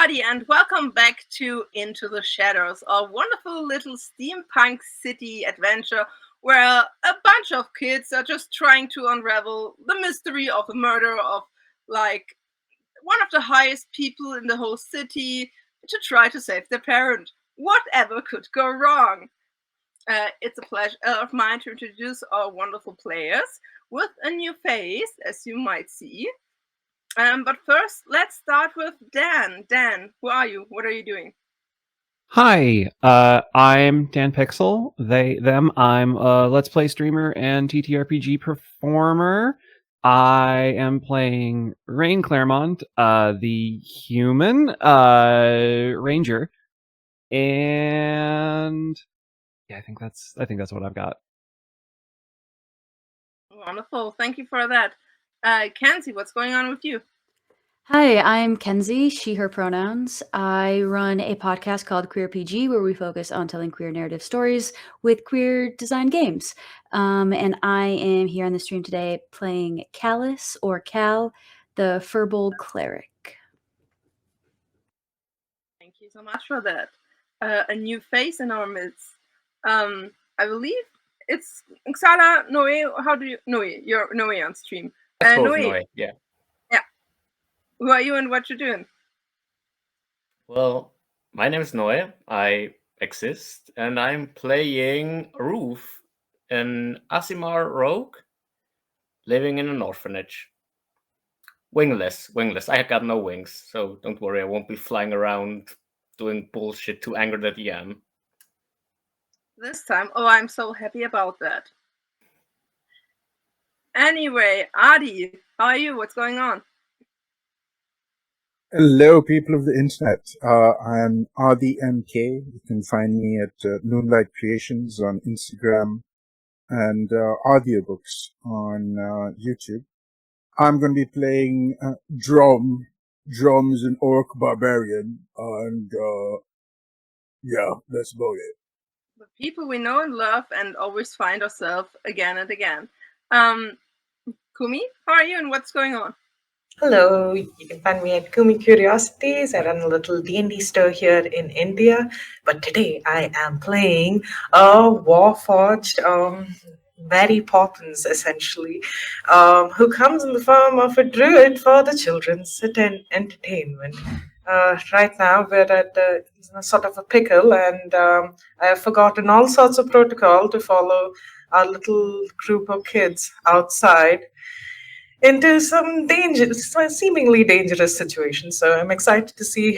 everybody, and welcome back to Into the Shadows, a wonderful little steampunk city adventure where a bunch of kids are just trying to unravel the mystery of the murder of, like, one of the highest people in the whole city to try to save their parent. Whatever could go wrong? It's a pleasure of mine to introduce our wonderful players with a new face, as you might see. But first, let's start with Dan. Dan, who are you? What are you doing? Hi, I'm Dan Pixel. They, them. I'm a Let's Play streamer and TTRPG performer. I am playing Rain Claremont, the human ranger, and yeah, I think that's what I've got. Wonderful. Thank you for that. Kenzie, what's going on with you? Hi, I'm Kenzie, she, her pronouns. I run a podcast called Queer PG where we focus on telling queer narrative stories with queer design games. And I am here on the stream today playing Callus, or Cal, the Furbolg cleric. Thank you so much for that. A new face in our midst. I believe it's Xala Noe. How do you Noe? You're Noe on stream. That's both Noe. Noe, yeah. Yeah. Who are you and what you doing? Well, my name is Noe. I exist, and I'm playing Roof, an Asimar rogue living in an orphanage. Wingless. I got no wings, so don't worry, I won't be flying around doing bullshit to anger the DM. This time. Oh, I'm so happy about that. Anyway, Adi, how are you? What's going on? Hello, people of the internet. I'm RDMK. You can find me at Moonlight Creations on Instagram and audiobooks on YouTube. I'm going to be playing Drum. Drum is an orc barbarian, and yeah, that's about it. The people we know and love and always find ourselves again and again. Kumi, how are you and what's going on? Hello, you can find me at Kumi Curiosities. I run a little D&D store here in India, but today I am playing a Warforged Mary Poppins, essentially, who comes in the form of a druid for the children's entertainment. Right now we're at sort of a pickle, and I have forgotten all sorts of protocol to follow our little group of kids outside into some seemingly dangerous situations. So I'm excited to see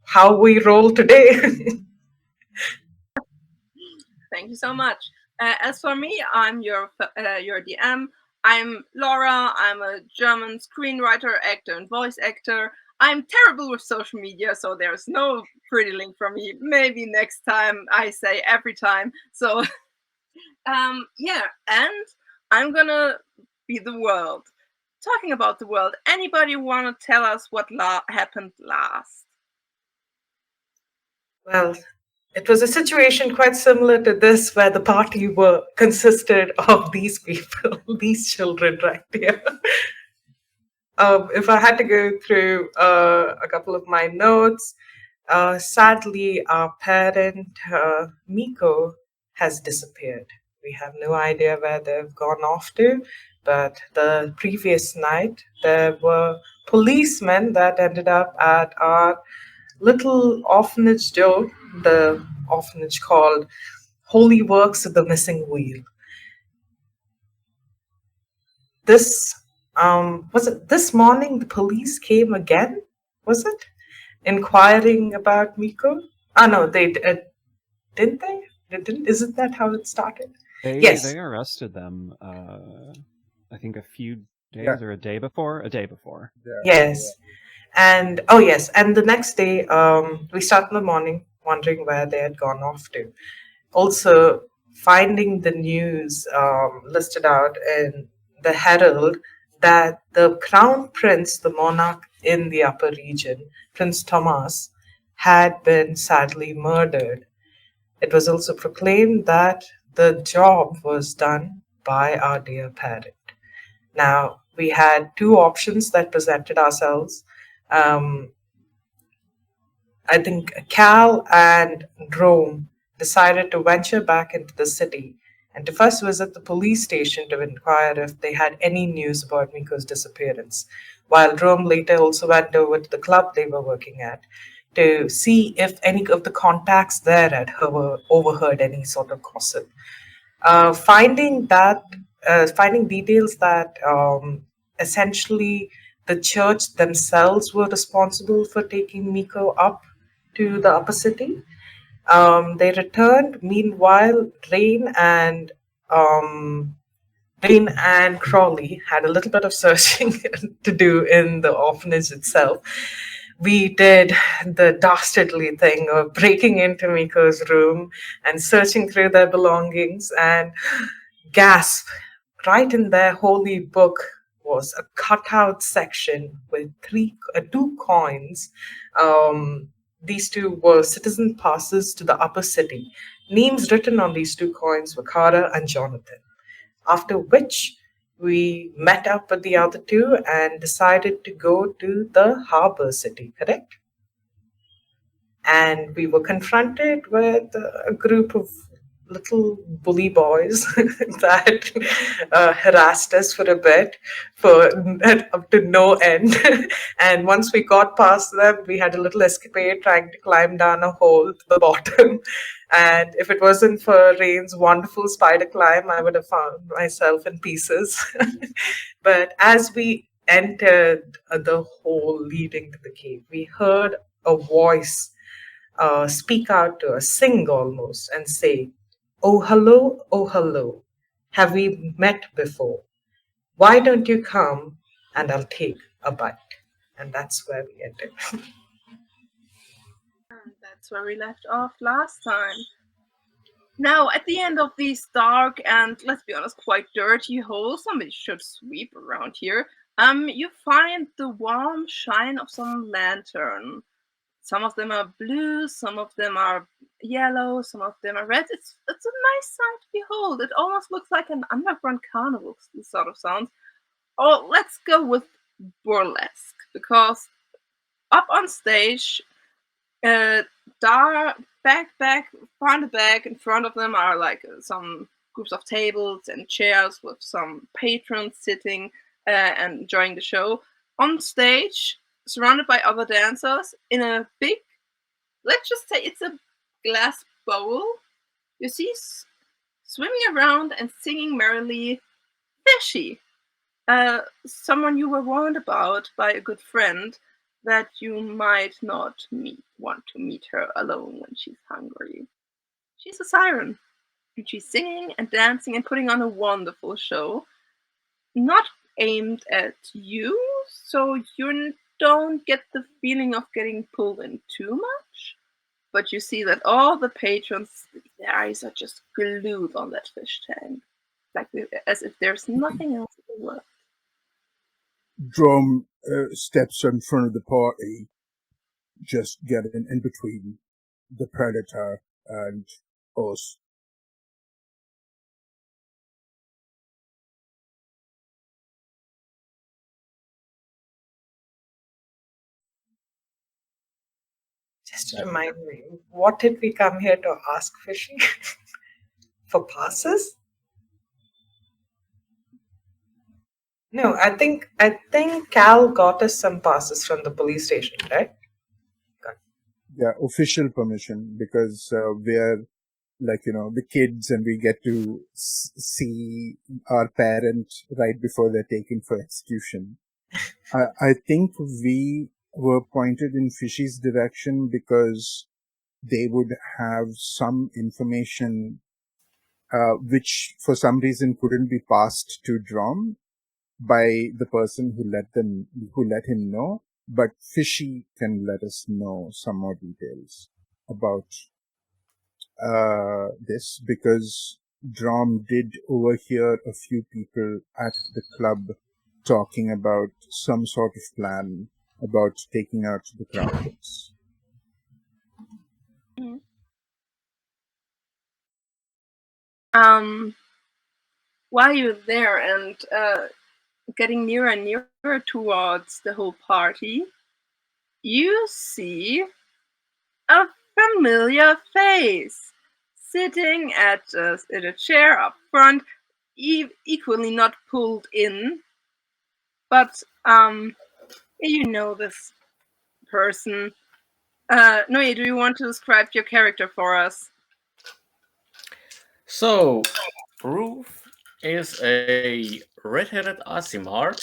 how we roll today. Thank you so much. As for me, I'm your DM. I'm Laura. I'm a German screenwriter, actor, and voice actor. I'm terrible with social media, so there's no pretty link from me. Maybe next time, I say every time. So, yeah, and I'm gonna be the world. Talking about the world, anybody want to tell us what happened last? Well, it was a situation quite similar to this, where the party consisted of these people, these children right here. If I had to go through a couple of my notes, sadly, our parent, Miko, has disappeared. We have no idea where they've gone off to, but the previous night, there were policemen that ended up at our little orphanage door, the orphanage called Holy Works of the Missing Wheel. Was it this morning the police came again? Was it? Inquiring about Miko? No, they didn't they? They didn't. Isn't that how it started? Yes. They arrested them. I think a few days or a day before. Yes. And oh yes, and the next day, we start in the morning wondering where they had gone off to. Also, finding the news listed out in the Herald that the Crown Prince, the monarch in the upper region, Prince Thomas, had been sadly murdered. It was also proclaimed that the job was done by our dear parent. Now, we had two options that presented ourselves. I think Cal and Rome decided to venture back into the city and to first visit the police station to inquire if they had any news about Miko's disappearance, while Rome later also went over to the club they were working at to see if any of the contacts there had overheard any sort of gossip. Finding that finding details that essentially the church themselves were responsible for taking Miko up to the upper city. They returned. Meanwhile, um, Rain and Crawley had a little bit of searching to do in the orphanage itself. We did the dastardly thing of breaking into Miko's room and searching through their belongings, and gasp, right in their holy book was a cutout section with two coins. These two were citizen passes to the upper city. Names written on these two coins were Kara and Jonathan. After which, we met up with the other two and decided to go to the harbor city, correct? And we were confronted with a group of little bully boys that harassed us for a bit for up to no end. And once we got past them, we had a little escapade trying to climb down a hole to the bottom. And if it wasn't for Rain's wonderful spider climb, I would have found myself in pieces. But as we entered the hole leading to the cave, we heard a voice speak out to us, sing almost, and say, oh, hello, have we met before? Why don't you come and I'll take a bite? And that's where we ended. And that's where we left off last time. Now, at the end of these dark and, let's be honest, quite dirty holes, somebody should sweep around here, you find the warm shine of some lantern. Some of them are blue, some of them are yellow, some of them are red. It's a nice sight to behold. It almost looks like an underground carnival, this sort of sounds. Oh, let's go with burlesque, because up on stage, front and back, in front of them are like some groups of tables and chairs with some patrons sitting and enjoying the show. On stage, surrounded by other dancers, in a big, let's just say it's a glass bowl, you see swimming around and singing merrily, Fishy. Someone you were warned about by a good friend that you might not want to meet her alone when she's hungry. She's a siren, and she's singing and dancing and putting on a wonderful show, not aimed at you, so you don't get the feeling of getting pulled in too much, but you see that all the patrons, their eyes are just glued on that fish tank, like as if there's nothing else in the world. Drum steps in front of the party, just getting in between the predator and us. Just remind me, what did we come here to ask, Fishy? For passes? No, I think Cal got us some passes from the police station, right? Yeah, official permission, because we're like, the kids, and we get to see our parent right before they're taken for execution. I think we were pointed in Fishy's direction because they would have some information which for some reason couldn't be passed to Drom by the person who let him know, but Fishy can let us know some more details about this, because Drom did overhear a few people at the club talking about some sort of plan about taking out the crowds. While you're there and getting nearer and nearer towards the whole party, you see a familiar face, sitting in a chair up front, equally not pulled in. But you know this person. Noe, do you want to describe your character for us? So, Ruth is a red-headed Asimar,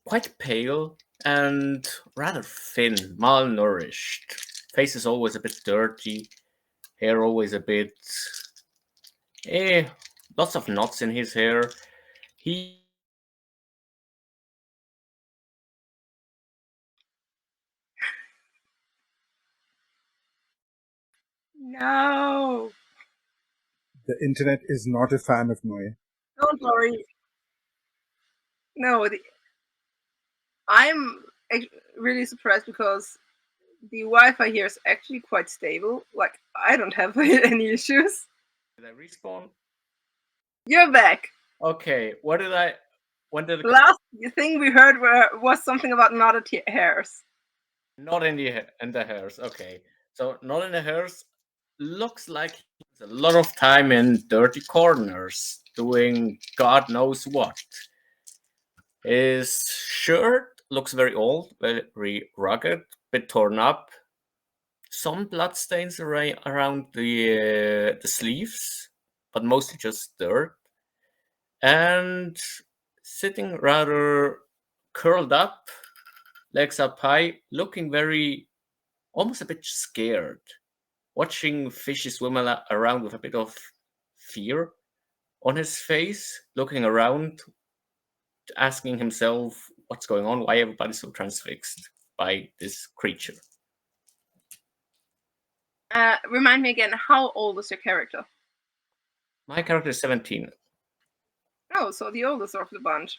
quite pale and rather thin, malnourished. Face is always a bit dirty, hair always a bit lots of knots in his hair. He No, The internet is not a fan of Noe. don't worry. No, I'm really surprised because the Wi-Fi here is actually quite stable. Like, I don't have any issues. did I respawn? You're back. Okay, when did The last thing we heard was something about knotted hairs. not in the hairs? Okay, so not in the hairs. Looks like he has a lot of time in dirty corners doing God knows what. His shirt looks very old, very rugged, bit torn up. Some bloodstains around the sleeves, but mostly just dirt. And sitting rather curled up, legs up high, looking very, almost a bit scared. Watching fishy swim around with a bit of fear on his face, looking around, asking himself what's going on, why everybody's so transfixed by this creature. Remind me again, how old is your character? My character is 17. Oh, so the oldest of the bunch.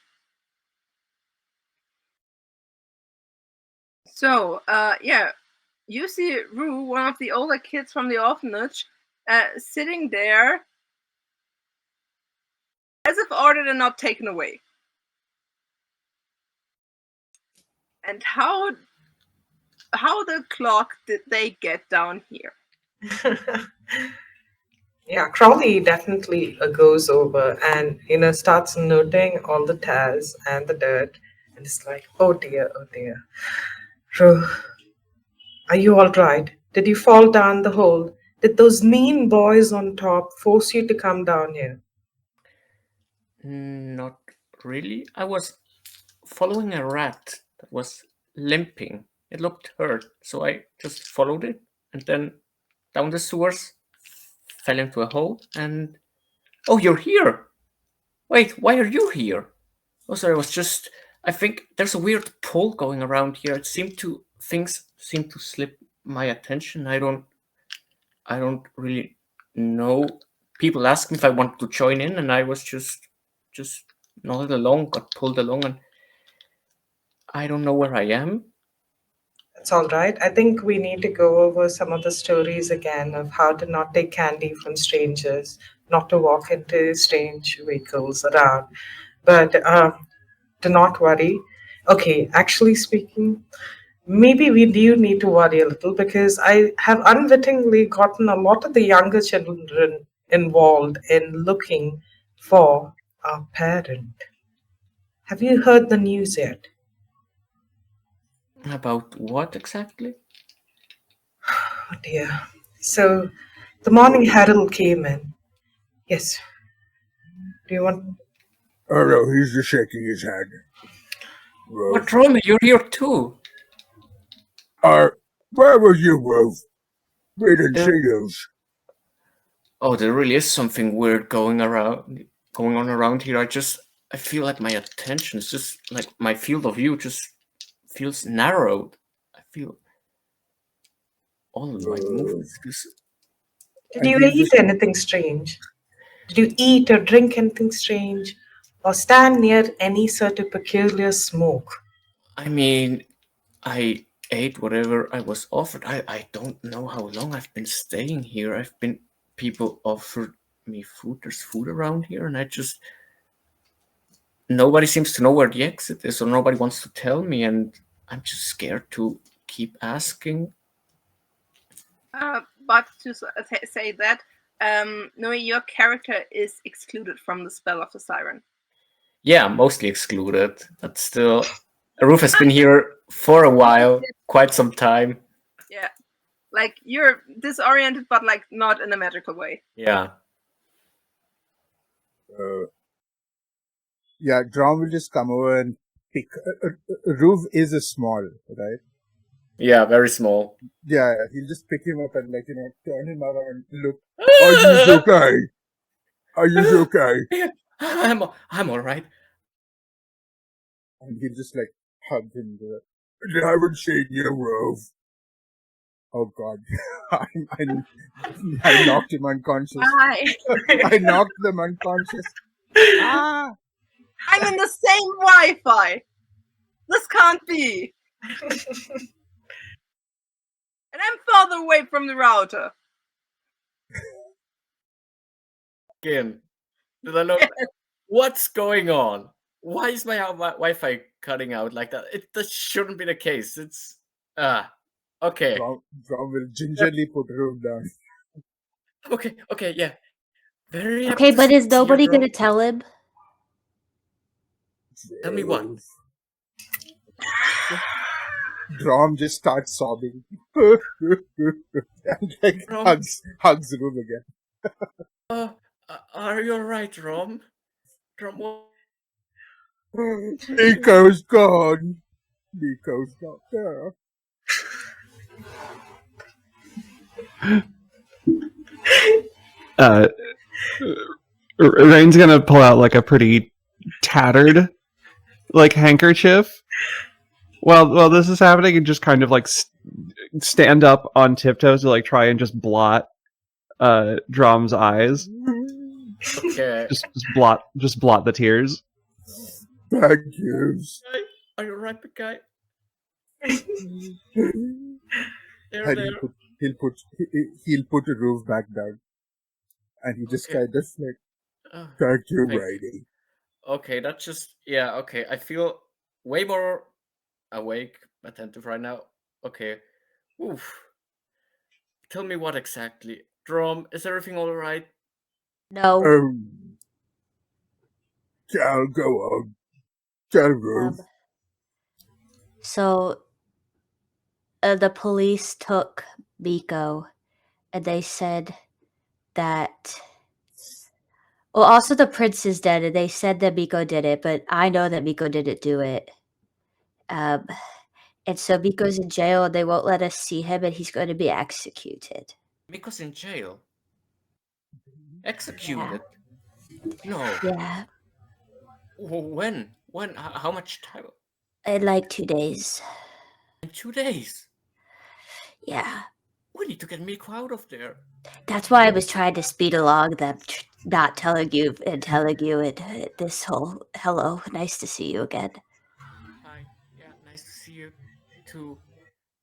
So, yeah, you see Rue, one of the older kids from the orphanage, sitting there as if ordered and not taken away. And how the clock did they get down here? Yeah, Crowley definitely goes over and starts noting all the tears and the dirt, and it's like, oh dear, oh dear. Ru, are you all right? Did you fall down the hole? Did those mean boys on top force you to come down here? Not really. I was following a rat that was limping. It looked hurt, so I just followed it and then down the sewers, fell into a hole, and oh, you're here! Wait, why are you here? Oh, sorry, I think there's a weird pull going around here. Things seem to slip my attention. I don't really know. People asked me if I wanted to join in, and I was just nodded along, got pulled along, and I don't know where I am. That's all right. I think we need to go over some of the stories again of how to not take candy from strangers, not to walk into strange vehicles around. But do not worry. Okay, actually speaking, maybe we do need to worry a little because I have unwittingly gotten a lot of the younger children involved in looking for a parent. Have you heard the news yet? About what exactly? Oh dear. So the Morning Herald came in. Yes. Do you want? Oh no, he's just shaking his head. What, Romy? You're here too. Where was you, Wolf? We didn't There- see you. Oh, there really is something weird going on around here. I feel like my attention is just like my field of view just feels narrowed. I feel all of my movements just. Did you eat anything strange? Did you eat or drink anything strange? Or stand near any sort of peculiar smoke? I mean, I ate whatever I was offered. I don't know how long I've been staying here. People offered me food. There's food around here, and nobody seems to know where the exit is, or nobody wants to tell me, and I'm just scared to keep asking. But to say that, Noe, your character is excluded from the spell of the siren. Yeah, mostly excluded, but still, Roof has been here for a while, quite some time. Yeah, like you're disoriented, but like not in a magical way. Yeah. Yeah, Drom will just come over and pick. Roof is a small, right? Yeah, very small. Yeah, he'll just pick him up and turn him around and look. Are you okay? Are you okay? I'm all right. And he'll just hug him. I haven't seen you, Roof. Oh God, I knocked him unconscious. Why? I knocked them unconscious. Ah! I'm in the same Wi-Fi. This can't be. And I'm farther away from the router. Again, did I know what's going on? Why is my Wi-Fi cutting out like that? That shouldn't be the case. It's okay. Drom will gingerly put Roof down. Okay, yeah. Very happy Okay, to but is see you, nobody Drom. gonna tell him? Tell me what? Drom just starts sobbing and Drom? hugs Roof again. Are you alright, Drom? Drom, what? Nico's gone. Nico's not there. Rain's gonna pull out like a pretty tattered handkerchief while this is happening, and just kind of stand up on tiptoes to try and just blot Drom's eyes. Okay. Just blot the tears. Thank you. Are you alright, big guy? And There. he'll put a Roof back down, and he just Okay. kind of thank you, Rainy. Okay, that's just okay. I feel way more awake, attentive right now. Okay. Oof. Tell me what exactly. Drom, is everything alright? No. Cal, go on. Tell Roof. So the police took Biko, and they said that. Well, also the prince is dead, and they said that Biko did it, but I know that Biko didn't do it. And so Biko's in jail, and they won't let us see him, and he's going to be executed. Biko's in jail. Executed? No. Yeah, When? When? How much time? in like 2 days. In 2 days. Yeah, We need to get Miko out of there. that's why I was trying to speed along them, not telling you and this whole hello, nice to see you again. Hi. Yeah, nice to see you too.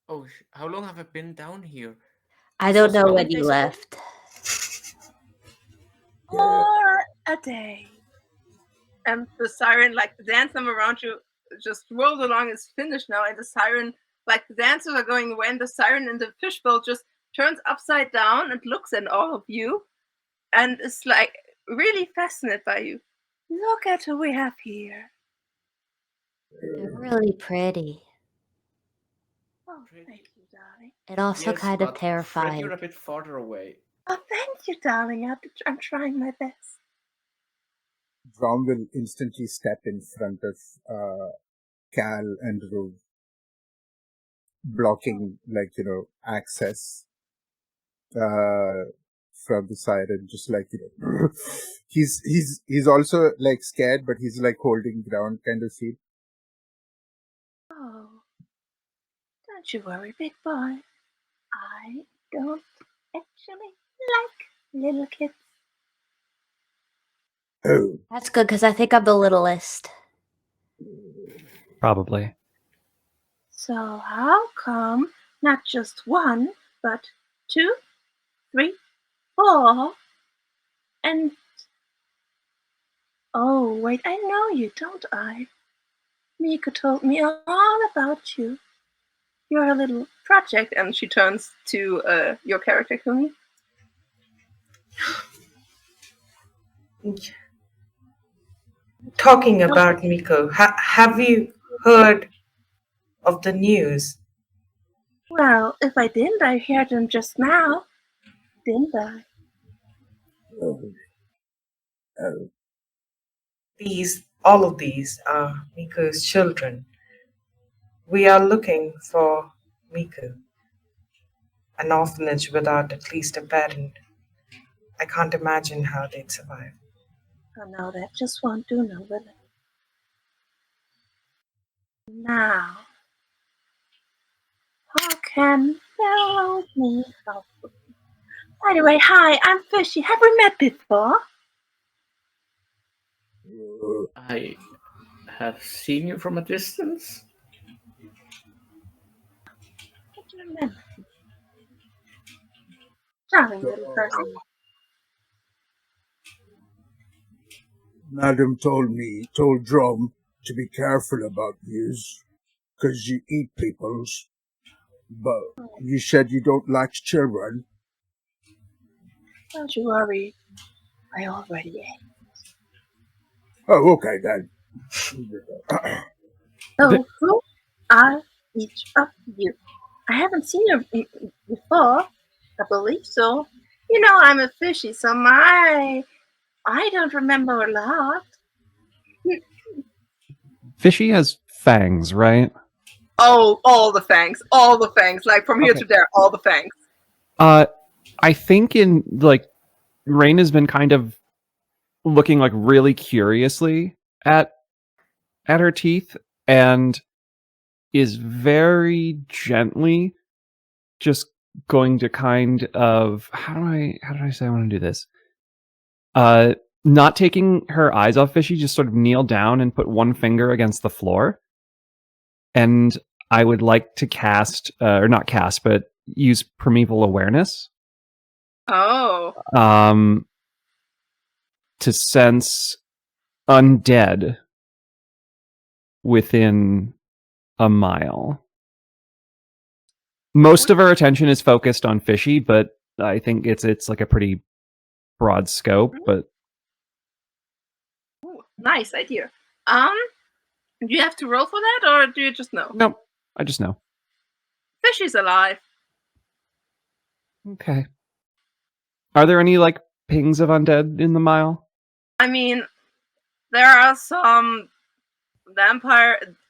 Oh, how long have I been down here? I This don't was how know many when you days ago? left. Or a day. And the siren, the dance number around you just rolled along, is finished now, and the siren, the dancers are going away, and the siren in the fishbowl just turns upside down and looks at all of you and is really fascinated by you. Look at who we have here. They're really pretty. Oh, thank you, darling. And also Yes, kind of but Fred, terrifying. you're a bit farther away. Oh, thank you, darling. I'm trying my best. Drom will instantly step in front of Cal and Roof, blocking access from the siren. Just he's also scared, but he's holding ground kind of feel. Oh, don't you worry, big boy. I don't actually like little kids. Oh, That's good because I think I'm the littlest. Probably. So how come not just one, but 2, 3, 4, and... Oh, wait, I know you, don't I? Mika told me all about you. You're a little project? And she turns to your character, Kumi. Talking about Miko, have you heard of the news? Well, if I didn't, I heard them just now. Didn't I? All of these are Miko's children. We are looking for Miko, an orphanage without at least a parent. I can't imagine how they'd survive. Oh no, that just won't do, no, will it? Now, how can help me help? By the way, hi, I'm Fishy. Have we met before? I have seen you from a distance. What do you remember? Charming little person. Madam told Drum to be careful about yous, 'cause you eat peoples. But you said you don't like children. Don't you worry. I already ate. Oh, okay then. So, who are each of you? I haven't seen you before. I believe so. You know, I'm a fishy, so I don't remember a lot. Fishy has fangs, right? Oh, all the fangs, like from here Okay. to there, all the fangs. I think Rain has been kind of looking like really curiously at her teeth and is very gently just going to kind of how do I say I want to do this? Not taking her eyes off Fishy, just sort of kneel down and put one finger against the floor. And I would like to cast, or not cast, but use primeval awareness. Oh. To sense undead within a mile. Most of our attention is focused on Fishy, but I think it's like a pretty broad scope. But Ooh, nice idea. Do you have to roll for that, or do you just know? no, I just know. Fishy's alive. Okay. Are there any like pings of undead in the mile? I mean, there are some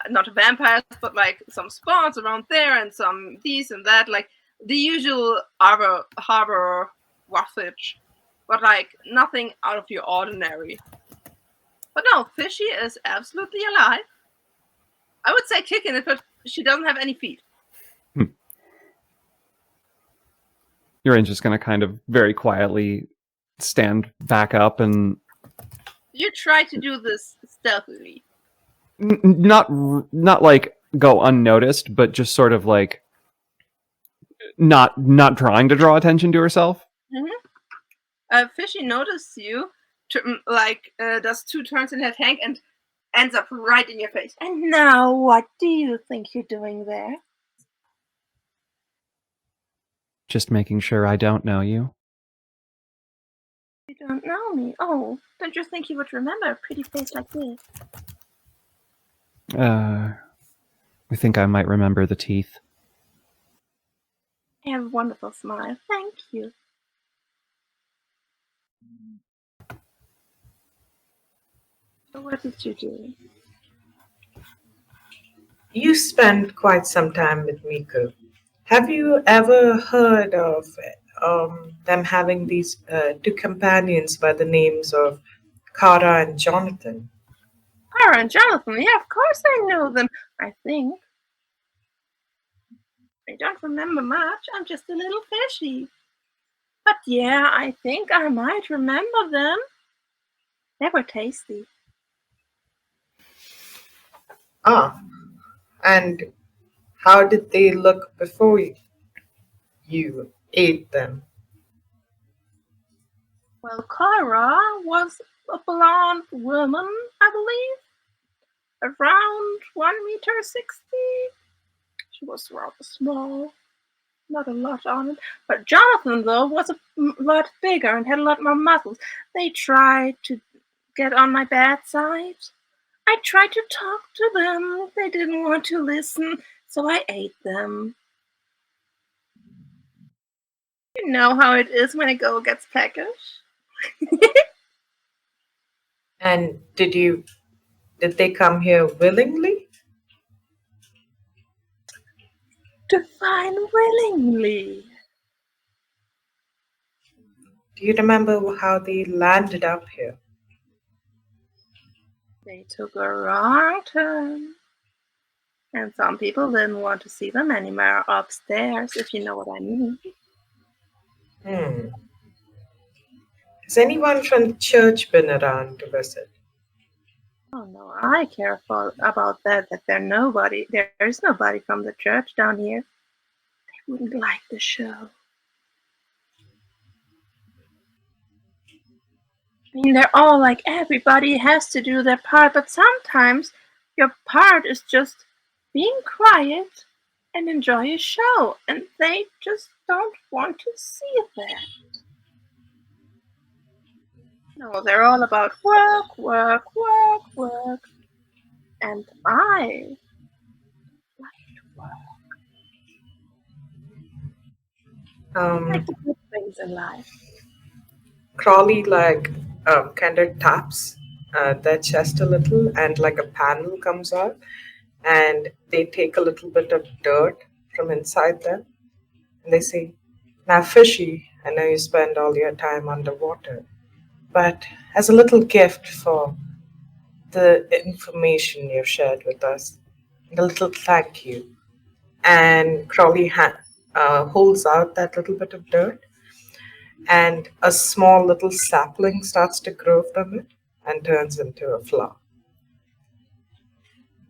not vampires, but like some spawns around there, and some these and that, like the usual harbor roughage, but like nothing out of the ordinary. But no, Fishy is absolutely alive. I would say kicking it, but she doesn't have any feet. You're just going to kind of very quietly stand back up and You try to do this stealthily. not like go unnoticed, but just sort of like not trying to draw attention to herself. Fishy notices you, does 2 turns in her tank and ends up right in your face. And now, what do you think you're doing there? Just making sure I don't know you. You don't know me. Oh, don't you think you would remember a pretty face like this? I think I might remember the teeth. I have a wonderful smile. Thank you. So what did you do? You spent quite some time with Miko. Have you ever heard of them having these 2 companions by the names of Kara and Jonathan? Kara and Jonathan, yeah, of course I know them, I think. I don't remember much, I'm just a little fishy. But yeah, I think I might remember them. They were tasty. Ah, and how did they look before you ate them? Well, Kara was a blonde woman, I believe. Around 1 meter 60. She was rather small. not a lot on it. But Jonathan, though, was a lot bigger and had a lot more muscles. They tried to get on my bad side. I tried to talk to them. They didn't want to listen, so I ate them. You know how it is when a girl gets peckish. And did they come here willingly? Define willingly. Do you remember how they landed up here? They took a wrong turn. And some people didn't want to see them anymore upstairs, if you know what I mean. Has anyone from the church been around to visit? Oh no, I care about that there's nobody from the church down here. They wouldn't like the show. I mean, they're all like, everybody has to do their part, but sometimes your part is just being quiet and enjoy a show, and they just don't want to see that. No, they're all about work, work, work, work. And I like to work. I like the good things in life. Crawley kind of taps their chest a little, and like a panel comes out, and they take a little bit of dirt from inside them, and they say, "Now, Fishy, I know you spend all your time underwater, but as a little gift for the information you've shared with us, and a little thank you." And Crawley holds out that little bit of dirt, and a small little sapling starts to grow from it and turns into a flower.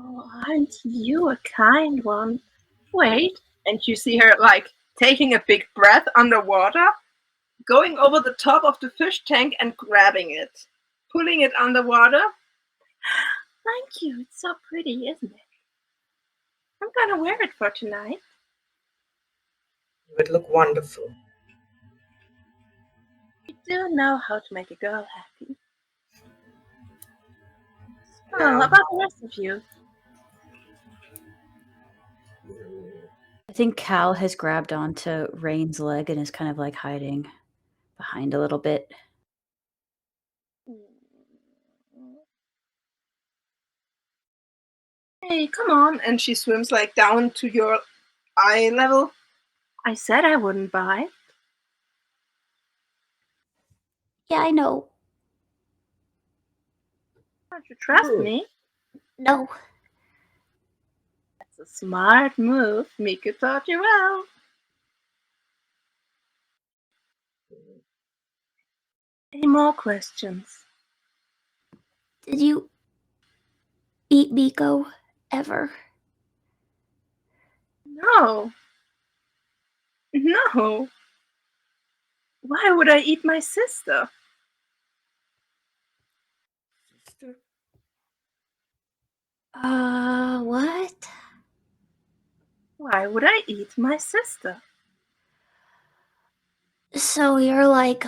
Oh, aren't you a kind one? Wait, and you see her like taking a big breath underwater, going over the top of the fish tank and grabbing it, pulling it underwater. Thank you, it's so pretty, isn't it? I'm gonna wear it for tonight. It would look wonderful. You do know how to make a girl happy. So, Now, about the rest of you? I think Cal has grabbed onto Rain's leg and is kind of like hiding behind a little bit. Hey, come on. And she swims like down to your eye level. I said I wouldn't bite. Yeah, I know. Don't you trust me? No. That's a smart move. Miku taught you well. Any more questions? Did you eat Miko ever? No. No. Why would I eat my sister? Sister? What? Why would I eat my sister? So you're like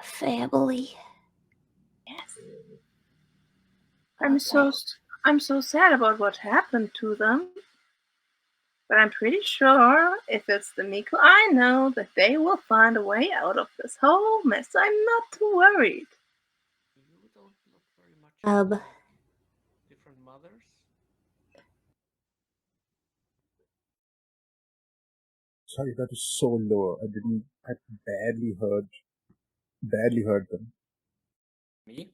family. Yes. I'm so sad about what happened to them. But I'm pretty sure if it's the Miku I know that they will find a way out of this whole mess. I'm not too worried. You don't look very much different mothers. Sorry, that was so low. I barely heard them. Me?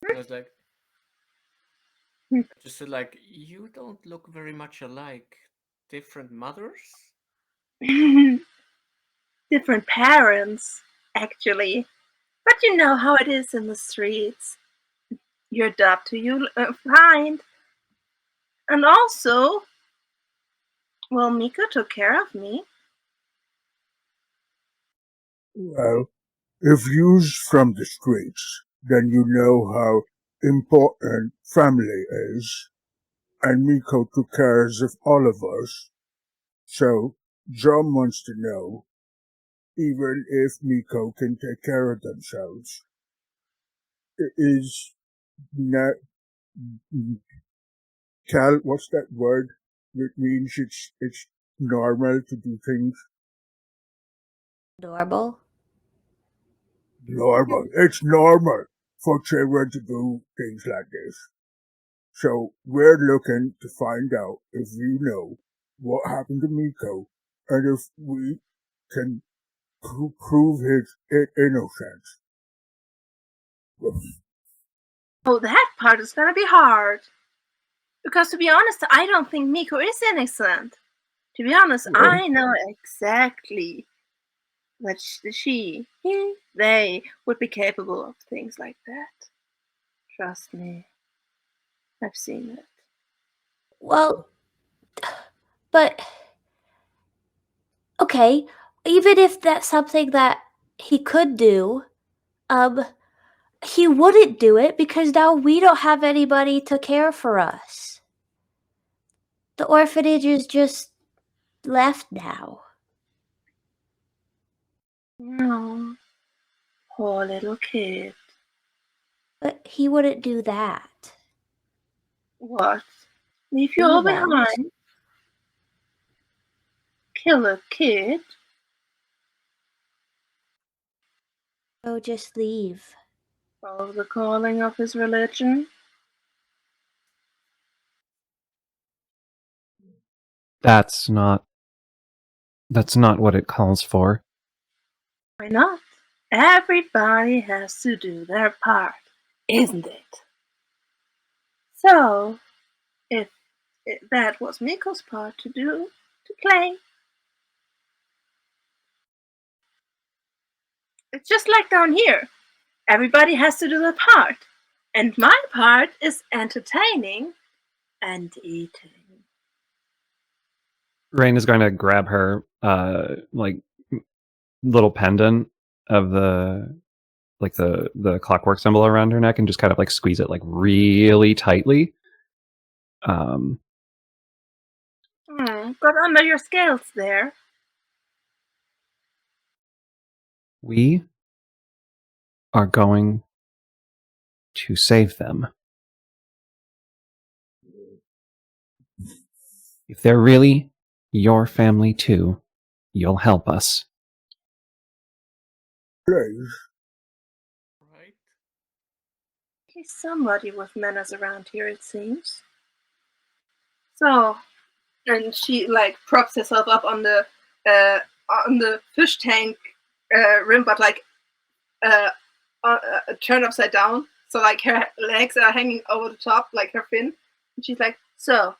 I was like, just said like, you don't look very much alike. Different mothers? Different parents, actually. But you know how it is in the streets. You're dubbed to you find. And also, well, Miko took care of me. Well, if you're from the streets, then you know how important family is, and Miko took care of all of us. So, Drum wants to know, even if Miko can take care of themselves, is not Cal, what's that word? It means it's normal to do things Adorable. normal. It's normal for children to do things like this. So we're looking to find out if you know what happened to Miko and if we can prove his innocence. Oh, that part is gonna be hard. Because to be honest, I don't think Miko is innocent. To be honest, I know exactly that they would be capable of things like that. Trust me. I've seen it. Well, but okay, even if that's something that he could do, he wouldn't do it because now we don't have anybody to care for us. The orphanage is just left now. Oh, poor little kid. But he wouldn't do that. What? Leave you all behind? Kill a kid? So just leave. Follow the calling of his religion? That's not what it calls for. Why not? Everybody has to do their part, isn't it? So, if that was Miko's part to do, to play, it's just like down here. Everybody has to do their part. And my part is entertaining and eating. Rain is going to grab her like little pendant of the clockwork symbol around her neck and just kind of like squeeze it like really tightly. Got under your scales there. We are going to save them. If they're really your family too, you'll help us. Please. Right? He's somebody with manners around here, it seems. So, and she like props herself up on the fish tank rim, but like turned upside down. So like her legs are hanging over the top, like her fin. And she's like, "So,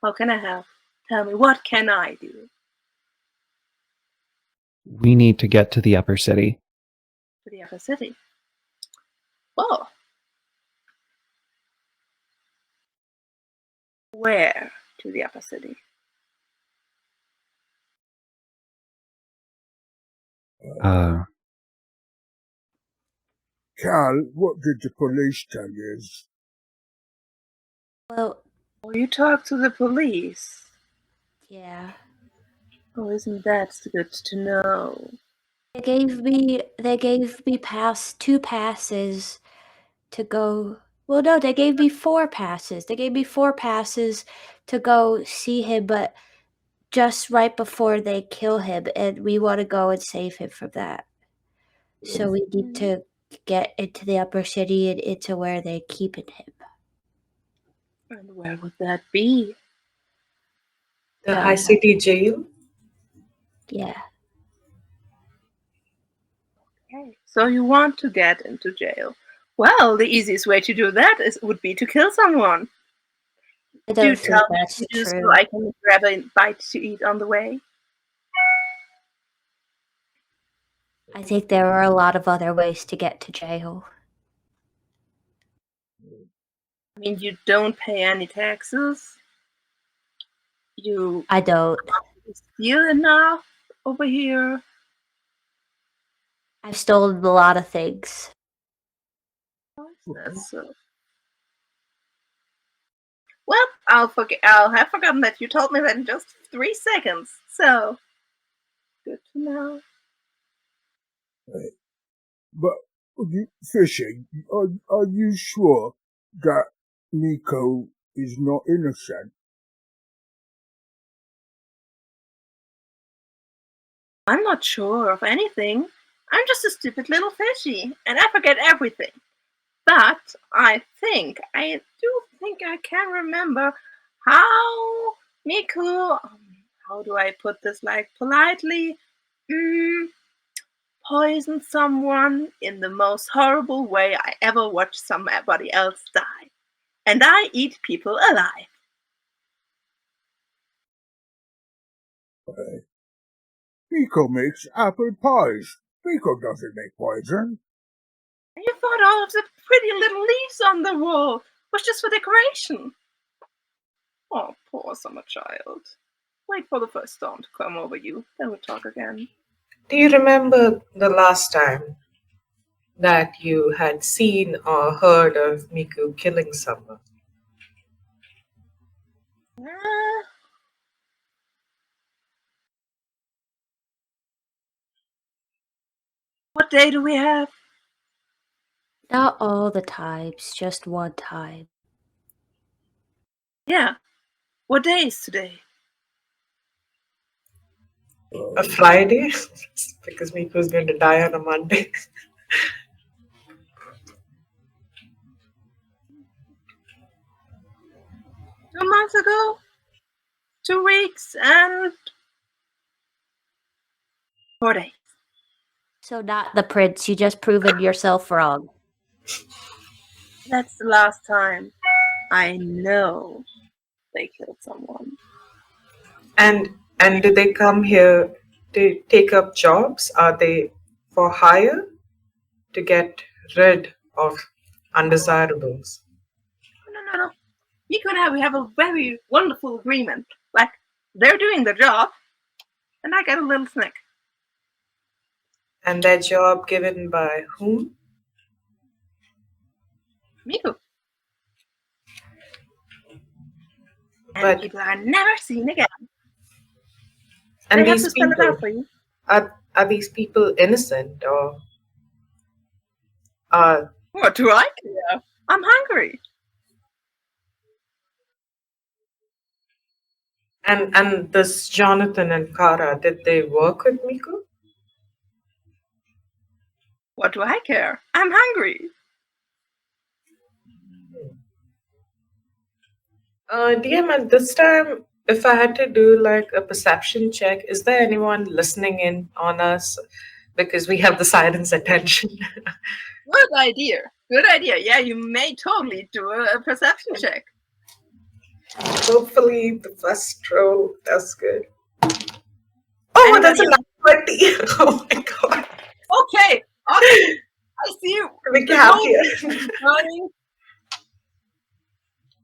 how can I help? Tell me, what can I do?" We need to get to the upper city. To the upper city. Oh, where to the upper city? Cal, what did the police tell you? Well, Oh, you talk to the police. yeah. Oh, isn't that good to know? They gave me two passes to go. Well, no, they gave me 4 passes. They gave me 4 passes to go see him, but just right before they kill him, and we want to go and save him from that. So we need to get into the upper city and into where they're keeping him. And where would that be? The Yeah. High City Jail? Yeah. Okay. So you want to get into jail. Well, the easiest way to do that would be to kill someone. I Do don't think tell me that's what you do true. so I can grab a bite to eat on the way. I think there are a lot of other ways to get to jail. I mean, you don't pay any taxes. You I don't. steal enough over here. I've stolen a lot of things. That's so. Well, I'll have forgotten that you told me that in just 3 seconds. So, good to know. But Fishy, are you sure that Nico is not innocent? I'm not sure of anything. I'm just a stupid little fishy, and I forget everything. But I do think I can remember how Miku, how do I put this like politely, mm, poisoned someone in the most horrible way I ever watched somebody else die. And I eat people alive. Nico makes apple pies. Nico doesn't make poison. And you thought all of the pretty little leaves on the wall was just for decoration. Oh, poor summer child. Wait for the first storm to come over you, then we'll talk again. Do you remember the last time that you had seen or heard of Miku killing someone? What day do we have? Not all the types, just one type. Yeah. What day is today? A Friday? Because Miku's going to die on a Monday. 2 months ago? 2 weeks and 4 days. So not the prince, you just proven yourself wrong. That's the last time I know they killed someone. And do they come here to take up jobs? Are they for hire to get rid of undesirables? No. Nico and I, we have a very wonderful agreement. Like, they're doing the job, and I get a little snack. And their job given by whom? Miku. And But- people are never seen again. And They have these to spell it people, out for you. are these people innocent or What do I care? I'm hungry. and this Jonathan and Kara, did they work with Miku? What do I care? I'm hungry. DM, at this time, if I had to do like a perception check, is there anyone listening in on us? Because we have the silence attention. Good idea. Good idea. Yeah, you may totally do a perception check. Hopefully, the first roll does good. Oh, that's a Anybody 20. Oh my god. Okay. I see you. We The have gold here. is burning.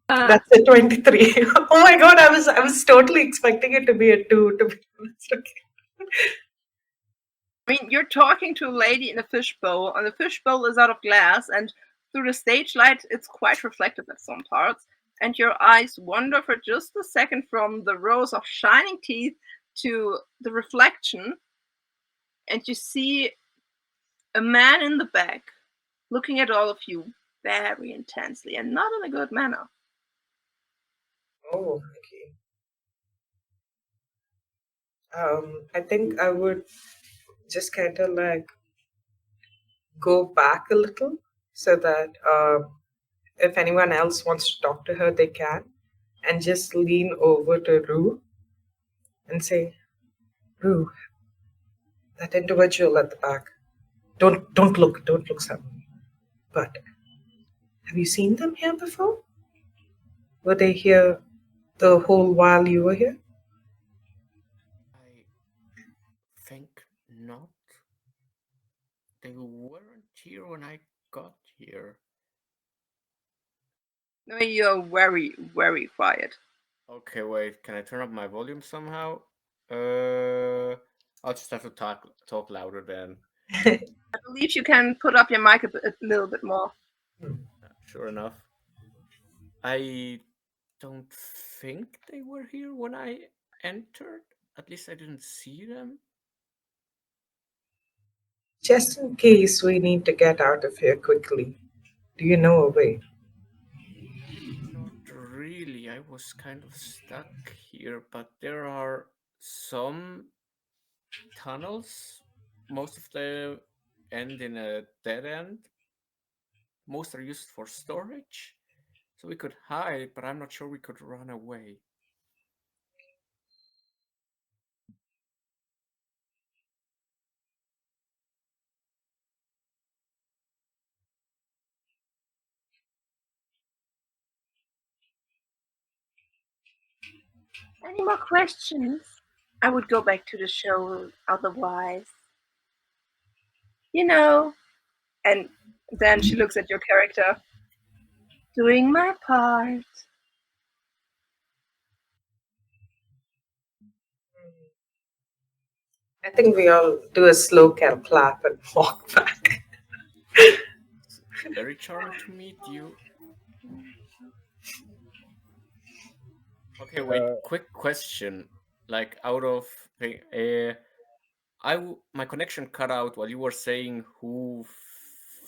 That's a 23. Oh my god, I was totally expecting it to be a 2, to be honest. Okay. I mean, you're talking to a lady in a fishbowl, and the fishbowl is out of glass, and through the stage light, it's quite reflective at some parts. And your eyes wander for just a second from the rows of shining teeth to the reflection, and you see a man in the back looking at all of you very intensely and not in a good manner. Oh, okay. I think I would just kind of like go back a little so that if anyone else wants to talk to her, they can, and just lean over to Rue and say, Rue, that individual at the back. Don't look suddenly. But have you seen them here before? Were they here the whole while you were here? I think not. They weren't here when I got here. No, you're very, very quiet. Okay, wait. Can I turn up my volume somehow? I'll just have to talk louder then. I believe you can put up your mic a little bit more. Sure enough. I don't think they were here when I entered. At least I didn't see them. Just in case we need to get out of here quickly, do you know a way? Not really. I was kind of stuck here, but there are some tunnels. Most of them end in a dead end. Most are used for storage. So we could hide, but I'm not sure we could run away. Any more questions? I would go back to the show otherwise. You know, and then she looks at your character. Doing my part. I think we all do a slow clap and walk back. It's very charming to meet you. Okay, wait. Quick question. Like out of my connection cut out while you were saying who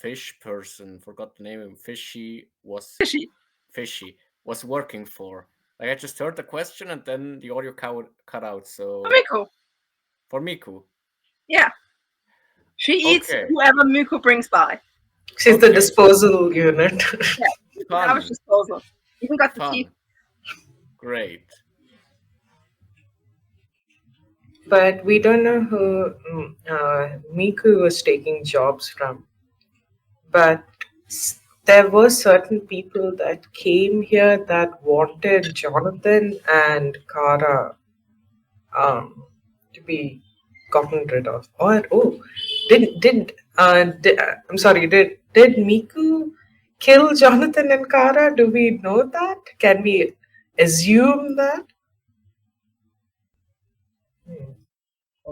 fish person, forgot the name, fishy was working for. Like I just heard the question and then the audio cut out. So Miku. For Miku. Yeah. She eats Okay. whoever Miku brings by. She's the disposal unit. Yeah. Garbage disposal. Even got the teeth. Great. But we don't know who Miku was taking jobs from. But there were certain people that came here that wanted Jonathan and Kara to be gotten rid of. I'm sorry. Did Miku kill Jonathan and Kara? Do we know that? Can we assume that?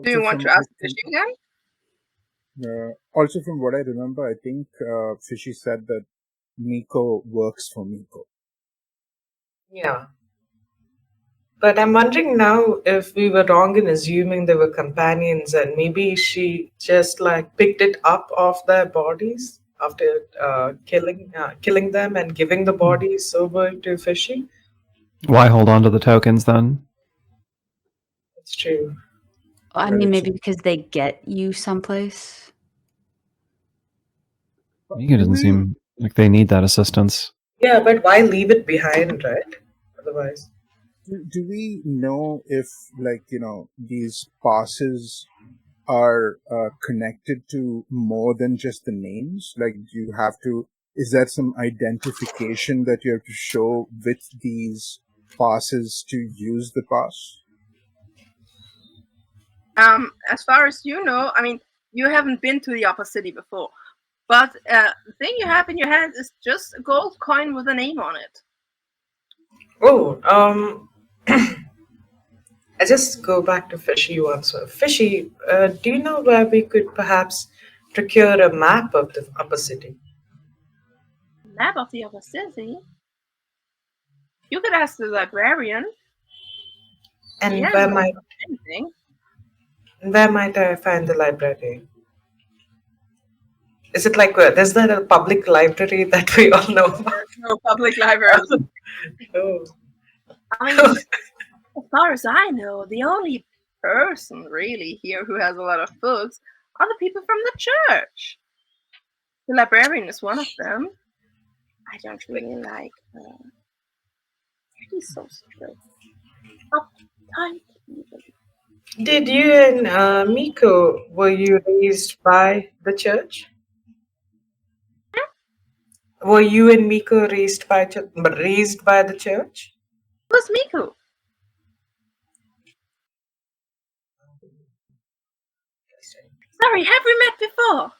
Do you want to ask Fishy again? Also, from what I remember, I think Fishy said that Miko works for Miko. Yeah. But I'm wondering now if we were wrong in assuming they were companions and maybe she just like picked it up off their bodies after killing them and giving the bodies over to Fishy. Why hold on to the tokens then? It's true. I mean, maybe because they get you someplace. It doesn't seem like they need that assistance. Yeah, but why leave it behind, right? Otherwise. Do we know if, these passes are connected to more than just the names? Like, is there some identification that you have to show with these passes to use the pass? As far as you know, I mean, you haven't been to the upper city before, but the thing you have in your hand is just a gold coin with a name on it. Oh, I just go back to Fishy once more. Fishy, do you know where we could perhaps procure a map of the upper city? Map of the upper city? You could ask the librarian. And yeah, where might I find the library? Is it like, is there a public library that we all know about? There's no public library. Oh. I mean, as far as I know, the only person really here who has a lot of books are the people from the church. The librarian is one of them. I don't really like her. He's so strict. Uptight even. Did you and Miko, were you raised by the church? Were you and Miko raised by the church? Who's Miko? Sorry, have we met before?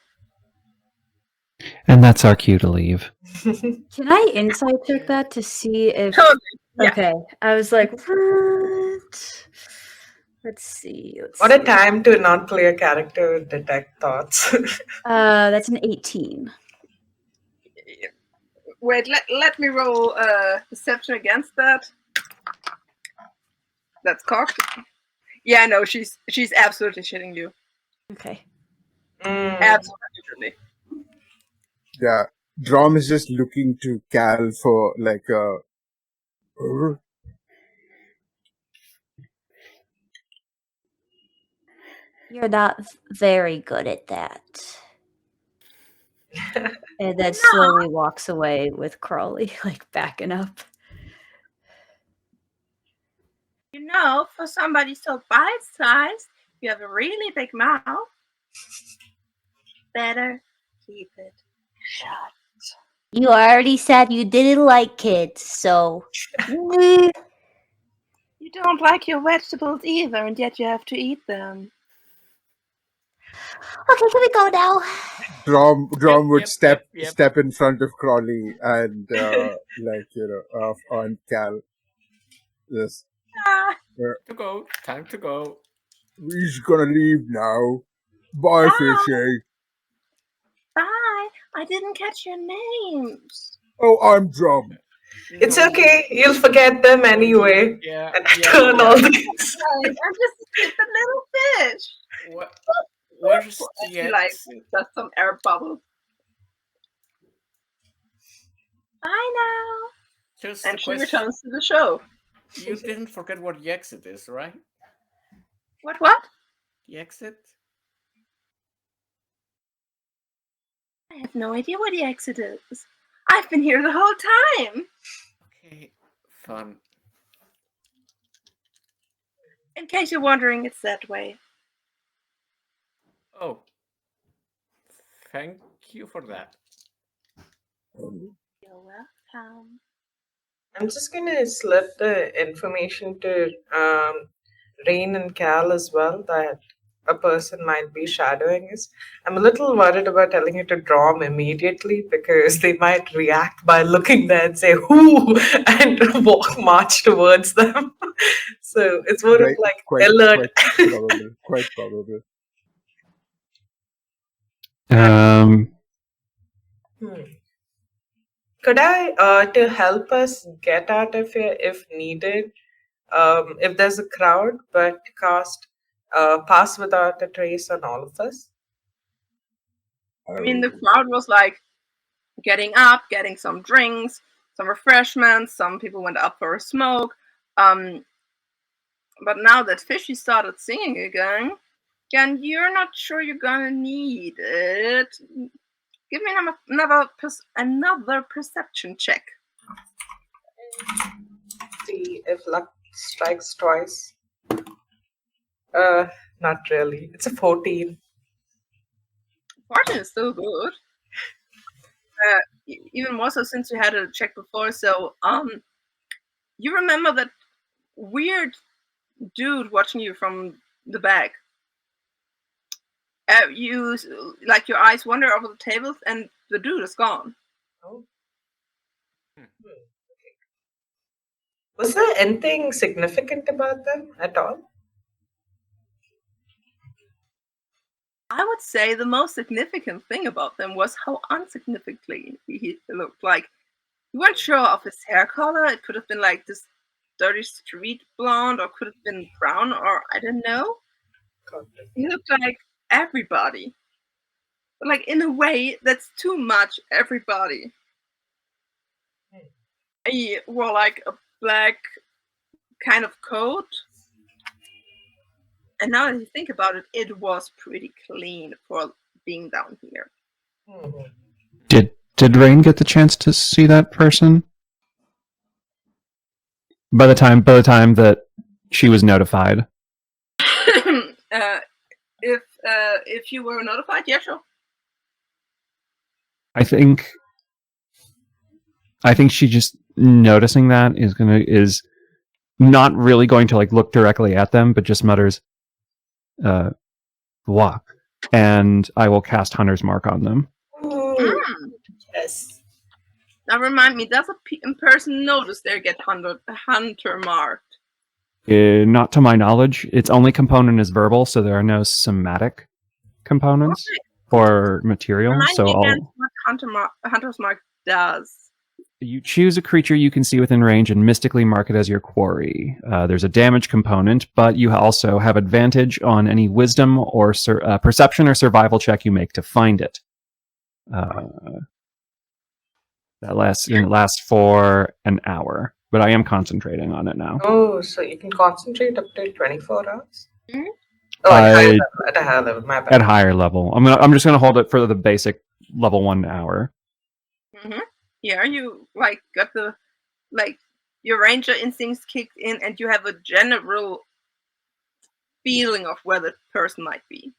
And that's our cue to leave. Can I insight check that to see if... Totally. Yeah. Okay, I was like, what? Let's see. What a time to not play a character and detect thoughts. That's an 18. Wait, let me roll deception against that. That's cocked. Yeah, no, she's absolutely shitting you. Okay. Absolutely. Yeah, Drom is just looking to Cal for like a. You're not very good at that. And then slowly walks away with Crawley, like backing up. You know, for somebody so bite-sized, you have a really big mouth. Better keep it shut. You already said you didn't like kids, so. You don't like your vegetables either, and yet you have to eat them. Okay, can we go now? Drom would Yep. step in front of Crawley and on Cal. Yes. To go. Time to go. He's gonna leave now. Bye, Fishy. Bye. I didn't catch your names. Oh, I'm Drum. It's okay. You'll forget them anyway. Yeah. And turn all these. I'm just a stupid little fish. Where's She the like exit? does some air bubbles. I know. Just And a she question. returns to the show. You didn't forget what the exit is, right? What? The exit? I have no idea where the exit is. I've been here the whole time. Okay, fun. In case you're wondering, it's that way. Oh. Thank you for that. You're welcome. I'm just gonna slip the information to Rain and Cal as well that a person might be shadowing us. I'm a little worried about telling it to draw 'em immediately because they might react by looking there and say "who" and march towards them. So it's more of like alert. Quite probable. Could I, to help us get out of here if needed, if there's a crowd, but cast pass without a trace on all of us? I mean, the crowd was like getting up, getting some drinks, some refreshments. Some people went up for a smoke. But now that Fishy started singing again, you're not sure you're gonna need it. Give me another perception check. See if luck strikes twice. Not really. It's a 14. 14 is still good. Even more so since you had a check before. So, you remember that weird dude watching you from the back. You like your eyes wander over the tables, and the dude is gone. Oh. Was there anything significant about them at all? I would say the most significant thing about them was how insignificantly he looked. Like, you weren't sure of his hair color. It could have been like this dirty street blonde, or could have been brown, or I don't know. He looked like everybody. But like in a way that's too much everybody. He wore like a black kind of coat. And now that you think about it, it was pretty clean for being down here. Did Rain get the chance to see that person? By the time that she was notified. If you were notified, yeah, sure. I think she just noticing that is not really going to like look directly at them, but just mutters, "Walk," and I will cast Hunter's Mark on them. Yes. Now remind me, does a person notice they get hunter marked? Not to my knowledge. Its only component is verbal, so there are no somatic components or material. Remind So me again what hunter's mark does. You choose a creature you can see within range and mystically mark it as your quarry. There's a damage component, but you also have advantage on any wisdom or perception or survival check you make to find it. That lasts for an hour, but I am concentrating on it now. Oh, so you can concentrate up to 24 hours? Mhm. Oh, at a higher level, my bad. At higher level. I'm just gonna hold it for the basic level 1 hour. Mm-hmm. Yeah, you got the your ranger instincts kicked in, and you have a general feeling of where the person might be.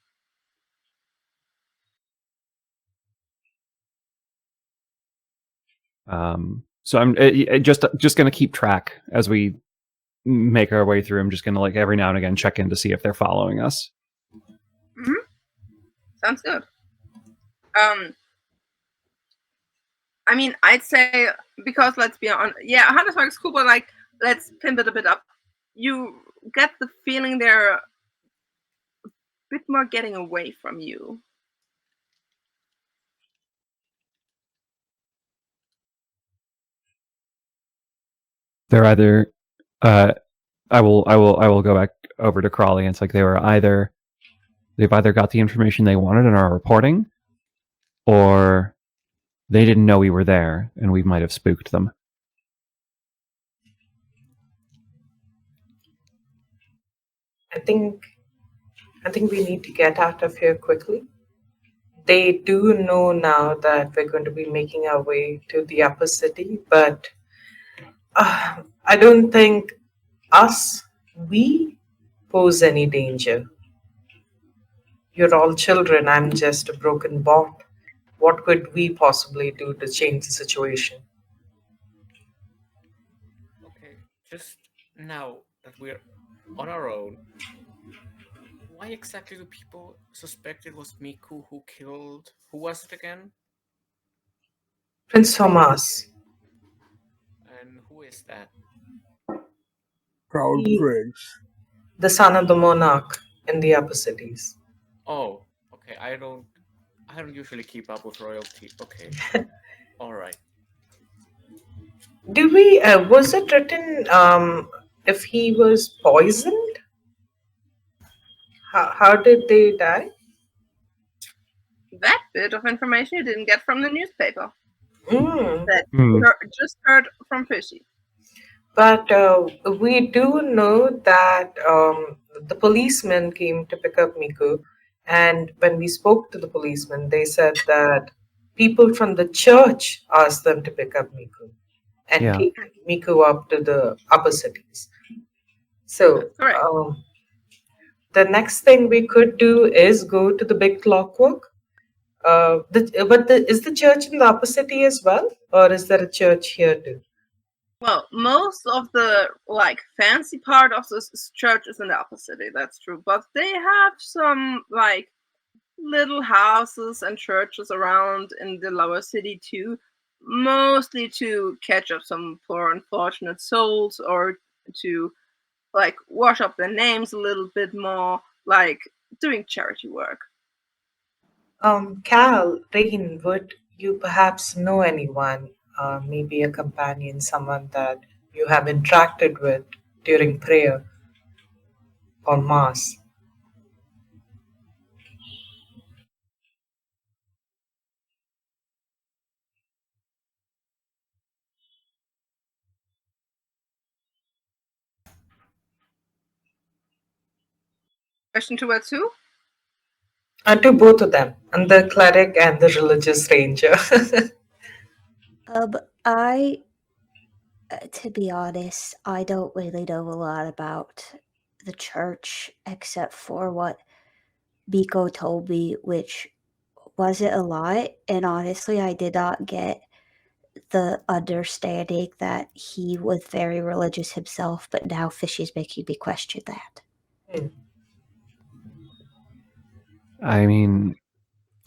So I'm just gonna keep track as we make our way through. I'm just gonna every now and again check in to see if they're following us. Mm-hmm. Sounds good. I mean, I'd say, because let's be honest, yeah, Hunter's Mark is cool, but let's pimp it a bit up. You get the feeling they're a bit more getting away from you. They're either I will go back over to Crawley, and it's they've either got the information they wanted and are reporting, or they didn't know we were there and we might have spooked them. I think we need to get out of here quickly. They do know now that we're going to be making our way to the upper city, but I don't think we pose any danger. You're all children, I'm just a broken bot. What could we possibly do to change the situation? Okay, just now that we're on our own, why exactly do people suspect it was Miku who killed... Who was it again? Prince Thomas. And who is that? Proud He- Prince. The son of the monarch in the upper cities. Oh, okay, I don't usually keep up with royalty. Okay. Alright. Do we, was it written if he was poisoned? How did they die? That bit of information you didn't get from the newspaper. Mm. That you just heard from Fishy. But we do know that the policeman came to pick up Miku, and when we spoke to the policeman, they said that people from the church asked them to pick up Miku and take Miku up to the upper cities. So the next thing we could do is go to the big clockwork. Is the church in the upper city as well, or is there a church here too? Well, most of the fancy part of this church is in the upper city, that's true. But they have some little houses and churches around in the lower city too, mostly to catch up some poor unfortunate souls, or to wash up their names a little bit more, doing charity work. Cal, Rain, would you perhaps know anyone, maybe a companion, someone that you have interacted with during prayer or mass? Question towards who? And to both of them, and the cleric and the religious ranger. But to be honest, I don't really know a lot about the church except for what Biko told me, which wasn't a lot. And honestly, I did not get the understanding that he was very religious himself, but now Fishy's making me question that. I mean,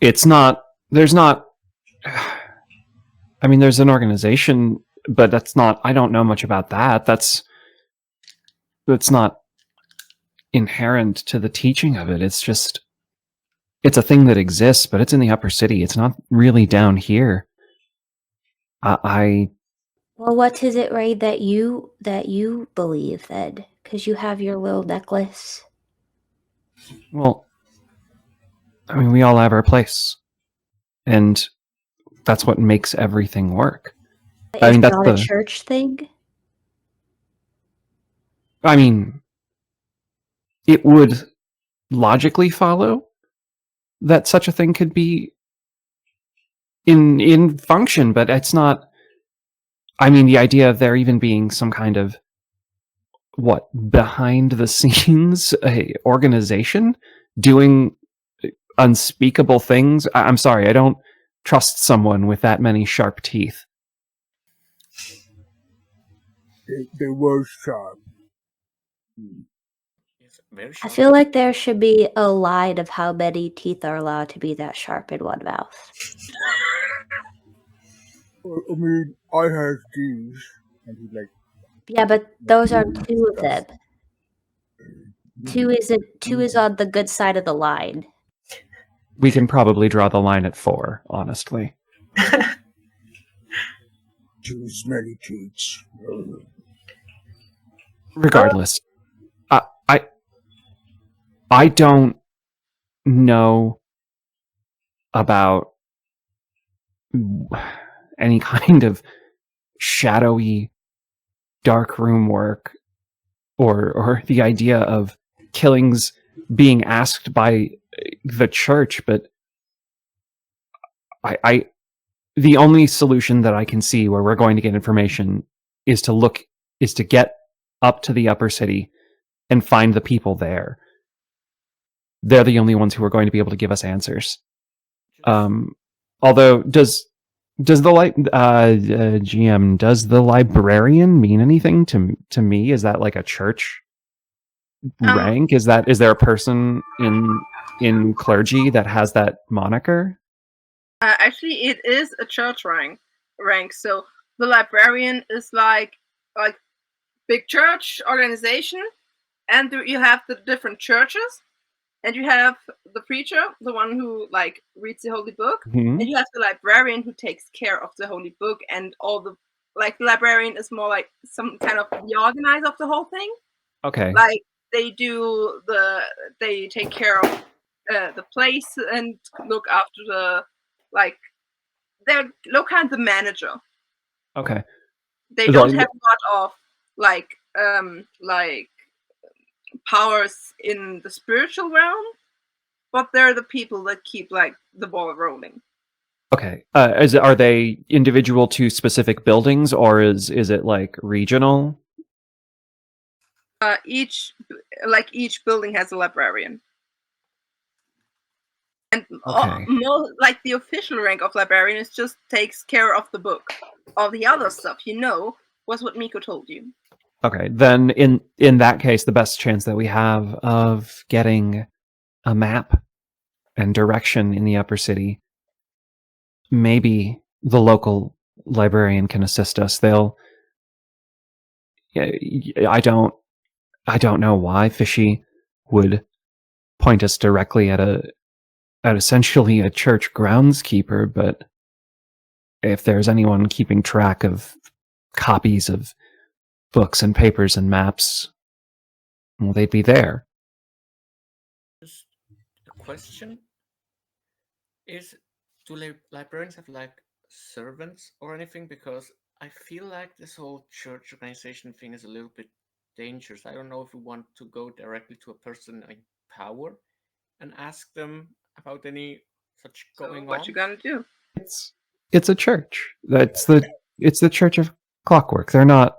there's an organization, but that's not, I don't know much about that. That's not inherent to the teaching of it. It's just, it's a thing that exists, but it's in the upper city. It's not really down here. I Well, what is it, Ray, that you believe then? Because you have your little necklace. Well, I mean, we all have our place, and that's what makes everything work. But I is mean, it that's not a the. church thing? I mean, it would logically follow that such a thing could be in function, but it's not. I mean, the idea of there even being some kind of behind the scenes organization doing unspeakable things. I'm sorry, I don't trust someone with that many sharp teeth. They were sharp. Yes, very I sharp. feel like there should be a line of how many teeth are allowed to be that sharp in one mouth. I mean, I have these, and he like. Yeah, but those are two of them. Two is on the good side of the line. We can probably draw the line at 4, honestly. Too smelly teeth. Regardless, I don't know about any kind of shadowy dark room work or the idea of killings being asked by the church, but I the only solution that I can see where we're going to get information is to get up to the upper city and find the people there. They're the only ones who are going to be able to give us answers. Although does the GM, does the librarian mean anything to me? Is that like a church rank? Is there a person in clergy that has that moniker? Actually, it is a church rank. So the librarian is like big church organization, and you have the different churches, and you have the preacher, the one who like reads the holy book, Mm-hmm. and you have the librarian who takes care of the holy book, and all the the librarian is more like some kind of the organizer of the whole thing. Okay. Like they take care of the place and look after the they're kind of the manager. Okay. They don't have a lot of like powers in the spiritual realm, but they're the people that keep like the ball rolling. Okay. Are they individual to specific buildings, or is it like regional? Each building has a librarian. And Okay. like the official rank of librarian is just takes care of the book. All the other stuff, was what Miko told you. Okay. Then in that case, the best chance that we have of getting a map and direction in the upper city, maybe the local librarian can assist us. I don't know why Fishy would point us directly at essentially a church groundskeeper, but if there's anyone keeping track of copies of books and papers and maps, well, they'd be there. Just a question: do librarians have like servants or anything? Because I feel like this whole church organization thing is a little bit dangerous. I don't know if we want to go directly to a person in power and ask them about any such going on. What you gonna do? It's a church. It's the Church of Clockwork. They're not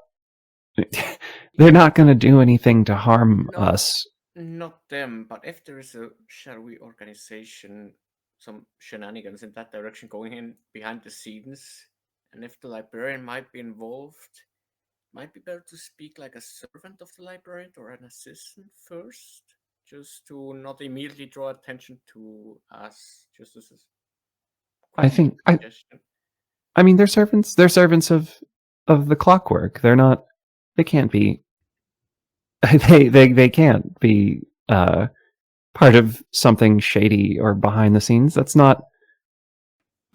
going to do anything to harm us. Not them, but if there is a shadowy organization, some shenanigans in that direction going in behind the scenes, and if the librarian might be involved, might be better to speak like a servant of the librarian or an assistant first, just to not immediately draw attention to us. Just as I mean, they're servants. They're servants of the Clockwork. They're not. They can't be. They can't be part of something shady or behind the scenes. That's not.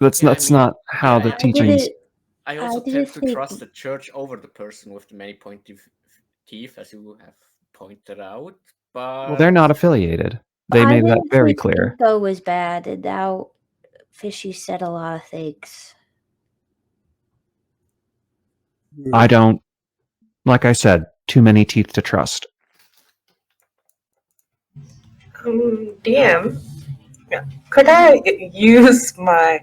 That's not how the teachings. I also do tend to think- trust the church over the person with the many pointed teeth, as you have pointed out. But Well, they're not affiliated. They I made that didn't very think clear. Miko was bad, and now Fishy said a lot of things. I don't, like I said, too many teeth to trust. DM, could I use my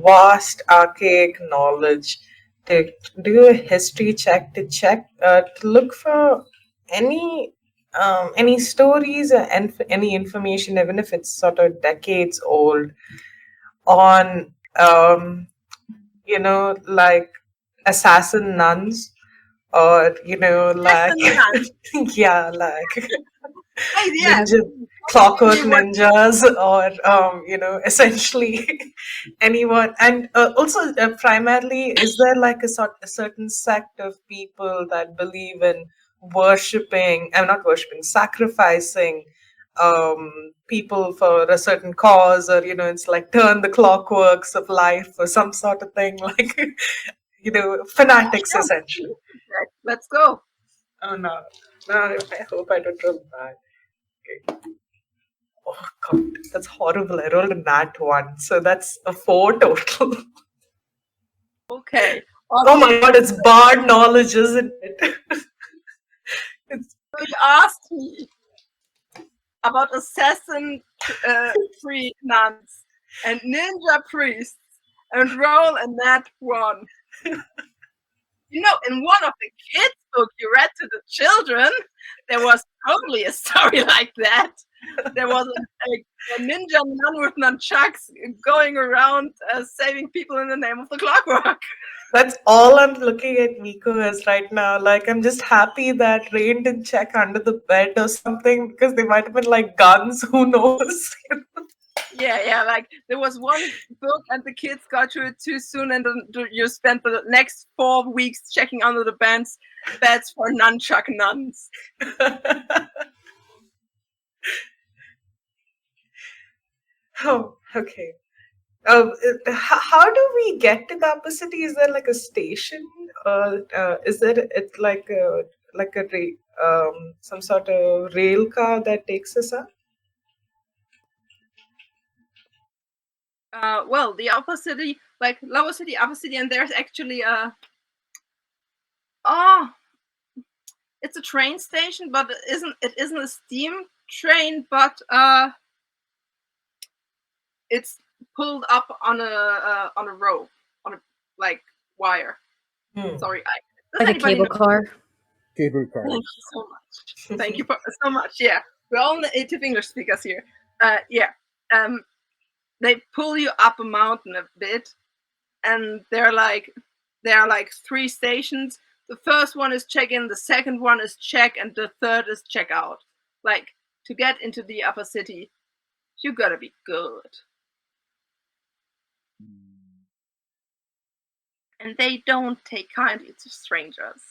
vast archaic knowledge to do a history check to look for any stories or any information, even if it's sort of decades old, on like assassin nuns, or like yeah, like Hey, yes. ninja clockwork ninjas, or essentially anyone. And also, primarily, is there like a certain sect of people that believe in worshipping, I'm not worshipping, sacrificing people for a certain cause, or it's like turn the clockworks of life or some sort of thing, like fanatics essentially. Let's go. Oh no, I hope I don't roll bad. Okay. Oh god, that's horrible. I rolled a nat 1, so that's a 4 total. Okay. Oh my god, it's bard knowledge, isn't it? So you asked me about assassin free nuns and ninja priests and roll a nat 1. In one of the kids' book you read to the children, there was totally a story like that. There was a ninja nun with nunchucks going around saving people in the name of the clockwork. That's all I'm looking at Miko as right now. Like, I'm just happy that Rain didn't check under the bed or something, because they might have been like guns, who knows? Yeah, like there was one book and the kids got to it too soon, and you spent the next 4 weeks checking under the beds for nunchuck nuns. Oh, okay. How do we get to the upper city? Is there like a station, or is there it's like some sort of rail car that takes us up? Well, the upper city, like lower city, upper city, and there's actually it's a train station, but it isn't a steam train, but it's pulled up on a rope, on a like wire. Sorry, does Like a anybody cable know? car. Cable car. Thank you so much. Thank you so much. Yeah, we're all native English speakers here. Yeah. They pull you up a mountain a bit, and there are like 3 stations. The first one is check in, the second one is check, and the third is check out. Like, to get into the upper city, you gotta be good. And they don't take kindly to strangers.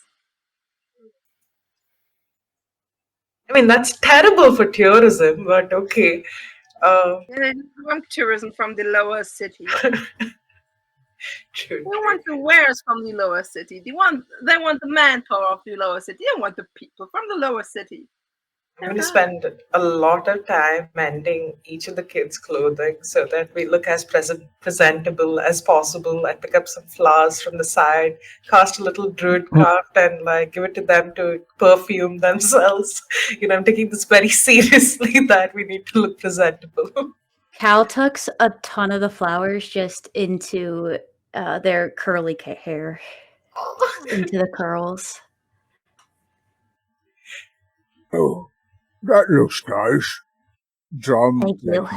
I mean, that's terrible for tourism, but okay. They want tourism from the lower city. True. They want the wares from the lower city. They want the manpower of the lower city. They don't want the people from the lower city. I'm going to spend a lot of time mending each of the kids' clothing so that we look as presentable as possible. I pick up some flowers from the side, cast a little druid craft, and like give it to them to perfume themselves. I'm taking this very seriously, that we need to look presentable. Cal tucks a ton of the flowers just into their curly hair, into the curls. Oh, that looks nice. Drum, Thank you.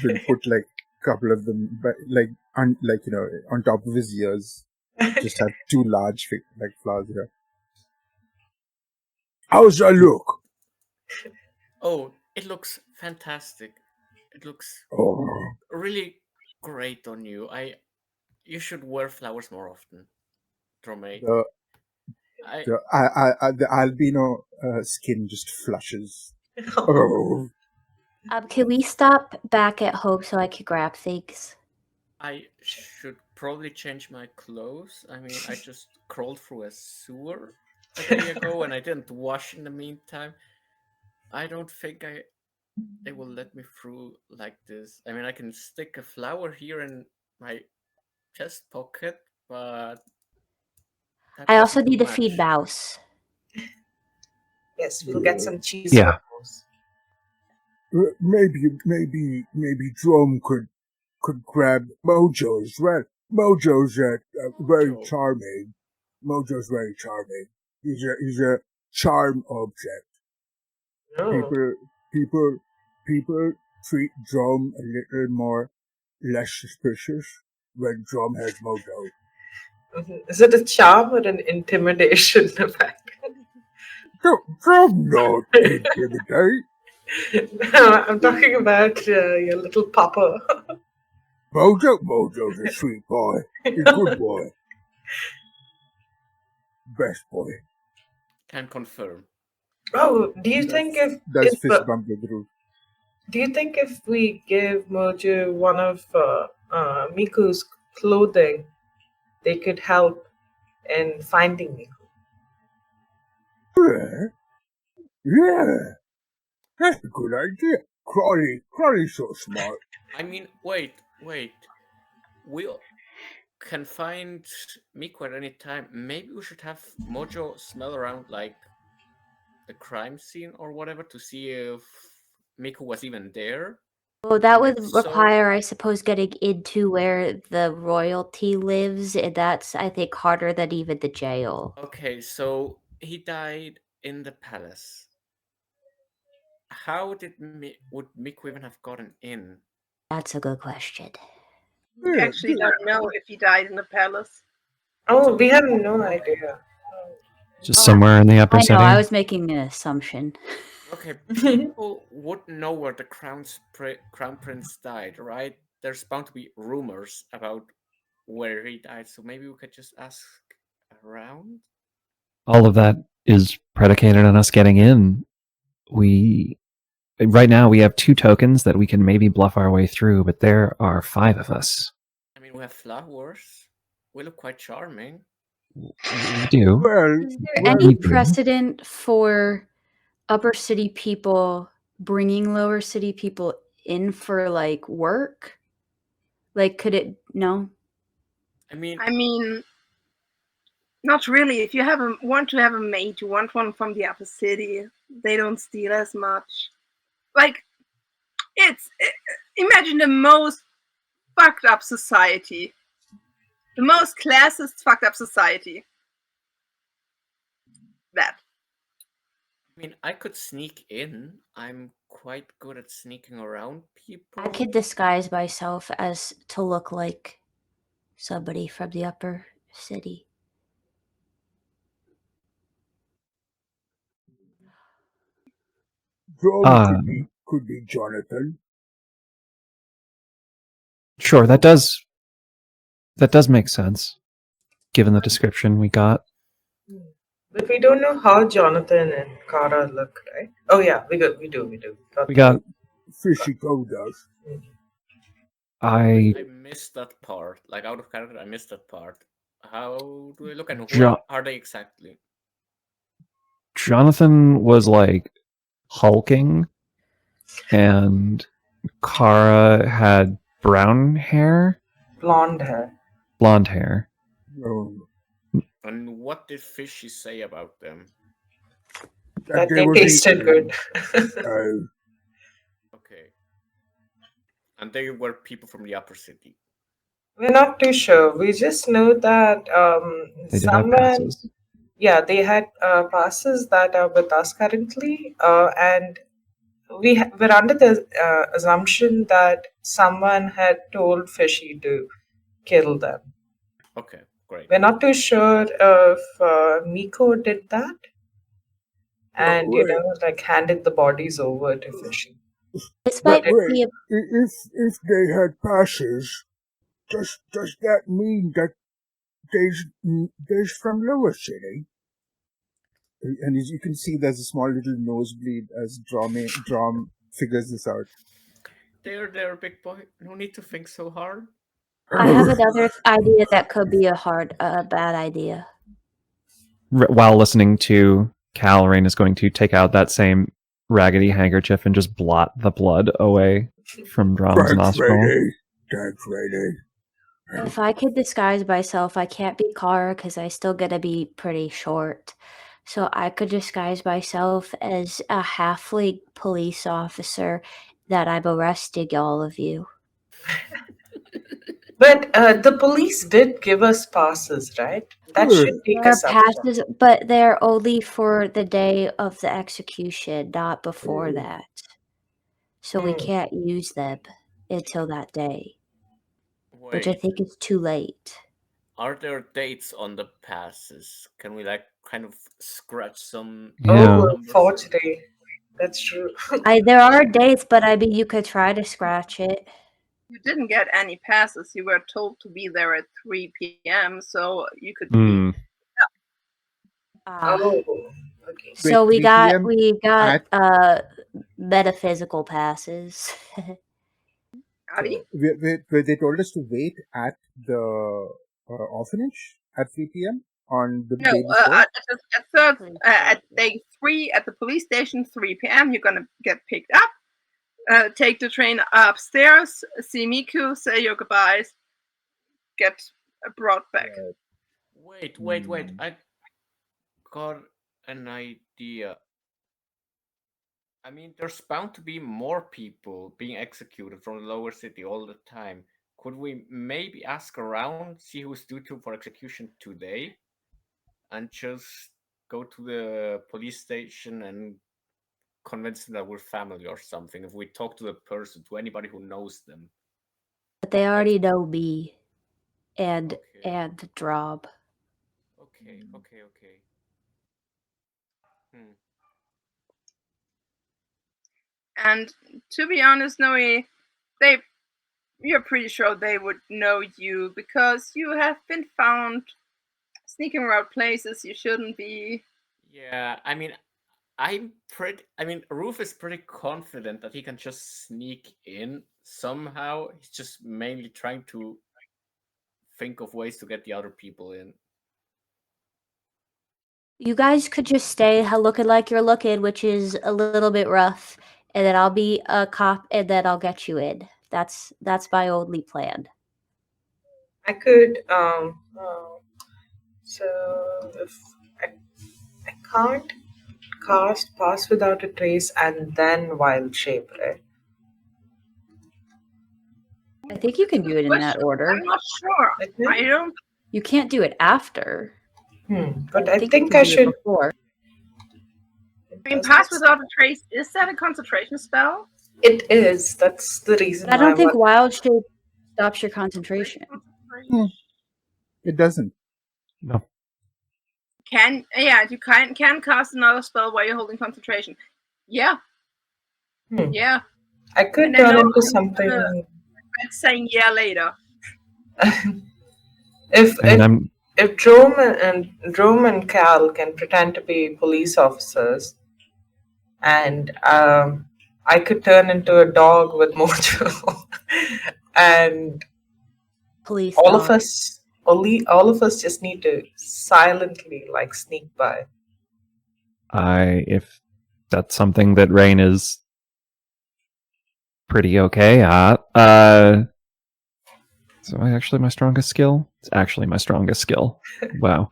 will put like a couple of them, on top of his ears. Just have 2 large flowers here. How's that look? Oh, it looks fantastic. It looks really great on you. You should wear flowers more often, Trome. The albino skin just flushes. Oh. Can we stop back at Hope so I could grab things? I should probably change my clothes. I mean, I just crawled through a sewer a day ago and I didn't wash in the meantime. I don't think they will let me through like this. I mean, I can stick a flower here in my chest pocket, but that I also doesn't do need to feed much. Mouse. Yes, we'll get some cheese. Yeah. for Mouse. Maybe Drum could grab Mojo as well. Mojo's very Mojo. charming. Mojo's very charming. He's a charm object. No. People treat Drum a little more less suspicious when Drum has Mojo. Is it a charm or an intimidation effect? Drum not intimidate. I'm talking about your little papa. Mojo's a sweet boy. He's a good boy. Best boy. Can confirm. Oh, do you think That's if fist bump with the roof. do you think if we give Mojo one of Miku's clothing, they could help in finding Miku? Yeah. That's a good idea. Crawley's so smart. I mean, wait. We can find Miku at any time. Maybe we should have Mojo smell around like the crime scene or whatever to see if Miku was even there. Well, that would If so- require, I suppose, getting into where the royalty lives, and that's, I think, harder than even the jail. Okay, so he died in the palace. How would Miku even have gotten in? That's a good question. We actually don't know if he died in the palace. Oh, we have no idea. Just somewhere in the upper I know, city. I was making an assumption. Okay, people would know where the crown prince died, right? There's bound to be rumors about where he died, so maybe we could just ask around. All of that is predicated on us getting in. Right now we have 2 tokens that we can maybe bluff our way through, but there are 5 of us. I mean, we have flowers. We look quite charming. We do. Well, Is there well, any we do. precedent for upper city people bringing lower city people in for like work? Like, could it? No. I mean, Not really. If you want to have a mate, you want one from the upper city. They don't steal as much. Like, imagine the most fucked up society, the most classist fucked up society. That. I mean, I could sneak in. I'm quite good at sneaking around people. I could disguise myself as to look like somebody from the upper city. Drum could be Jonathan. Sure, that does make sense, given the description we got. But we don't know how Jonathan and Kara look, right? Oh yeah, we do. We got. Fishy Go does. I I missed that part. Like, out of character, I missed that part. How do they look and who Jo- are they exactly? Jonathan was like hulking, and Kara had brown hair, Blonde hair. blonde hair. And what did Fishy say about them? That they tasted good. Okay. And they were people from the upper city. We're not too sure. We just know that They did have passes. yeah, they had passes that are with us currently, and we're under the assumption that someone had told Fishy to kill them. Okay, great. We're not too sure if Miko did that, and like handed the bodies over to Fishy. This might be if they had passes, does that mean that there's from lower city? And as you can see, there's a small little nosebleed as Drum figures this out. There, big boy. No need to think so hard. I have another idea that could be a bad idea. While listening to Cal, Rain is going to take out that same raggedy handkerchief and just blot the blood away from Drom's nostril. Thanks, lady. If I could disguise myself, I can't be Kara because I still gotta be pretty short. So I could disguise myself as a halfling police officer that I'm arresting all of you. But the police did give us passes, right? That should take There are us up. passes, but they're only for the day of the execution, not before that. So we can't use them until that day, which I Wait, think is too late. are there dates on the passes? Can we like kind of scratch some Yeah. Oh, numbers? unfortunately. That's true. There are dates, but I mean, you could try to scratch it. You didn't get any passes. You were told to be there at 3 p.m., so you could be. Hmm. Oh, okay. So Wait, 3 p.m. we got at- metaphysical passes. Adi? Where they told us to wait at the orphanage at 3 p.m. on the No, day before? at day 3 at the police station, 3 p.m. You're gonna get picked up, take the train upstairs, see Miku, say your goodbyes, get brought back. Wait. I got an idea. I mean, there's bound to be more people being executed from the lower city all the time. Could we maybe ask around, see who's due to for execution today, and just go to the police station and convince them that we're family or something? If we talk to the person, to anybody who knows them. But they already know me and Okay. Drob. Okay. And to be honest, Noe, you're pretty sure they would know you because you have been found sneaking around places you shouldn't be. Yeah, I mean, Roof is pretty confident that he can just sneak in somehow. He's just mainly trying to think of ways to get the other people in. You guys could just stay looking like you're looking, which is a little bit rough, and then I'll be a cop, and then I'll get you in. That's my only plan. I could, so if I can't cast Pass Without a Trace and then Wild Shape, right? I think you can do it in that order. I'm not sure. I don't. You can't do it after. But I you think can I do it should. before. I mean, Pass Without a Trace, is that a concentration spell? It is. That's the reason. But I don't think Wild Shape stops your concentration. It doesn't. No. You can cast another spell while you're holding concentration. Yeah. Yeah. I could turn into something. Saying yeah later. If Drome and Cal can pretend to be police officers, and I could turn into a dog with mojo, and police all dog. of us just need to silently sneak by. If that's something that Rain is pretty okay at. So actually my strongest skill? It's actually my strongest skill. Wow.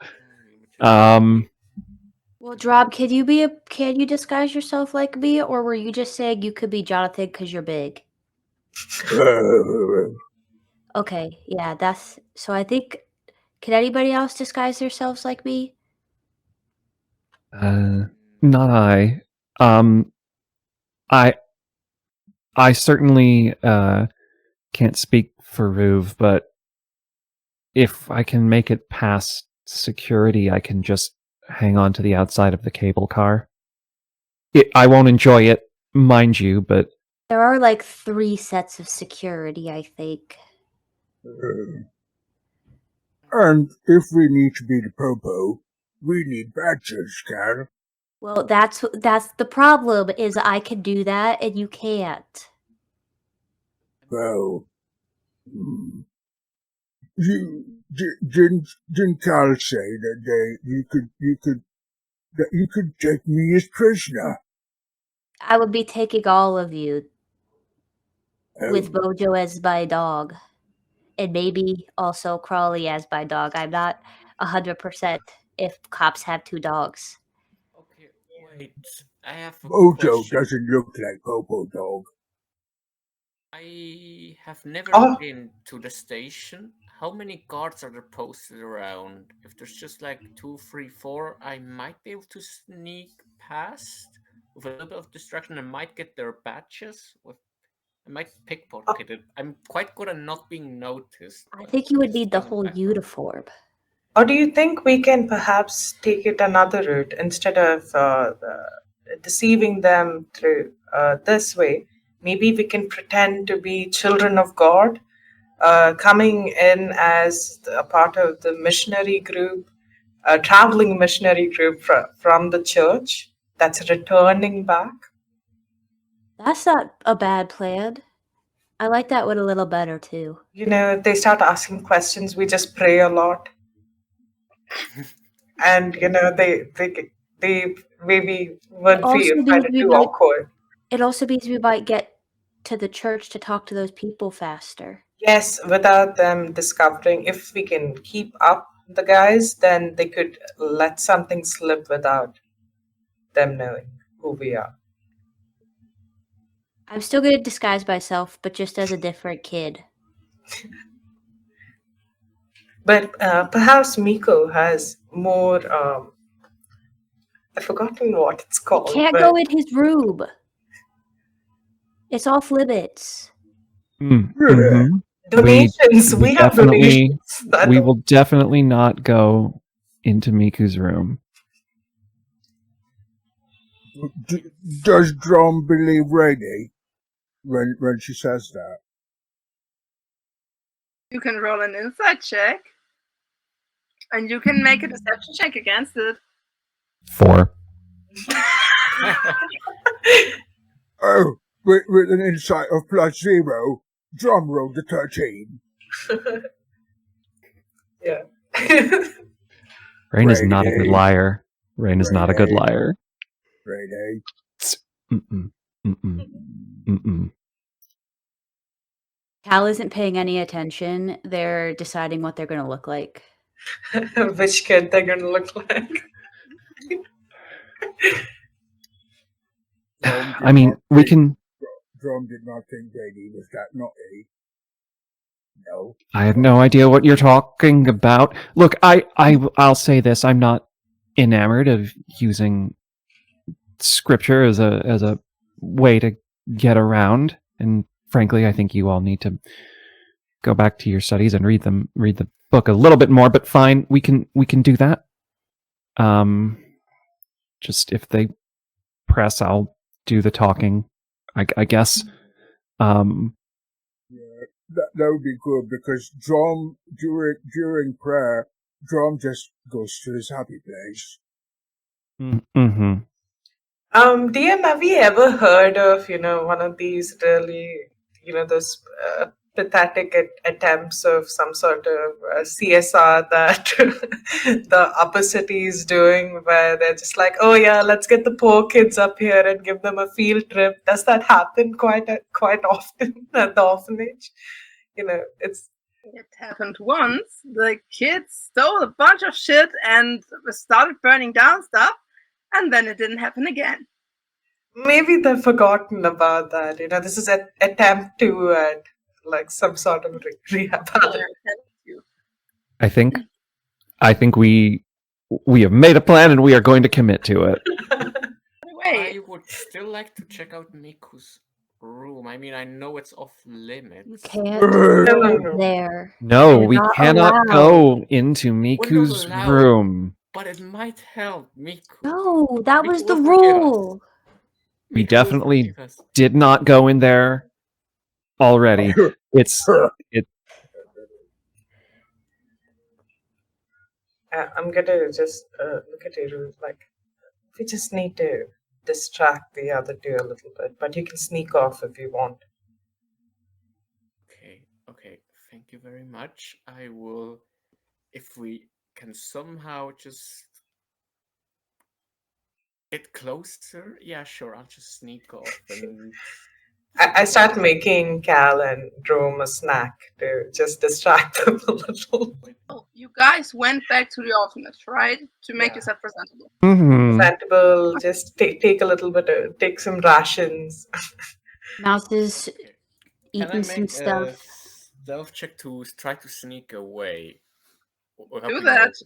Well, Drob, can you disguise yourself like me, or were you just saying you could be Jonathan because you're big? Okay, yeah, so I think, can anybody else disguise themselves like me? Not I. I certainly can't speak for Ruv, but if I can make it past security, I can just hang on to the outside of the cable car. I won't enjoy it, mind you, but There are 3 sets of security, I think. And if we need to be the popo, we need badges, Cal. Well, that's the problem, is I can do that and you can't. Well, Didn't Carl say that you could take me as prisoner? I would be taking all of you with Oh, Bojo as my dog, and maybe also Crawley as my dog. I'm not 100% if cops have 2 dogs. Okay, wait. I have a Bojo question. doesn't look like Popo Dog. I have never Oh. been to the station. How many guards are there posted around? If there's just like 2, 3, 4, I might be able to sneak past with a little bit of distraction. I might get their badges. I might pickpocket it. I'm quite good at not being noticed. I but think you would it's need the still in whole background. uniform. Or do you think we can perhaps take it another route instead of deceiving them through this way? Maybe we can pretend to be children of God, coming in as a part of the missionary group, a traveling missionary group from the church that's returning back. That's not a bad plan. I like that one a little better too. You know, if they start asking questions, we just pray a lot, and you know, they maybe would also find means it we too might awkward. it also means we might get to the church to talk to those people faster. Yes, without them discovering. If we can keep up the guys, then they could let something slip without them knowing who we are. I'm still gonna disguise myself, but just as a different kid. But perhaps Miko has more. I've forgotten what it's We called, can't but go in his room. It's off limits. Mm-hmm. donations. We have donations. We will definitely not go into Miku's room. Does Drum believe Rainy when she says that? You can roll an insight check, and you can make a deception check against it. 4. Oh, with an insight of +0, Drum rolled a 13. Yeah. Rain is not a good Rainy. liar. Rain is not a good Rainy. liar. Rainy. Mm-mm. Mm-mm. Mm-mm. Cal isn't paying any attention. They're deciding what they're going to look like. Which kid they're gonna look like? I mean, we can. Drum did not think Rainy was that naughty. No. I have no idea what you're talking about. Look, I'll say this: I'm not enamored of using scripture as a way to get around, and frankly, I think you all need to go back to your studies and read the book a little bit more. But fine, we can do that. Just if they press, I'll do the talking. I guess. Yeah, that would be good because Drum during prayer, Drum just goes to his happy place. Mm-hmm. DM, have you ever heard of, one of these really, those pathetic attempts of some sort of CSR that the upper city is doing, where they're just like, oh yeah, let's get the poor kids up here and give them a field trip? Does that happen quite often at the orphanage? It's It happened once. The kids stole a bunch of shit and started burning down stuff, and then it didn't happen again. maybe they've forgotten about that. This is an attempt to like some sort of rehabilitation. I think we have made a plan and we are going to commit to it. I would still like to check out Miku's room. I mean, I know it's off limits. You can't No. go there. No, You're we not cannot allowed. go into We're Miku's not allowed, room. but it might help Miku. No, that Miku was the will forgive us. rule. We Miku will definitely forgive us. did not go in there already. It's I'm gonna just look at you like we just need to distract the other two a little bit, but you can sneak off if you want. Okay, Thank you very much. I will, if we can somehow just get closer. Yeah, sure. I'll just sneak off and. I start making Cal and Rome a snack to just distract them a little. Oh, you guys went back to the orphanage, right? To make Yeah. yourself presentable. Mm-hmm. Presentable, just take a little bit of, take some rations. Mouse is Okay. Can I eating some make a stuff. stealth check to try to sneak away? Or Do help you that. notice?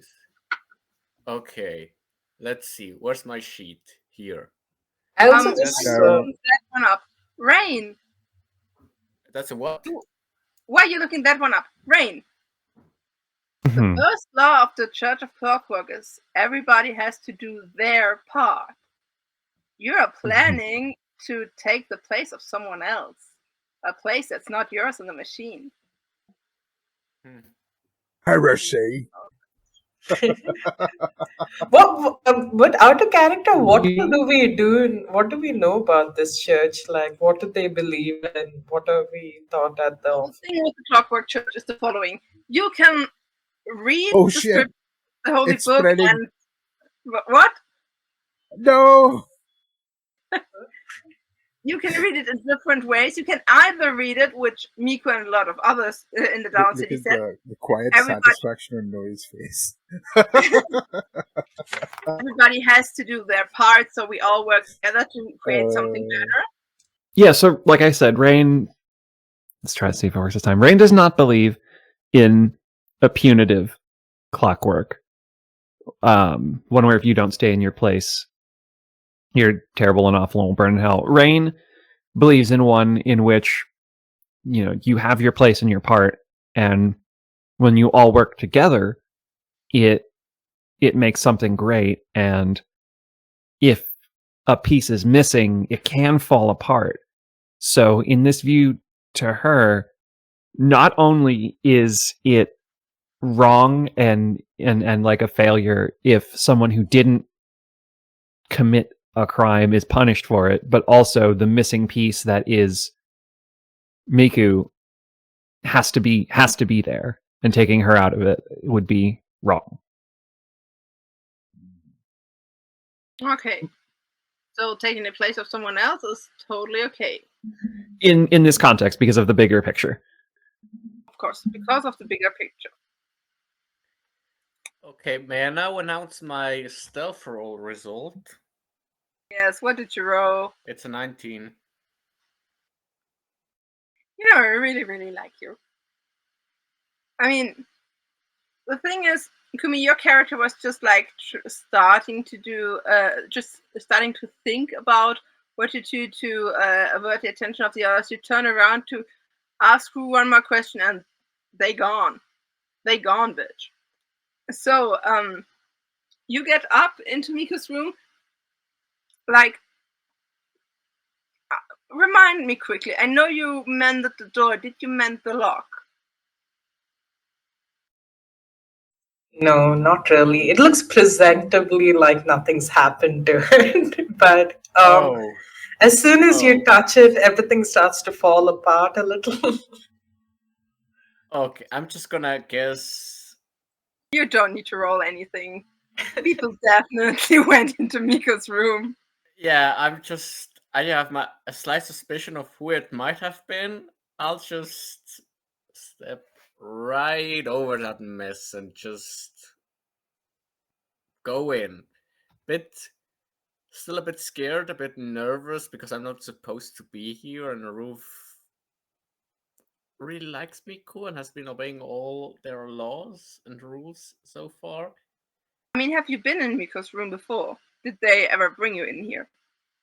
Okay. Let's see. Where's my sheet? Here. I also Why just are you No. looking that one up? Rain. That's a what? Why are you looking that one up? Rain. Mhm. The first law of the Church of Clockwork is everybody has to do their part. You are planning to take the place of someone else. A place that's not yours in the machine. Heresy. But out of character, what do we do? What do we know about this church? Like, what do they believe in? What are we taught at The the? thing with the Clockwork Church is the following. You can read Oh the shit! script, the Holy It's Book, spreading. and what? No. You can read it in different ways. You can either read it, which Miko and a lot of others in the Down Look City at said, the quiet everybody, satisfaction on Noe's face. everybody has to do their part, so we all work together to create something better. Yeah, so like I said, Rain. Let's try to see if it works this time. Rain does not believe in a punitive clockwork. One where if you don't stay in your place, you're terrible and awful and will burn in hell. Rain believes in one in which, you know, you have your place and your part, and when you all work together, it makes something great. And if a piece is missing, it can fall apart. So in this view, to her, not only is it wrong and like a failure if someone who didn't commit a crime is punished for it, but also the missing piece that is Miku has to be there, and taking her out of it would be wrong. Okay. So taking the place of someone else is totally okay. In this context, because of the bigger picture. Of course, because of the bigger picture. Okay, may I now announce my stealth roll result? Yes, what did you roll? It's a 19. You know, I really, really like you. I mean, the thing is, Kumi, your character was just like starting to do, just starting to think about what to do to avert the attention of the others. You turn around to ask who one more question, and they gone. They gone, bitch. So, you get up into Miko's room, like, remind me quickly. I know you mended the door. Did you mend the lock? No, not really. It looks presentably like nothing's happened to it, but as soon as you touch it, everything starts to fall apart a little. Okay, I'm just gonna guess. You don't need to roll anything. People definitely went into Miko's room. Yeah, I have a slight suspicion of who it might have been. I'll just step right over that mess and just go in. Still a bit scared, a bit nervous because I'm not supposed to be here, and Roof really likes Miku and has been obeying all their laws and rules so far. I mean, have you been in Miko's room before? Did they ever bring you in here?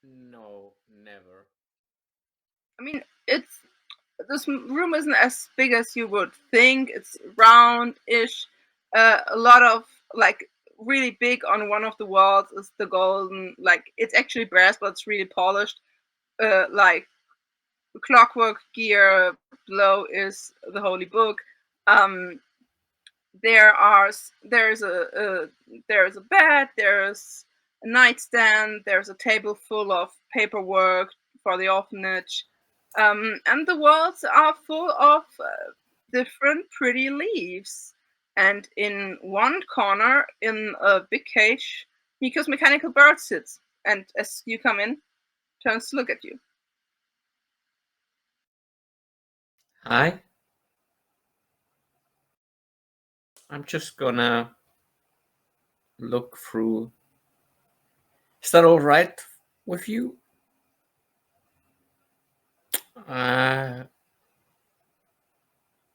No, never. I mean, this room isn't as big as you would think. It's round-ish. A lot of, like, really big on one of the walls is the golden, like, it's actually brass, but it's really polished. Like, clockwork gear below is the Holy Book. There's a bed, there's a nightstand, there's a table full of paperwork for the orphanage, and the walls are full of different pretty leaves. And in one corner, in a big cage, Miko's mechanical bird sits. And as you come in, turns to look at you. Hi. I'm just gonna look through. Is that all right with you?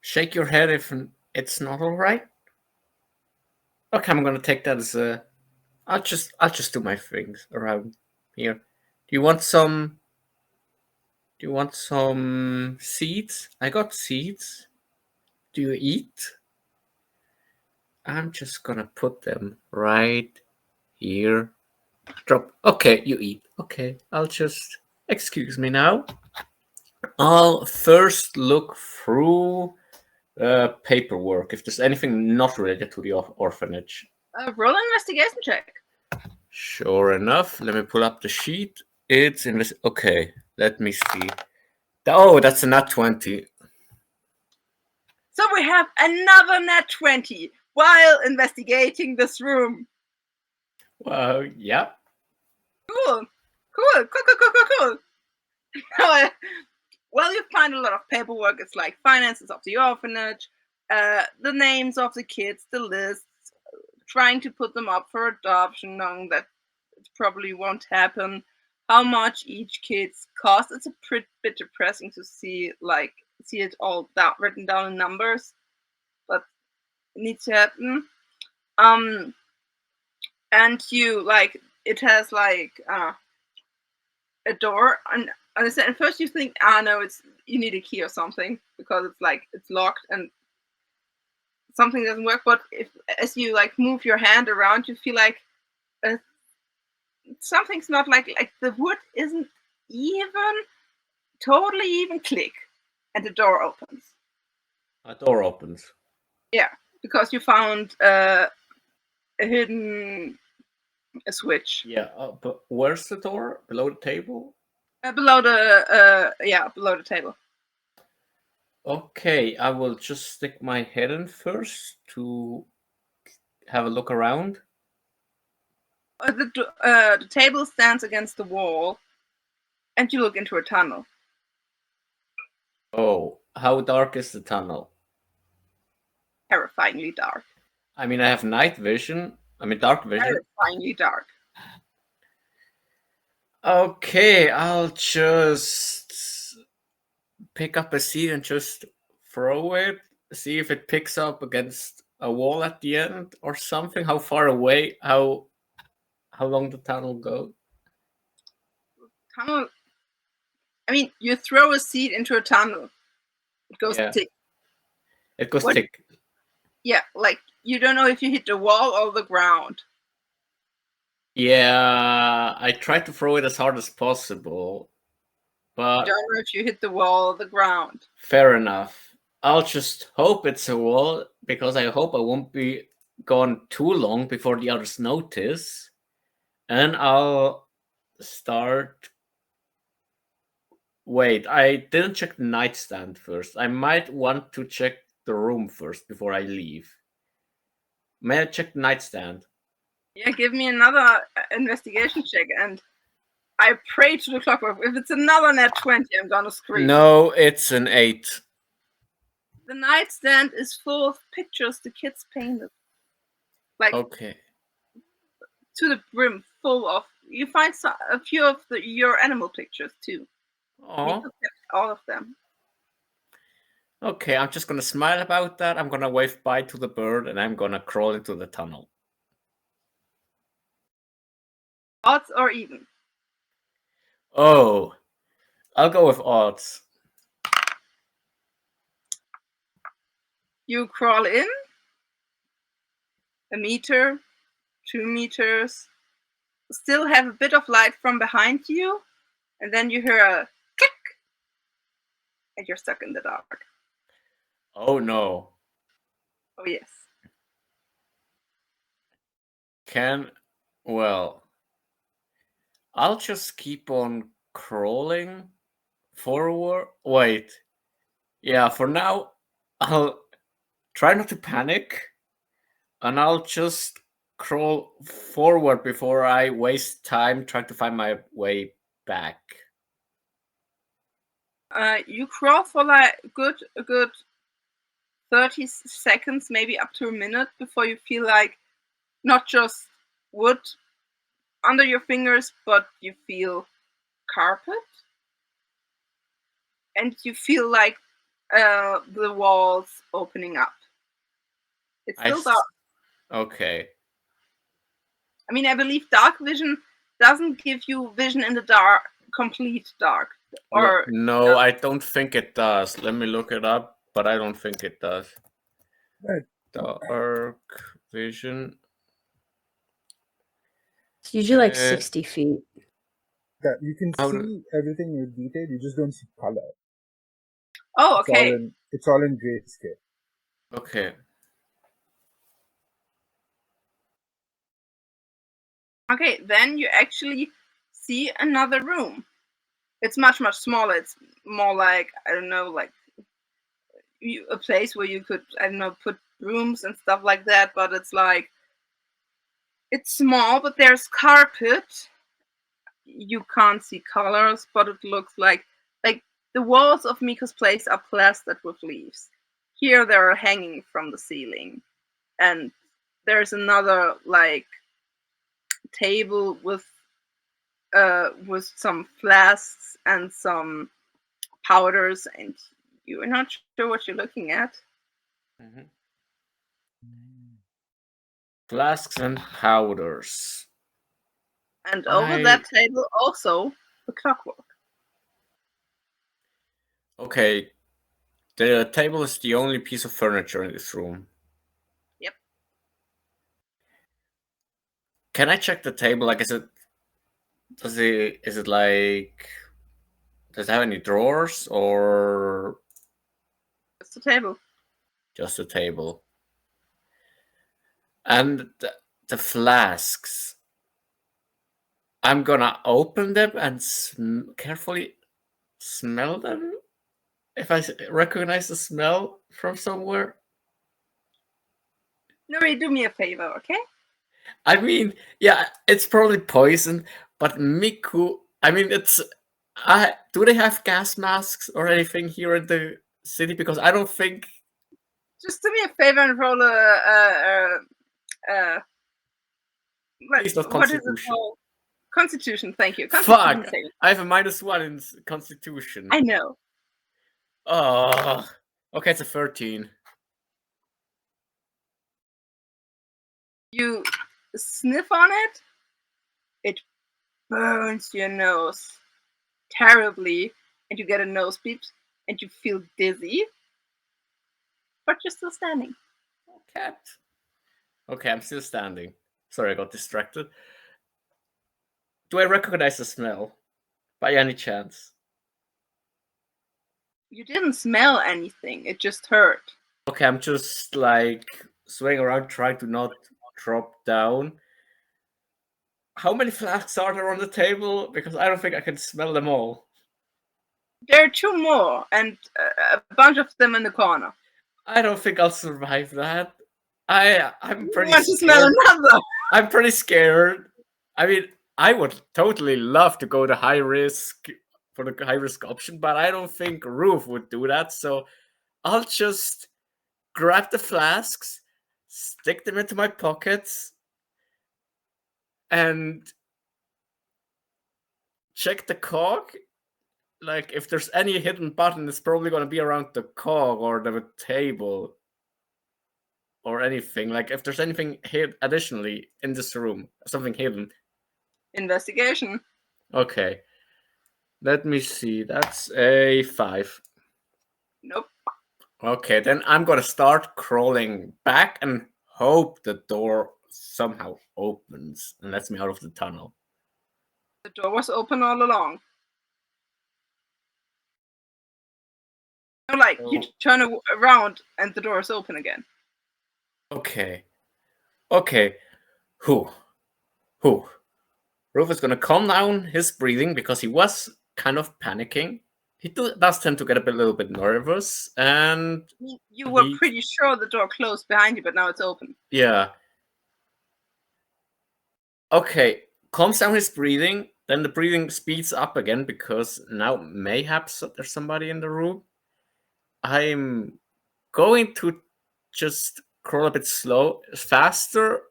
Shake your head if it's not all right. Okay, I'm gonna take that as a. I'll just do my things around here. Do you want some? Do you want some seeds? I got seeds. Do you eat? I'm just gonna put them right here. Drop. Okay, you eat. Okay, I'll just. Excuse me now. I'll first look through paperwork if there's anything not related to the orphanage. Roll an investigation check. Sure enough, let me pull up the sheet. It's okay. Let me see. Oh, that's a nat 20. So we have another nat 20 while investigating this room. Well, yeah. Cool. Well, you find a lot of paperwork. It's like finances of the orphanage, the names of the kids, the lists, trying to put them up for adoption, knowing that it probably won't happen, how much each kid's cost. It's a bit depressing to see it all written down in numbers, but it needs to happen. And you it has a door, and at first you think, no, you need a key or something because it's locked and something doesn't work. But as you move your hand around, you feel like something's not like the wood isn't even totally even click, and the door opens. A door opens. Yeah, because you found a hidden switch. Yeah, but where's the door? Below the table? Below the table. Okay, I will just stick my head in first to have a look around. The table stands against the wall, and you look into a tunnel. Oh, how dark is the tunnel? Terrifyingly dark. I mean, I have night vision. I mean, dark vision. Terrifyingly dark. Okay, I'll just pick up a seed and just throw it. See if it picks up against a wall at the end or something. How far away? How long the tunnel go? Tunnel. I mean, you throw a seed into a tunnel. It goes tick. It goes What? tick. Yeah, you don't know if you hit the wall or the ground. Yeah, I tried to throw it as hard as possible, but You don't know if you hit the wall or the ground. fair enough. I'll just hope it's a wall because I hope I won't be gone too long before the others notice. And I'll start. Wait, I didn't check the nightstand first. I might want to check the room first before I leave. May I check the nightstand? Yeah, give me another investigation check, and I pray to the clockwork. If it's another nat 20, I'm gonna scream. No, it's an 8. The nightstand is full of pictures the kids painted. Okay. To the brim, full of. You find a few of your animal pictures too. Aww. Kept all of them. Okay, I'm just gonna smile about that. I'm gonna wave bye to the bird, and I'm gonna crawl into the tunnel. Odds or even? Oh, I'll go with odds. You crawl in. 1 meter, 2 meters. Still have a bit of light from behind you, and then you hear a click, and you're stuck in the dark. Oh no. Oh yes. Well, I'll just keep on crawling forward. Wait. Yeah, for now, I'll try not to panic, and I'll just crawl forward before I waste time trying to find my way back. You crawl for like a good 30 seconds, maybe up to a minute, before you feel like not just wood under your fingers, but you feel carpet, and you feel like the walls opening up. It's still dark. Okay. I mean, I believe dark vision doesn't give you vision in the dark, complete dark. Or no, I don't think it does. Let me look it up, but I don't think it does. Right. Dark vision. It's usually like 60 feet. Yeah, you can see everything with detail. You just don't see color. Oh, okay. It's all in grayscale. Okay. Okay, then you actually see another room. It's much, much smaller. It's more like, I don't know, like a place where you could, I don't know, put rooms and stuff like that, but it's like, it's small, but there's carpet. You can't see colors, but it looks like the walls of Miko's place are plastered with leaves. Here they are hanging from the ceiling. And there's another like table with some flasks and some powders, and you're not sure what you're looking at. Mm-hmm. Flasks and powders. And over that table also the clockwork. Okay. The table is the only piece of furniture in this room. Yep. Can I check the table? Like, does it have any drawers or just a table? Just a table. And the flasks. I'm gonna open them and carefully smell them. If I recognize the smell from somewhere. Nori, do me a favor, okay? I mean, yeah, it's probably poison, but Miku, I mean, do they have gas masks or anything here in the city? Because I don't think. Just do me a favor and roll Please not what is it Constitution. called? Constitution, thank you. Fuck! I have a -1 in Constitution. I know. Oh, okay, it's a 13. You sniff on it, it burns your nose terribly, and you get a nose beat, and you feel dizzy, but you're still standing. Cat. Okay, I'm still standing. Sorry, I got distracted. Do I recognize the smell, by any chance? You didn't smell anything, it just hurt. Okay, I'm just like swaying around, trying to not drop down. How many flasks are there on the table? Because I don't think I can smell them all. There are 2 more, and a bunch of them in the corner. I don't think I'll survive that. I'm pretty want scared. To smell another? I'm pretty scared. I mean, I would totally love to go the high risk option, but I don't think Roof would do that. So I'll just grab the flasks, stick them into my pockets, and check the cog. Like, if there's any hidden button, it's probably going to be around the cog or the table or anything. Like, if there's anything hid additionally in this room, something hidden. Investigation. Okay. Let me see. That's a 5. Nope. Okay, then I'm going to start crawling back and hope the door somehow opens and lets me out of the tunnel. The door was open all along. Like, you turn around and the door is open again. Okay. Who? Roof is gonna calm down his breathing because he was kind of panicking. he does tend to get a little bit nervous, and You were he- pretty sure the door closed behind you, but now it's open. yeah. Okay, calms down his breathing. Then the breathing speeds up again because now mayhaps there's somebody in the room. I'm going to just crawl a bit faster,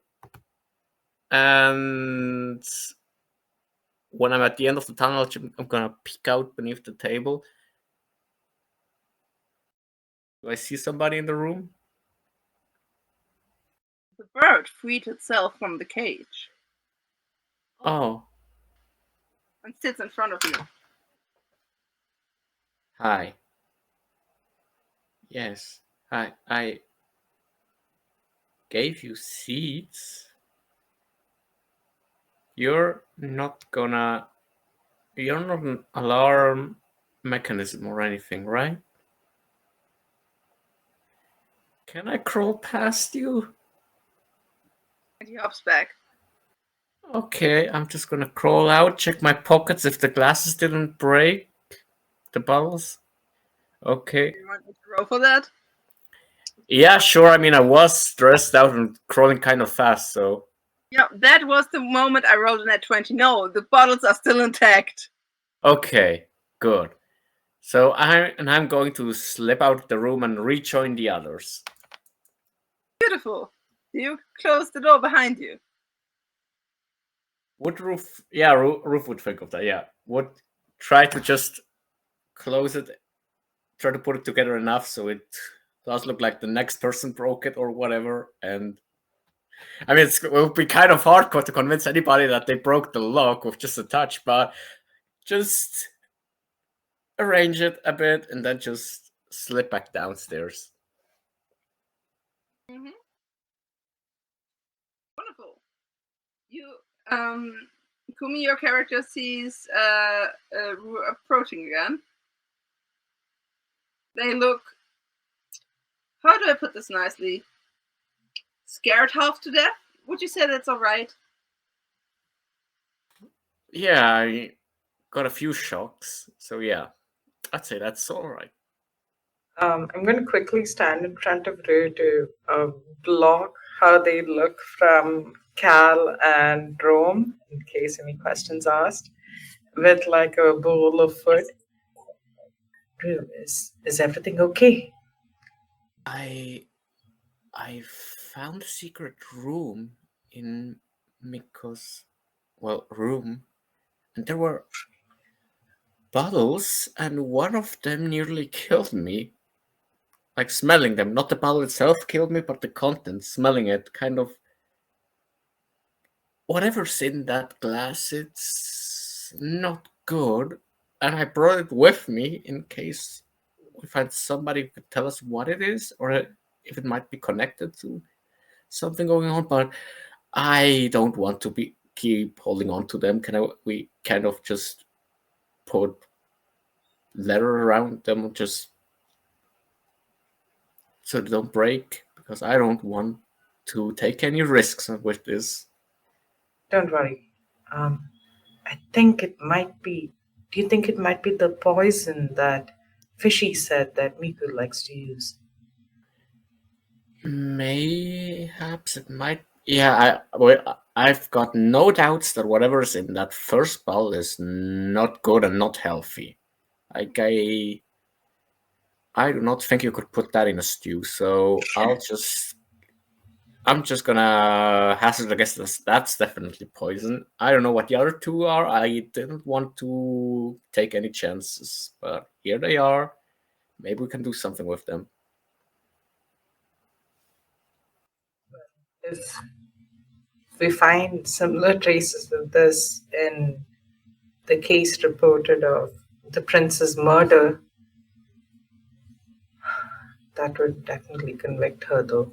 and when I'm at the end of the tunnel, I'm gonna peek out beneath the table. Do I see somebody in the room? The bird freed itself from the cage Oh, and sits in front of you. hi. Yes, I gave you seeds. You're not an alarm mechanism or anything, right? Can I crawl past you? And he hops back. Okay, I'm just gonna crawl out, check my pockets if the glasses didn't break. The bottles. Okay. Do you want me to roll for that? Yeah, sure. I mean, I was stressed out and crawling kind of fast, so. Yeah, that was the moment I rolled a net 20. No, the bottles are still intact. Okay, good. So I'm going to slip out the room and rejoin the others. Beautiful. You close the door behind you. Would Roof? Yeah, Roof would think of that. Yeah, would try to just close it, try to put it together enough so it does look like the next person broke it or whatever. And I mean, it will be kind of hardcore to convince anybody that they broke the lock with just a touch, but just arrange it a bit and then just slip back downstairs. Mm-hmm. Wonderful. You, Kumi, your character sees Ru approaching again. They look, how do I put this nicely? Scared half to death? Would you say that's alright? Yeah, I got a few shocks, so yeah, I'd say that's alright. I'm going to quickly stand in front of Ru to block how they look from Cal and Rome, in case any questions asked, with like a bowl of food. Ru, is everything okay? I found a secret room in Miko's room, and there were bottles, and one of them nearly killed me. Like smelling them, not the bottle itself killed me, but the contents, smelling it, kind of. Whatever's in that glass, it's not good, and I brought it with me in case we find somebody who could tell us what it is, or if it might be connected to something going on. But I don't want to keep holding on to them. We kind of just put leather around them, just so they don't break, because I don't want to take any risks with this. Don't worry. I think it might be. Do you think it might be the poison that Fishy said that Miku likes to use? Mayhaps it might. Yeah, I've got no doubts that whatever's in that first bottle is not good and not healthy. Like I do not think you could put that in a stew. So I'm just gonna hazard a guess that's definitely poison. I don't know what the other two are. I didn't want to take any chances, but here they are. Maybe we can do something with them. If we find similar traces of this in the case reported of the prince's murder, that would definitely convict her, though.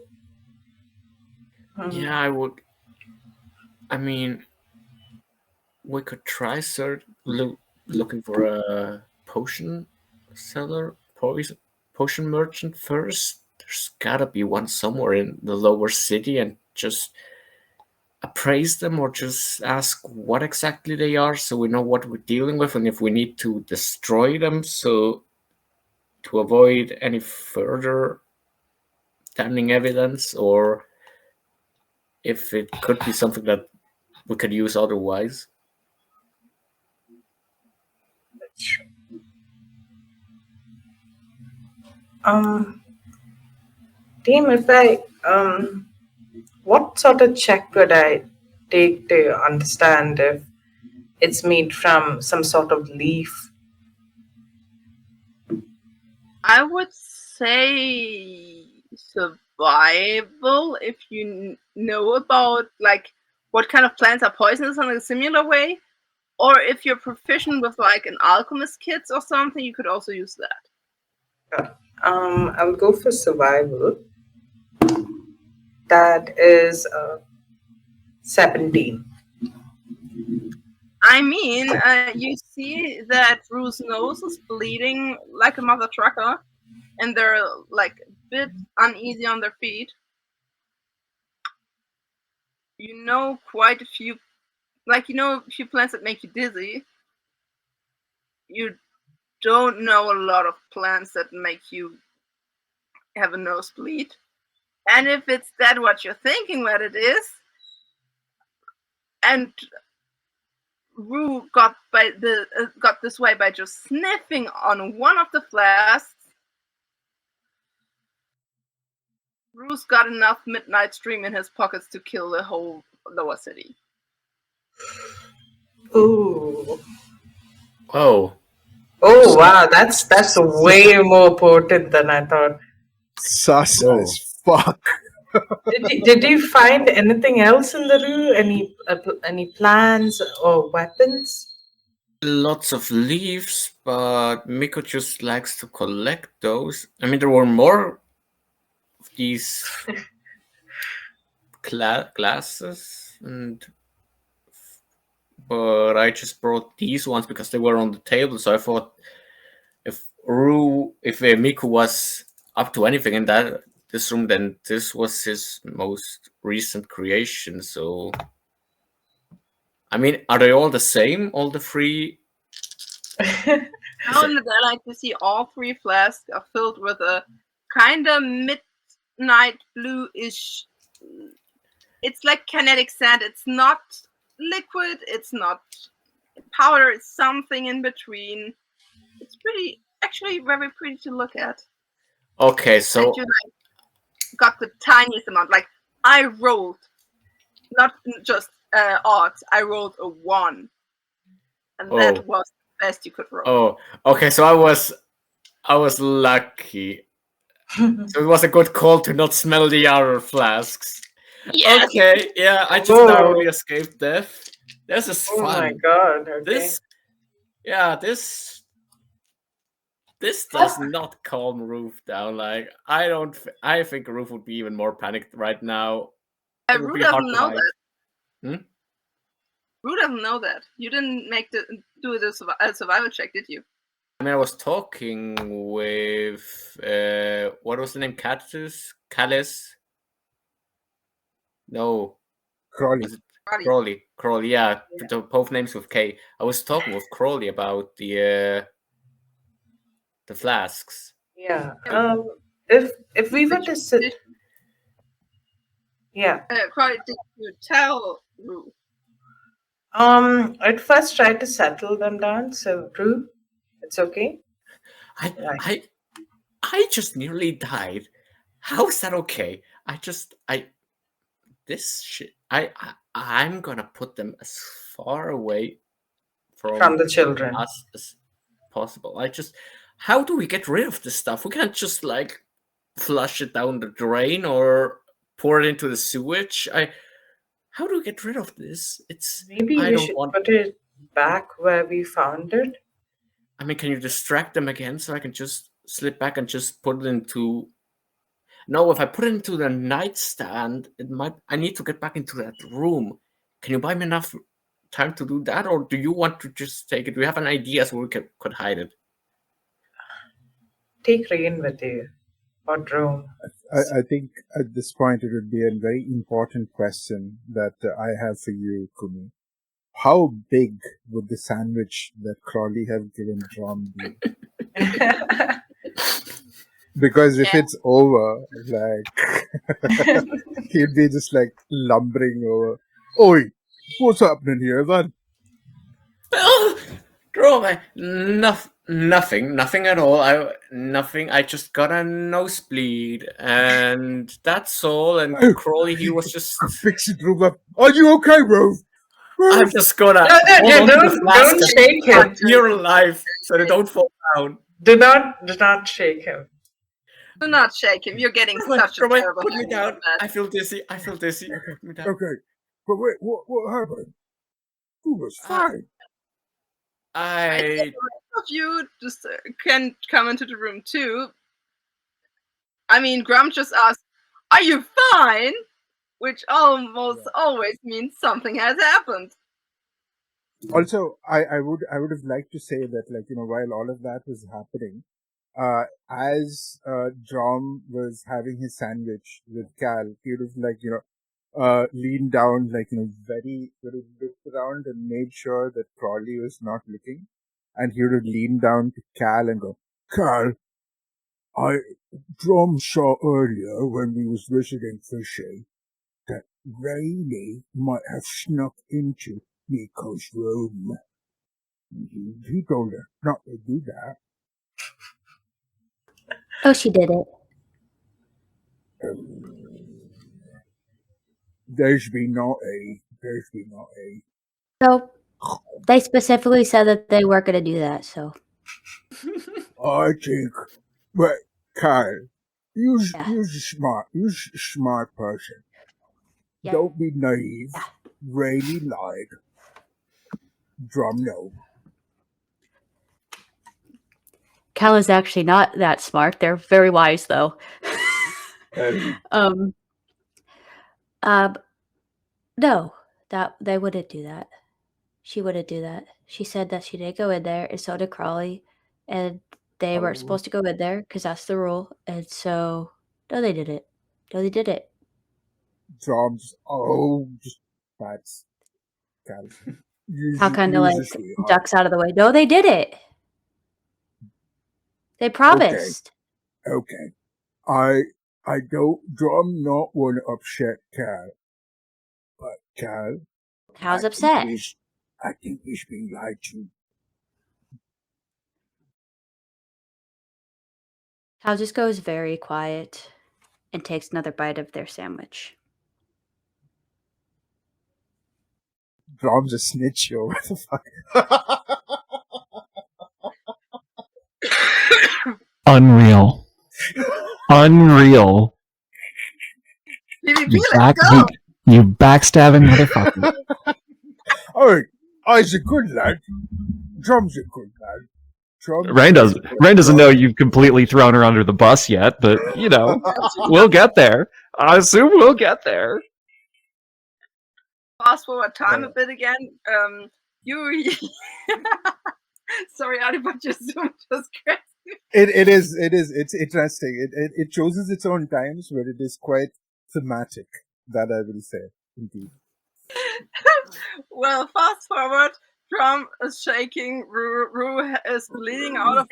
Yeah, I would. I mean, we could try looking for a potion seller, potion merchant first. There's gotta be one somewhere in the lower city, and just appraise them or just ask what exactly they are so we know what we're dealing with and if we need to destroy them so to avoid any further damning evidence or if it could be something that we could use otherwise? Team, if I what sort of check would I take to understand if it's made from some sort of leaf? I would say survival if you know about like what kind of plants are poisonous in a similar way, or if you're proficient with like an alchemist kit or something, you could also use that. I'll go for survival. That is 17. I mean, you see that Rue's nose is bleeding like a mother trucker, and they're like a bit uneasy on their feet. You know quite a few, like you know a few plants that make you dizzy. You don't know a lot of plants that make you have a nosebleed. And if it's that what you're thinking that it is, and Rue got got this way by just sniffing on one of the flasks, Rue's got enough midnight stream in his pockets to kill the whole lower city. Ooh. Oh. Oh wow, that's way more potent than I thought. Sus Whoa. as fuck. Did you find anything else in the room? Any plans or weapons? Lots of leaves, but Miko just likes to collect those. I mean, there were more of these glasses, but I just brought these ones because they were on the table. So I thought if Miko was up to anything in this room, then this was his most recent creation. So, I mean, are they all the same? All the three? Now and then I like to see all three flasks are filled with a kind of midnight bluish. It's like kinetic sand. It's not liquid. It's not powder. It's something in between. It's actually very pretty to look at. Okay, so and you like got the tiniest amount. Like I rolled, not just odds. I rolled a 1, and that was the best you could roll. Oh, okay. So I was lucky. So it was a good call to not smell the other flasks. Yes. Okay, yeah, I just narrowly escaped death. This is fun. Oh my god! Okay. This does not calm Roof down. Like I think Roof would be even more panicked right now. Rue doesn't know that. Rue doesn't know that. You didn't do a survival check, did you? I mean, I was talking with what was the name? Callus? No. Crawley. Crawley, yeah. Both names with K. I was talking with Crawley about the flasks. Yeah. If we were to sit. Yeah. Crawley, did you tell Rue? I'd first try to settle them down. So, Rue, it's okay. I just nearly died. How is that okay? This shit. I'm gonna put them as far away from the children us as possible. How do we get rid of this stuff? We can't just like flush it down the drain or pour it into the sewage. How do we get rid of this? Maybe we should put it back where we found it. I mean, can you distract them again so I can just slip back and just put it into? No, if I put it into the nightstand, I need to get back into that room. Can you buy me enough time to do that, or do you want to just take it? Do you have an idea so we could hide it? Take Rain with you, or Drone. I think at this point it would be a very important question that I have for you, Kumi. How big would the sandwich that Crawley have given Drum be? Because if it's over, like, he'd be just like lumbering over. Oi, what's happening here, then? Nothing at all. Nothing. I just got a nosebleed, and that's all. And Oh, Crawley, he was just. Fix it, Ruba. Are you okay, Rove? I'm just gonna hold on to the flask don't and shake him. dear alive, so they don't fall down. Do not shake him. Do not shake him. You're getting such a Roman, terrible put me feeling down. about that. I feel dizzy. Put me down. Okay, but wait, what happened? Who was fine? I think the rest of you just can come into the room too. I mean, Grum just asked, "Are you fine?" Which almost always means something has happened. Also, I would have liked to say that, like, while all of that was happening, as Drom was having his sandwich with Cal, he would have, like, leaned down, like, very, very looked around and made sure that Crawley was not looking. And he would have leaned down to Cal and go, Cal, Drom saw earlier when we was visiting Fishy that Rayleigh might have snuck into Nico's room. He told her not to do that. Oh, she did it. There's been not a. So they specifically said that they weren't going to do that. So I think, but Kyle, you're Yeah. smart. You're a smart person. Yeah. Don't be naive. Rayleigh lied. Drum no. Cal is actually not that smart. They're very wise, though. No, that they wouldn't do that. She wouldn't do that. She said that she didn't go in there, and so did Crawley, and they weren't supposed to go in there because that's the rule. And so, no, they did it. No, they did it. Drum's just that's Cal. Cal kind of like ducks out of the way. No, they did it. They promised. Okay. I don't Drum not want to upset Cal. But Cal, Cal's upset. I think he's being lied to. Cal just goes very quiet and takes another bite of their sandwich. Drum's a snitch, yo. What the fuck? Unreal. Unreal. PvP, let's go. You backstabbing motherfucker. Alright, I's a good lad. Drum's a good lad. Rain doesn't know you've completely thrown her under the bus yet, but we'll get there. I assume we'll get there. Fast forward time a bit again. You. Sorry, Adi, but your Zoom just crashed. It is. It's interesting. It chooses its own times, but it is quite thematic. That I will say, indeed. Well, fast forward. Drum is shaking. Rue is bleeding out of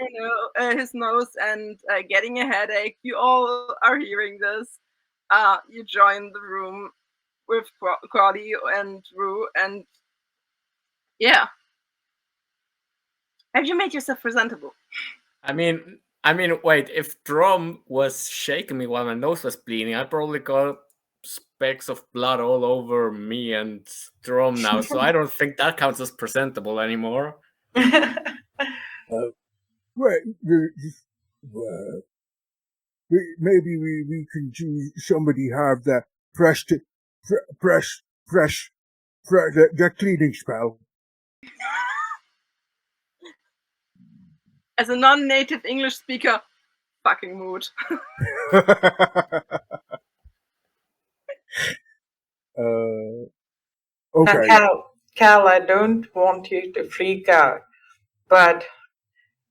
his nose and getting a headache. You all are hearing this. You join the room with Crawley and Rue, and yeah. Have you made yourself presentable? I mean, wait. If Drum was shaking me while my nose was bleeding, I probably got specks of blood all over me and Drum now, so I don't think that counts as presentable anymore. Maybe we can choose somebody have that the cleaning spell. As a non-native English speaker, fucking mood. Okay. Now, Cal, I don't want you to freak out, but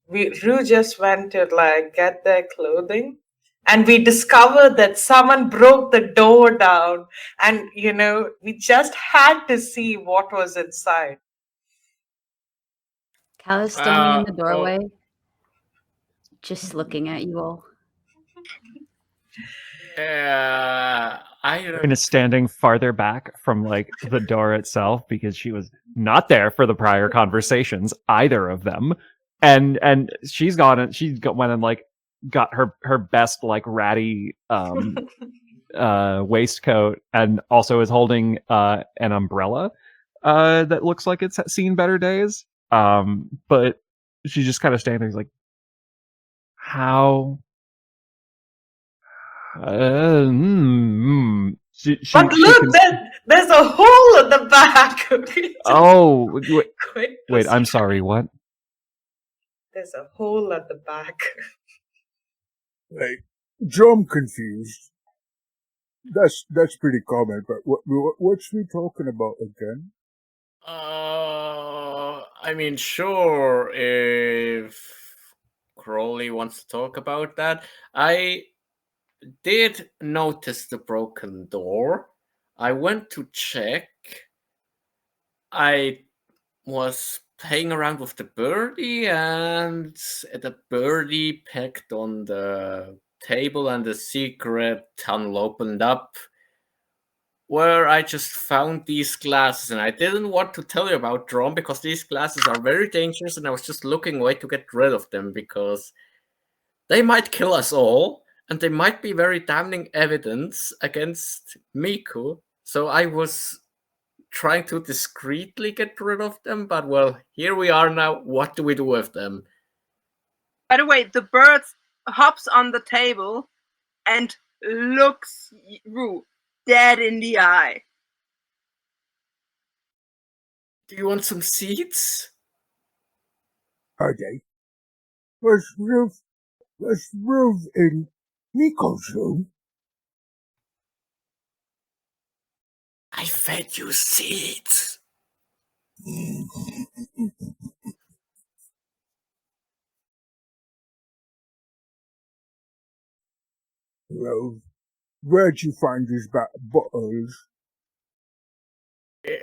Rue just went to get their clothing, and we discovered that someone broke the door down, and we just had to see what was inside. Cal is standing in the Oh, doorway, just looking at you all. Erin is standing farther back from like the door itself because she was not there for the prior conversations, either of them. And she's went and like got her best like ratty waistcoat, and also is holding an umbrella that looks like it's seen better days. But she's just kind of standing there like, how But look, there's a hole at the back. Oh, Quick wait, I'm procedure. sorry, what? There's a hole at the back. Like, Joe, I'm confused. That's pretty common, but what's we talking about again? I mean, sure, if Crowley wants to talk about that. I did notice the broken door. I went to check. I was playing around with the birdie, and the birdie pecked on the table, and the secret tunnel opened up, where I just found these glasses. And I didn't want to tell you about Drum because these glasses are very dangerous, and I was just looking away to get rid of them because they might kill us all, and they might be very damning evidence against Miku. So I was trying to discreetly get rid of them, but well, here we are now. What do we do with them? By the way, the bird hops on the table and looks Rue dead in the eye. Do you want some seeds? Are they? Was Ruth in Nico's room? I fed you seeds. Rose, where'd you find these bottles?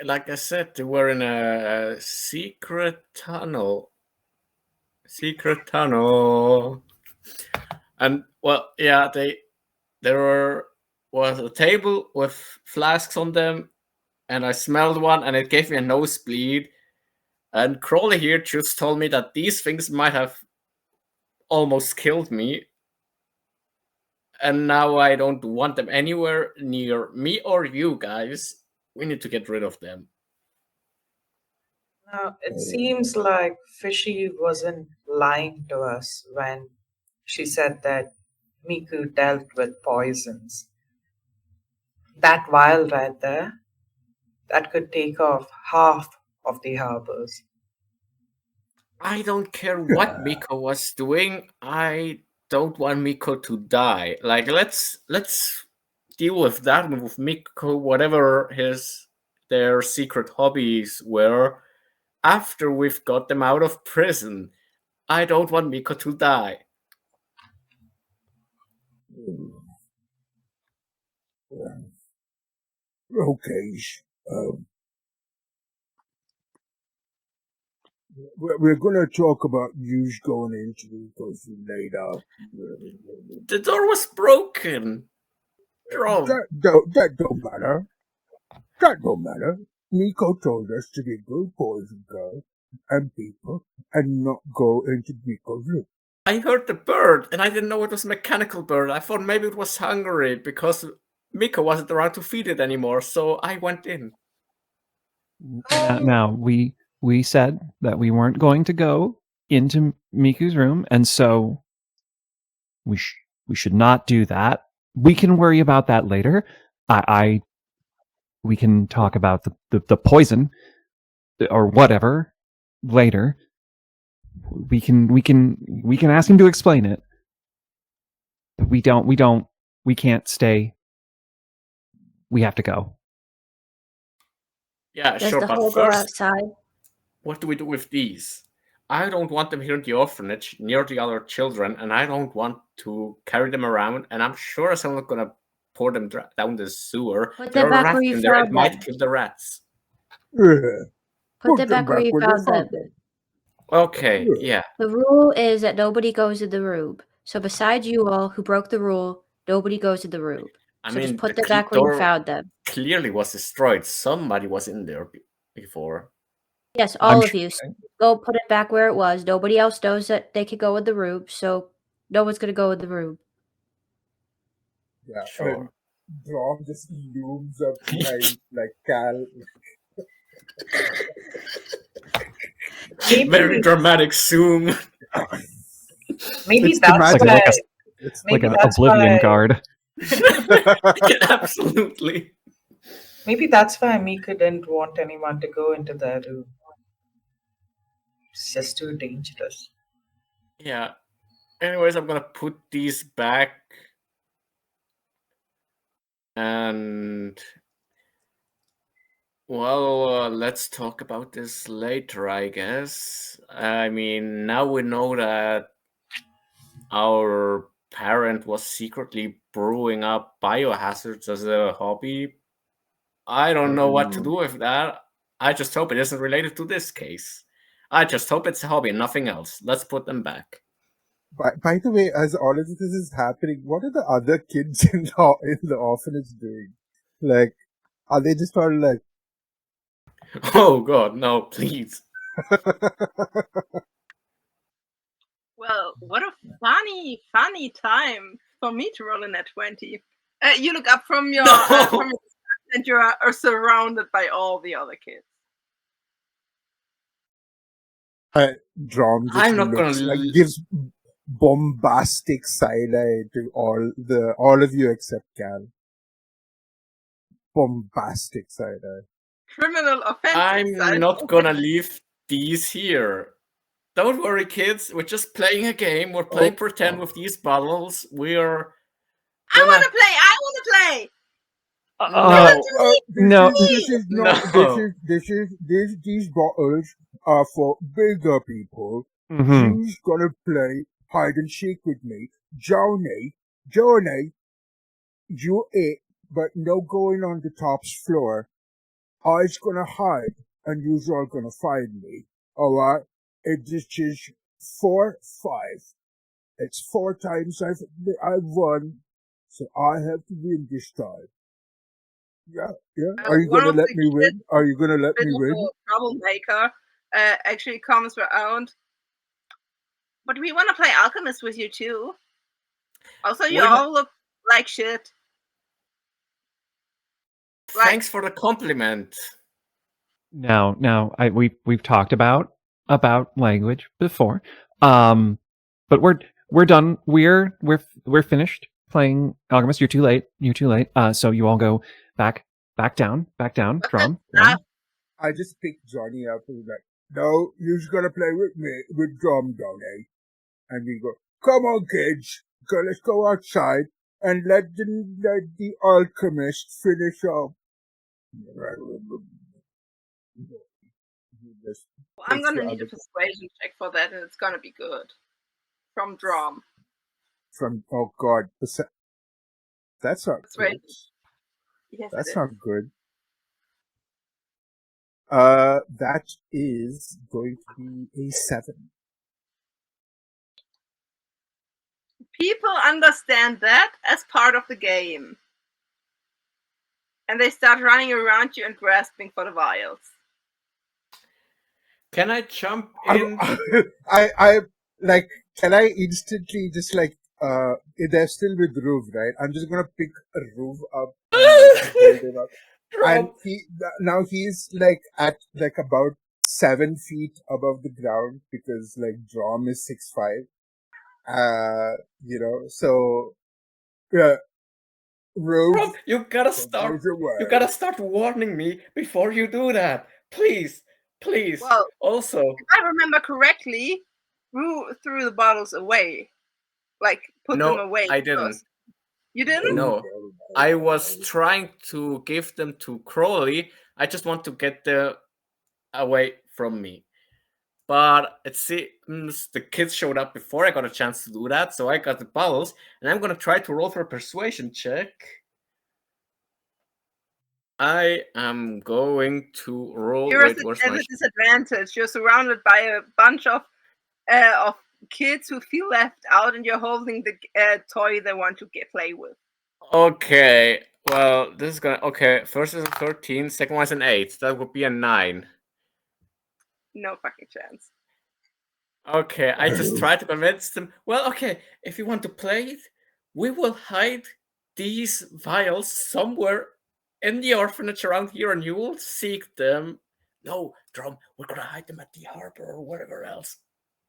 Like I said, they were in a secret tunnel. And well, yeah, there was a table with flasks on them, and I smelled one, and it gave me a nosebleed. And Crowley here just told me that these things might have almost killed me, and now I don't want them anywhere near me or you guys. We need to get rid of them. Now, it seems like Fishy wasn't lying to us when she said that Miku dealt with poisons. That vial right there, that could take off half of the harbors. I don't care what Miko was doing. I don't want Miko to die. Like, let's deal with that with Miko, whatever their secret hobbies were, after we've got them out of prison. I don't want Miko to die. Okay. We're gonna talk about you going into Nico's room later. The door was broken. Drum. That don't matter. That don't matter. Nico told us to be good boys and girls and people and not go into Nico's room. I heard the bird, and I didn't know it was a mechanical bird. I thought maybe it was hungry because Miko wasn't around to feed it anymore, so I went in. Now we said that we weren't going to go into Miku's room, and so we should not do that. We can worry about that later. We can talk about the poison or whatever later. We can ask him to explain it. But we can't stay. We have to go. Yeah, Does sure, the but hole go first, outside? what do we do with these? I don't want them here in the orphanage near the other children, and I don't want to carry them around. And I'm sure as I'm not gonna pour them down the sewer. Put There them are back rats where you in there. It found might them. kill the rats. Yeah. Put Put them them back where back you where they found found them. them. Okay, Yeah. yeah. The rule is that nobody goes to the roob. So besides you all who broke the rule, nobody goes to the roob. I So just mean, put the them back where you door found them. clearly was destroyed. Somebody was in there before. Yes, I'm all of you. So go put it back where it was. Nobody else knows that they could go with the roob, so no one's gonna go with the roob. Yeah. Sure. And Drom just looms up behind like Cal. Maybe, Very dramatic zoom. maybe It's that's thematic. why. It's like Maybe an that's Oblivion why. card. Absolutely. Maybe that's why Mika didn't want anyone to go into their room. It's just too dangerous. Yeah. Anyways, I'm gonna put these back. And well, let's talk about this later, I guess. I mean, now we know that our parent was secretly brewing up biohazards as a hobby. I don't know what to do with that. I just hope it isn't related to this case. I just hope it's a hobby and nothing else. Let's put them back. By the way, as all of this is happening, what are the other kids in the orphanage doing? Like, are they just all like, Oh god, no, please. Well, what a funny time for me to roll in at 20. You look up from your No. and you are surrounded by all the other kids. Drom just I'm not gonna looks like gives bombastic side eye to all of you except Cal. Bombastic side eye. Criminal offensive I'm side. not gonna leave these here. Don't worry, kids. We're just playing a game. We're playing pretend with these bottles. We're I gonna... want to play. I want to play. No. This is No. not. These bottles are for bigger people. Mhm. You's gonna play hide and seek with me, Johnny. You it, but no going on the top floor. I's gonna hide, and you's all gonna find me. Alright? It just is 4-5. It's 4 times I've won, so I have to win this time. Yeah. Are you One gonna of let the me win? kids, Are you gonna let bit me of win? a troublemaker, actually comes around. But we want to play Alchemist with you too. Also, you all look like shit. Thanks for the compliment. Now, we've talked about language before, but we're done. We're finished playing Alchemist. You're too late. So you all go back down. Drum. I just picked Johnny up and was like, no, you're gonna play with me, with Drum, Johnny. And we go, come on, kids, let's go outside and let the alchemist finish up. I'm gonna need a persuasion check for that, and it's gonna be good. From Drum. Oh god, that's not good. Yes, That's not good. That is going to be a 7. People understand that as part of the game. And they start running around you and grasping for the vials. Can I jump in? I like, can I instantly just like, they're still with Roof, right? I'm just gonna pick a Roof up and hold him up. And he's like at like about 7 feet above the ground because like Drom is 6'5". So yeah. Rob, you gotta start warning me before you do that. Please. Well, also, if I remember correctly, Rue threw the bottles away. Like, put them away. I didn't. You didn't? No. I was trying to give them to Crowley. I just want to get them away from me. But it seems the kids showed up before I got a chance to do that, so I got the bubbles, and I'm gonna try to roll for a persuasion check. I am going to roll. You're Wait, where's at my? a disadvantage. You're surrounded by a bunch of kids who feel left out, and you're holding the toy they want to play with. Okay, well, this is gonna. Okay, first is a 13, second one is an 8. That would be a 9. No fucking chance. Okay, I just try to convince them. Well, okay, if you want to play it, we will hide these vials somewhere in the orphanage around here, and you will seek them. No, Drum, we're gonna hide them at the harbor or wherever else.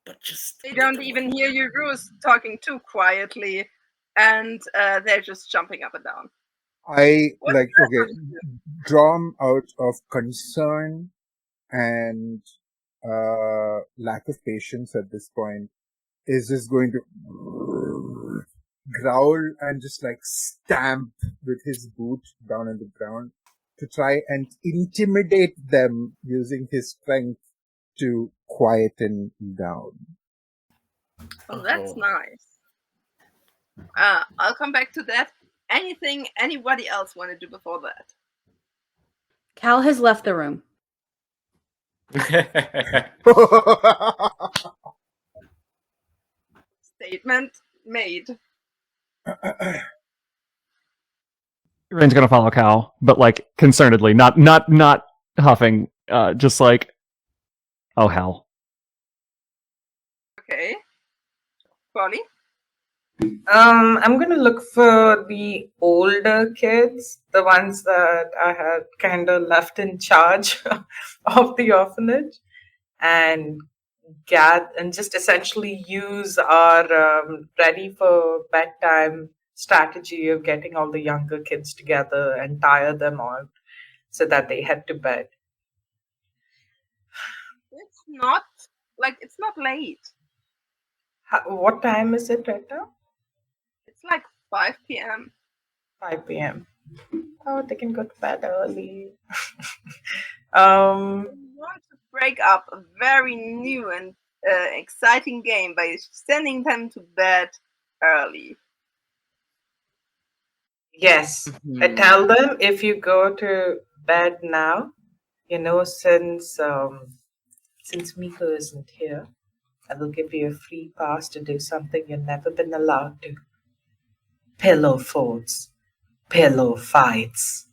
But just They don't even hear your Bruce talking too quietly, and they're just jumping up and down. Drawn out of concern and lack of patience at this point, is just going to growl and just like stamp with his boot down on the ground to try and intimidate them using his strength to quieten down. Oh, that's nice. I'll come back to that. Anything anybody else want to do before that? Cal has left the room. Statement made. Rain's gonna follow Cal, but like concernedly, not huffing, just like, oh hell. Okay. Polly? I'm gonna look for the older kids, the ones that I had kind of left in charge of the orphanage, and just essentially use our ready for bedtime strategy of getting all the younger kids together and tire them out so that they head to bed. It's not late. What time is it right now? It's like 5 p.m. 5 p.m. Oh, they can go to bed early. We want to break up a very new and exciting game by sending them to bed early. Yes, I tell them if you go to bed now, since Miko isn't here, I will give you a free pass to do something you've never been allowed to. Pillow forts, pillow fights.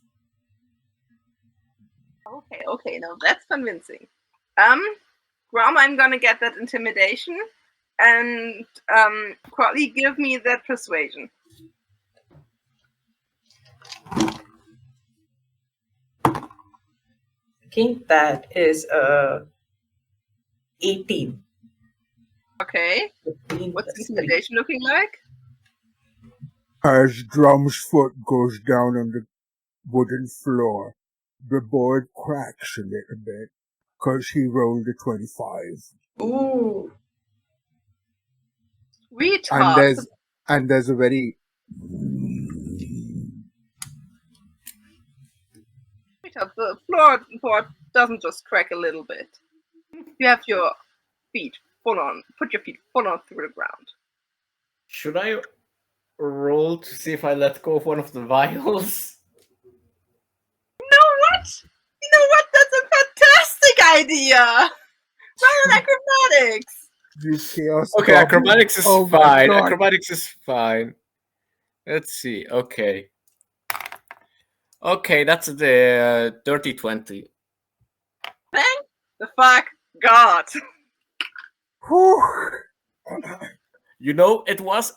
Okay, now that's convincing. Grom, I'm gonna get that intimidation, and Crowley, give me that persuasion. Okay, that is 18. Okay. What's intimidation looking like? As Drum's foot goes down on the wooden floor, the board cracks a little bit because he rolled a 25. Ooh. Sweetheart. And there's a very... Sweetheart, the floorboard doesn't just crack a little bit. You have your feet full on, put your feet full on through the ground. Should I roll to see if I let go of one of the vials? You know what? That's a fantastic idea! Run acrobatics! Okay, acrobatics is fine. Acrobatics is fine. Let's see. Okay. Okay, that's the dirty 20. Thank the fuck God.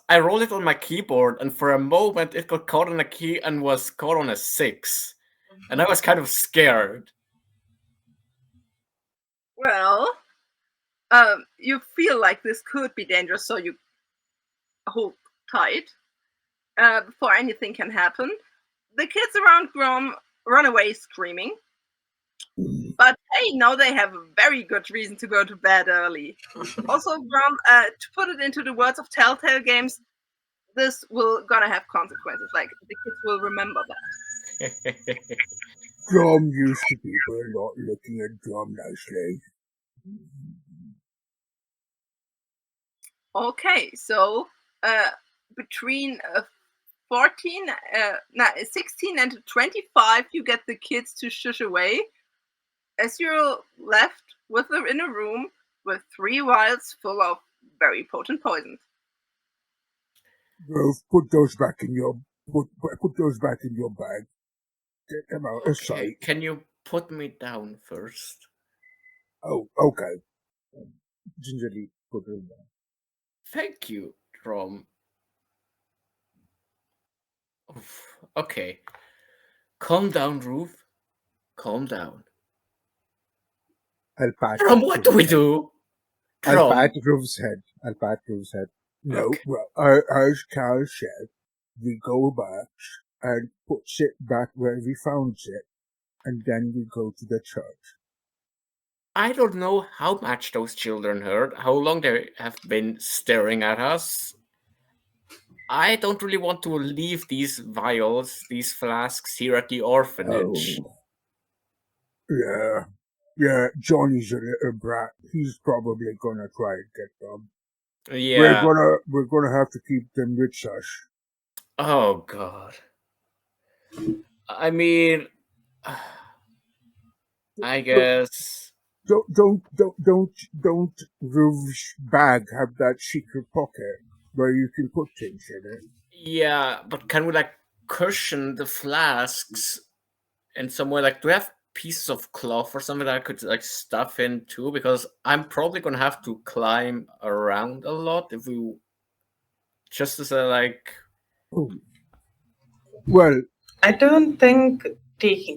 I rolled it on my keyboard, and for a moment it got caught on a key and was caught on a 6. And I was kind of scared. Well, you feel like this could be dangerous, so you hold tight before anything can happen. The kids around Grom run away screaming. But hey, now they have a very good reason to go to bed early. Also, Grom, to put it into the words of Telltale Games, this will gonna have consequences. Like, the kids will remember that. Drum used to people not looking at Drum nicely. Okay, so between 16 and 25, you get the kids to shush away as you're left in a room with 3 vials full of very potent poisons. Put those back in your put those back in your bag. Get them out of Okay, sight. can you put me down first? Oh, okay. Gingerly put them down. Thank you, Rom. Oof, okay. Calm down, Ruth. Calm down. I'll pat. Rom, what do we do? I'll Rom. pat Ruth's head. No, Okay. well, as Cal said, we go back and put it back where we found it, and then we go to the church. I don't know how much those children heard, how long they have been staring at us. I don't really want to leave these vials, these flasks here at the orphanage. Oh, yeah. Johnny's a little brat. He's probably gonna try and get them. Yeah. We're gonna have to keep them with us. Oh God. I mean, I guess. Don't Ruth's bag have that secret pocket where you can put things in it? Yeah, but can we like cushion the flasks in some way? Like, do we have pieces of cloth or something that I could like stuff in too? Because I'm probably gonna have to climb around a lot if we just as a like. Oh. Well, I don't think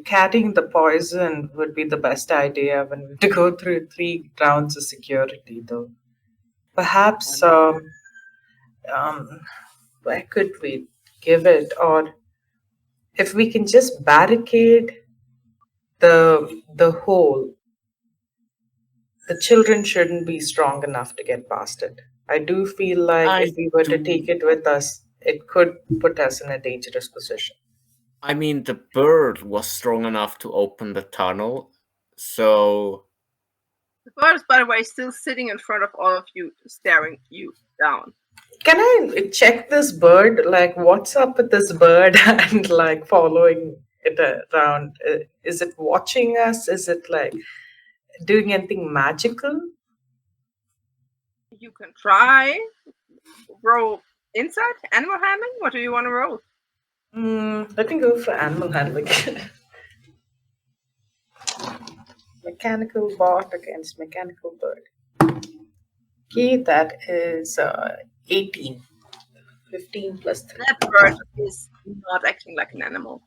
carrying the poison would be the best idea when we have to go through 3 rounds of security, though. Perhaps, where could we give it? Or if we can just barricade the hole, the children shouldn't be strong enough to get past it. I do feel like if we were to take it with us, it could put us in a dangerous position. I mean, the bird was strong enough to open the tunnel, so. The bird is, by the way, still sitting in front of all of you, staring you down. Can I check this bird? Like, what's up with this bird and like following it around? Is it watching us? Is it like doing anything magical? You can try. Roll insight, animal handling. What do you want to roll? Let me go for animal handling. Mechanical bot against mechanical bird. Okay, that is 18. 15 plus 3. That bird is not acting like an animal.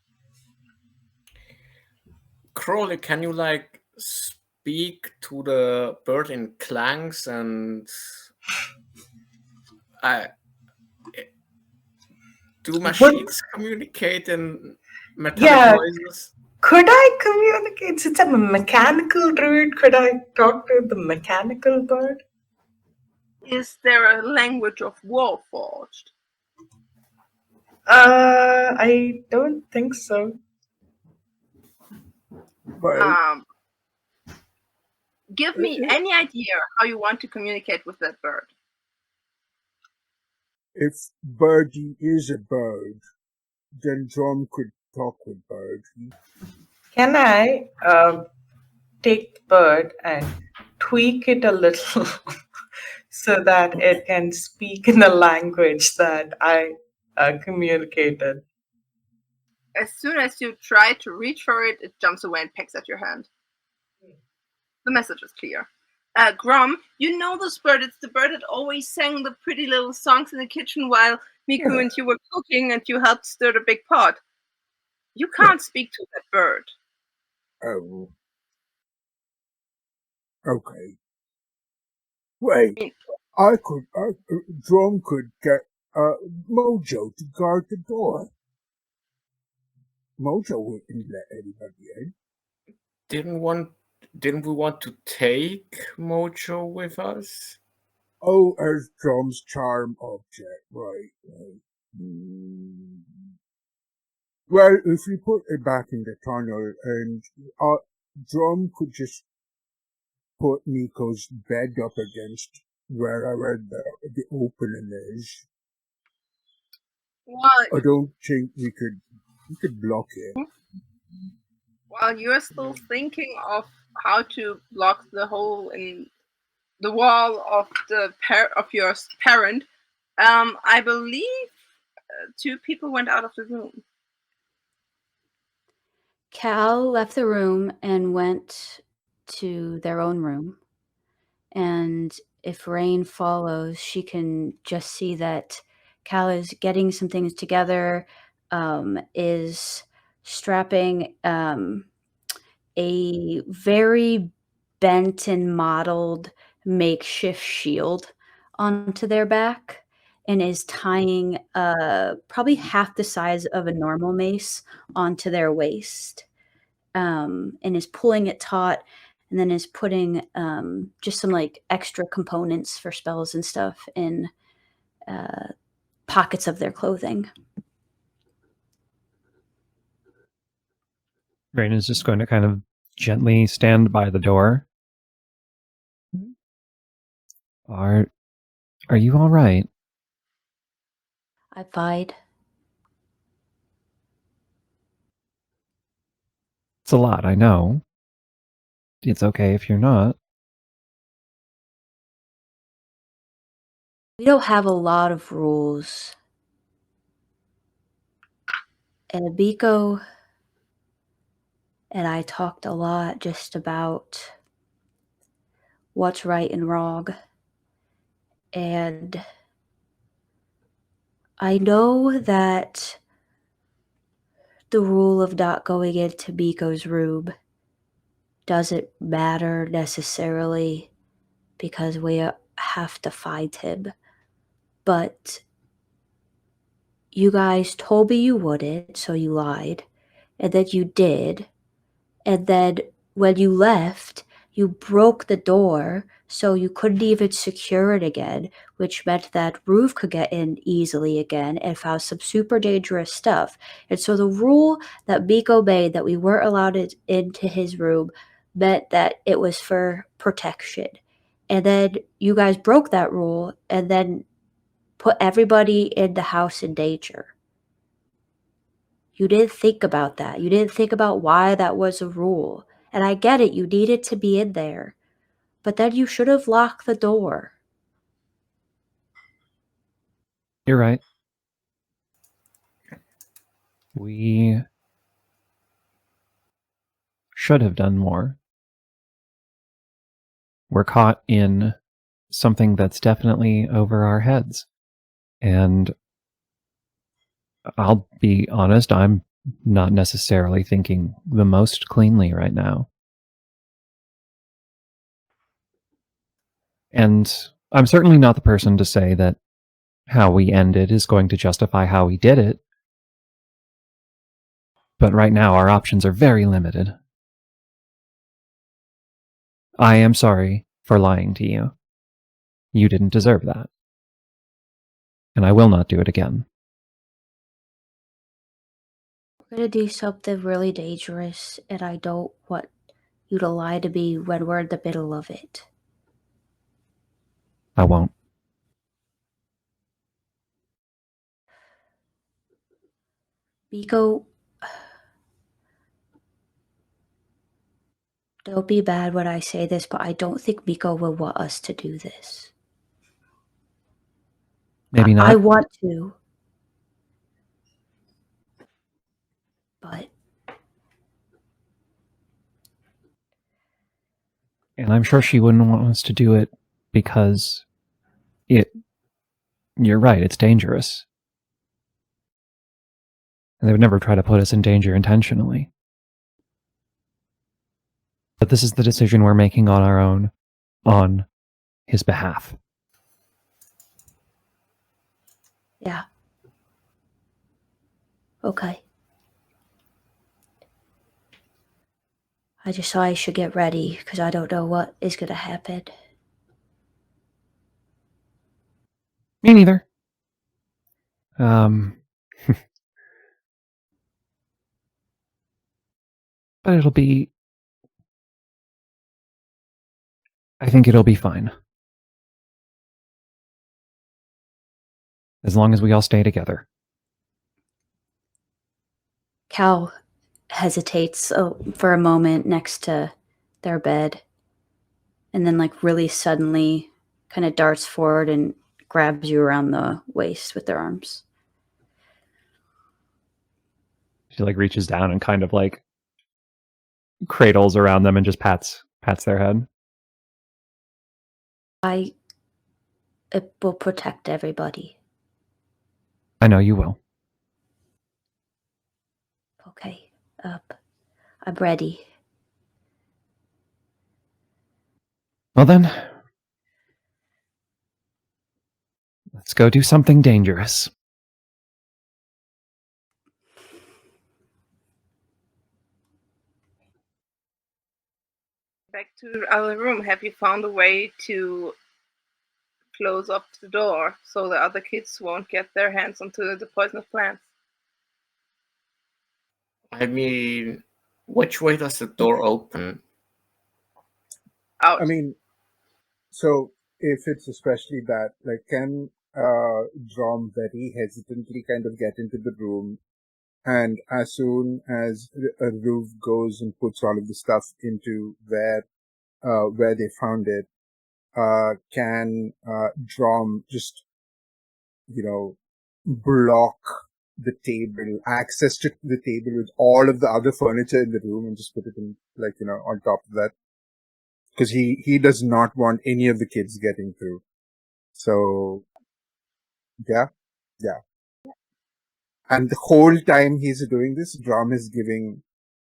Crowley, can you like speak to the bird in clangs and do machines communicate in metallic noises? Could I communicate? Since I'm a mechanical druid, could I talk to the mechanical bird? Is there a language of Warforged? I don't think so. Give me any idea how you want to communicate with that bird. If Birdie is a bird, then John could talk with Birdie. Can I take the bird and tweak it a little so that it can speak in the language that I communicated? As soon as you try to reach for it, it jumps away and pecks at your hand. The message is clear. Grom, you know this bird. It's the bird that always sang the pretty little songs in the kitchen while Miku and you were cooking and you helped stir the big pot. You can't speak to that bird. Oh. Okay. Wait, Drum could get Mojo to guard the door. Mojo wouldn't let anybody in. Didn't we want to take Mojo with us? Oh, as Drum's charm object, right. Well, if we put it back in the tunnel and Drum could just put Nico's bed up against wherever the opening is. While, I don't think we could block it. while you're still thinking of how to block the hole in the wall of of your parent, I believe two people went out of the room. Cal left the room and went to their own room. And if Rain follows, she can just see that Cal is getting some things together, is strapping a very bent and modeled makeshift shield onto their back, and is tying probably half the size of a normal mace onto their waist, and is pulling it taut, and then is putting just some like extra components for spells and stuff in pockets of their clothing. Rain is just going to kind of gently stand by the door. Are you all right? I lied. It's a lot, I know. It's okay if you're not. We don't have a lot of rules. And Abiko and I talked a lot just about what's right and wrong. And I know that the rule of not going into Biko's room doesn't matter necessarily because we have to find him. But you guys told me you wouldn't, so you lied. And then you did. And then when you left, you broke the door so you couldn't even secure it again, which meant that Roof could get in easily again and found some super dangerous stuff. And so the rule that Biko made that we weren't allowed into his room meant that it was for protection. And then you guys broke that rule and then put everybody in the house in danger. You didn't think about that. You didn't think about why that was a rule. And I get it, you needed to be in there. But then you should have locked the door. You're right. We should have done more. We're caught in something that's definitely over our heads. And I'll be honest, I'm not necessarily thinking the most cleanly right now. And I'm certainly not the person to say that how we ended is going to justify how we did it. But right now, our options are very limited. I am sorry for lying to you. You didn't deserve that. And I will not do it again. We're going to do something really dangerous, and I don't want you to lie to me when we're in the middle of it. I won't. Biko, don't be bad when I say this, but I don't think Biko will want us to do this. Maybe not. I want to. But And I'm sure she wouldn't want us to do it because you're right, it's dangerous. And they would never try to put us in danger intentionally. But this is the decision we're making on our own, on his behalf. yeah. Okay. I just thought I should get ready because I don't know what is going to happen. Me neither. But it'll be I think it'll be fine. As long as we all stay together. Cal hesitates for a moment next to their bed, and then like really suddenly kind of darts forward and grabs you around the waist with their arms. She like reaches down and kind of like cradles around them and just pats their head. I will protect everybody. I know you will. Okay. I'm ready. Well then, let's go do something dangerous. Back to the other room. Have you found a way to close up the door so the other kids won't get their hands onto the poisonous plants? I mean, which way does the door open? Out. I mean, so if it's especially that, like, can Drom very hesitantly kind of get into the room, and as soon as Ruv goes and puts all of the stuff into where they found it, can Drom just, block the table, access to the table with all of the other furniture in the room and just put it in, like, on top of that? Because he does not want any of the kids getting through. So, yeah. And the whole time he's doing this, Drom is giving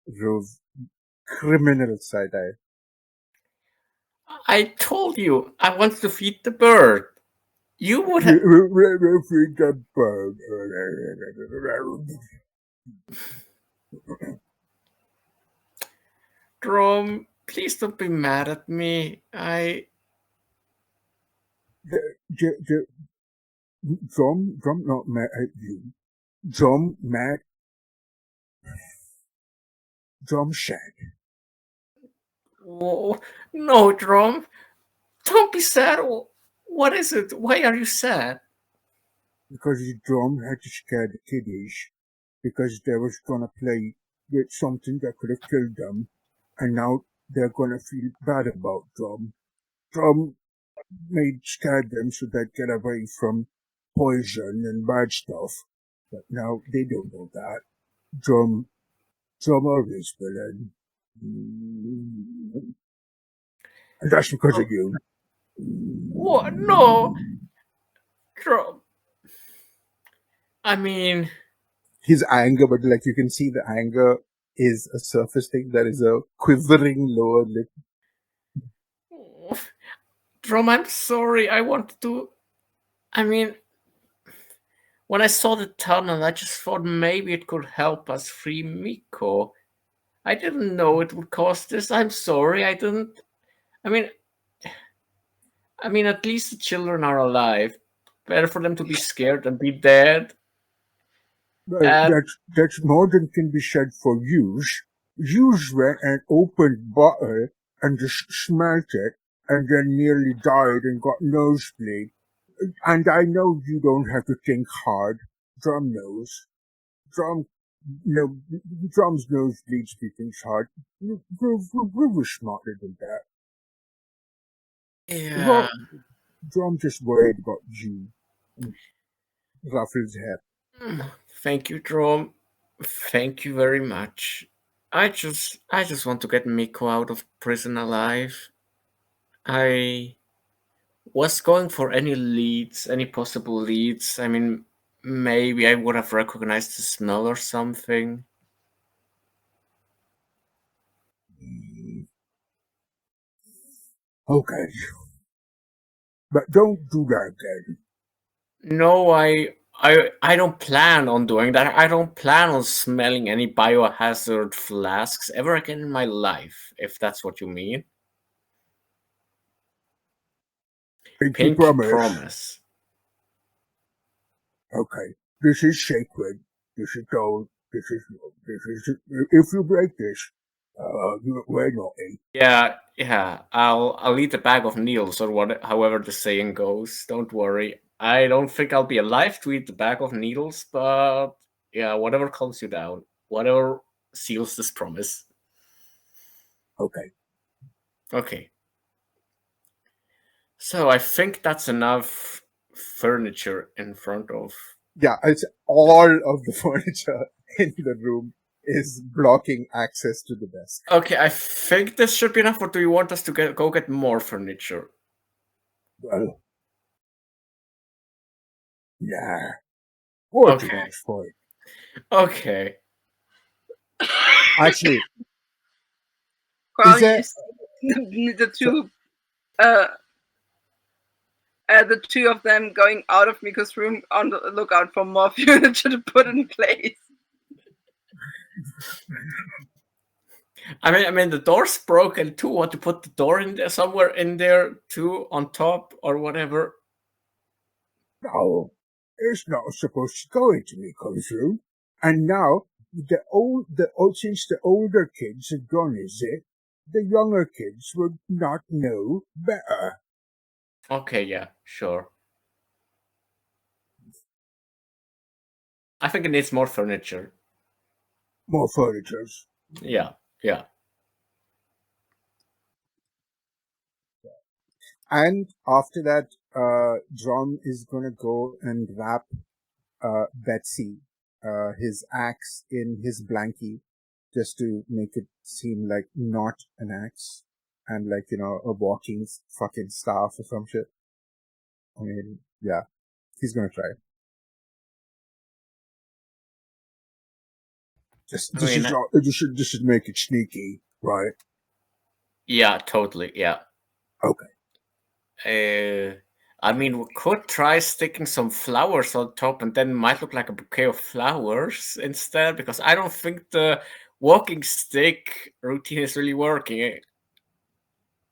Ruv criminal side-eye. I told you, I want to feed the bird. You would have... Feed the bird. Drom, please don't be mad at me. Drom not mad at you. Drom mad. Drom sad. Oh, no, Drom. Don't be sad. What is it? Why are you sad? Because Drom had to scare the kiddies because they was gonna play with something that could have killed them, and now they're gonna feel bad about Drom. Drom scared them so they'd get away from poison and bad stuff, but now they don't know that. Drum always villain. And that's because of you. What? No. Drom. I mean... His anger, but like you can see the anger is a surface thing. There is a quivering lower lip. Drom, I'm sorry. I wanted to... I mean... When I saw the tunnel, I just thought maybe it could help us free Miko. I didn't know it would cause this. I'm sorry. I didn't... I mean, at least the children are alive. Better for them to be scared than be dead. That's more than can be said for use. Use went and opened bottle and just smelt it and then nearly died and got nosebleed. And I know you don't have to think hard. Drum knows. Drum's nosebleeds he thinks hard. We're smarter than that. Yeah. Drum just worried about you. Ruffles head. Thank you, Drom. Thank you very much. I just want to get Miko out of prison alive. I was going for any leads, any possible leads. I mean, maybe I would have recognized the smell or something. Okay. But don't do that again. No, I don't plan on doing that. I don't plan on smelling any biohazard flasks ever again in my life, if that's what you mean. Pinky promise. Okay. This is sacred. This is gold. This is if you break this, We're not in. Yeah. I'll eat a bag of needles or however the saying goes. Don't worry. I don't think I'll be alive to eat the bag of needles, but yeah, whatever calms you down, whatever seals this promise. Okay. Okay. So I think that's enough furniture in front of. Yeah, it's all of the furniture in the room is blocking access to the desk. Okay, I think this should be enough. Or do you want us to go get more furniture? Well, yeah. What too Okay. much for it. Okay. Actually, Carl, is there? you see the two of them going out of Miko's room on the lookout for more furniture to put in place. I mean, the door's broken too. Want to put the door in there somewhere in there too, on top or whatever? No, it's not supposed to go into Miko's room. And now, since the older kids are gone, is it? The younger kids would not know better. Okay, yeah, sure. I think it needs more furniture. More furnitures. Yeah. And after that, John is gonna go and wrap Betsy, his axe in his blankie, just to make it seem like not an axe, and like, a walking fucking staff or some shit. I mean, yeah, he's gonna try. This should make it sneaky, right? Yeah, totally. Yeah. Okay. I mean, we could try sticking some flowers on top, and then it might look like a bouquet of flowers instead. Because I don't think the walking stick routine is really working.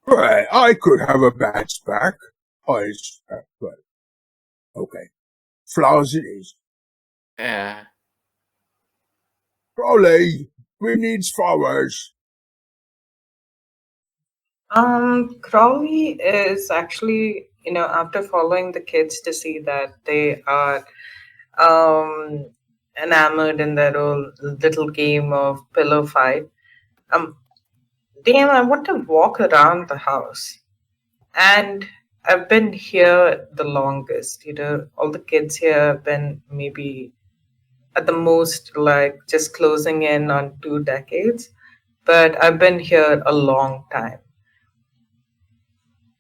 Right, I could have a bat's back. But okay. Flowers it is. Crowley, we need flowers. Crowley is actually, after following the kids to see that they are enamored in their own little game of pillow fight. Damn, I want to walk around the house. And I've been here the longest. All the kids here have been maybe at the most like just closing in on 2 decades. But I've been here a long time.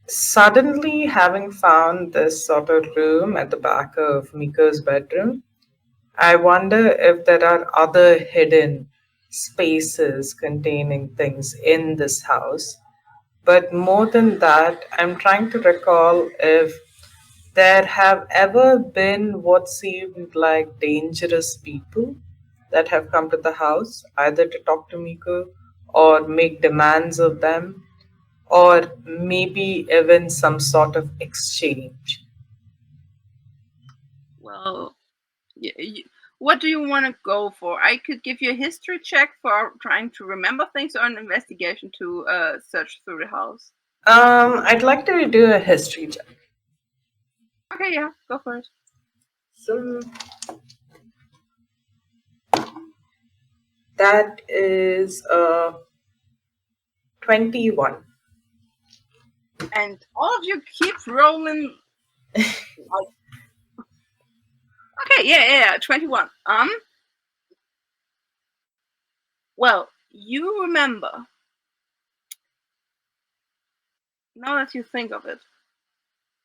Suddenly, having found this sort of room at the back of Miko's bedroom, I wonder if there are other hidden spaces containing things in this house. But more than that, I'm trying to recall if there have ever been what seemed like dangerous people that have come to the house, either to talk to Miko or make demands of them, or maybe even some sort of exchange. Well, what do you want to go for? I could give you a history check for trying to remember things, or an investigation to search through the house. I'd like to do a history check. Okay, yeah, go for it. So that is 21. And all of you keep rolling. Okay, yeah, 21. Well, you remember, now that you think of it,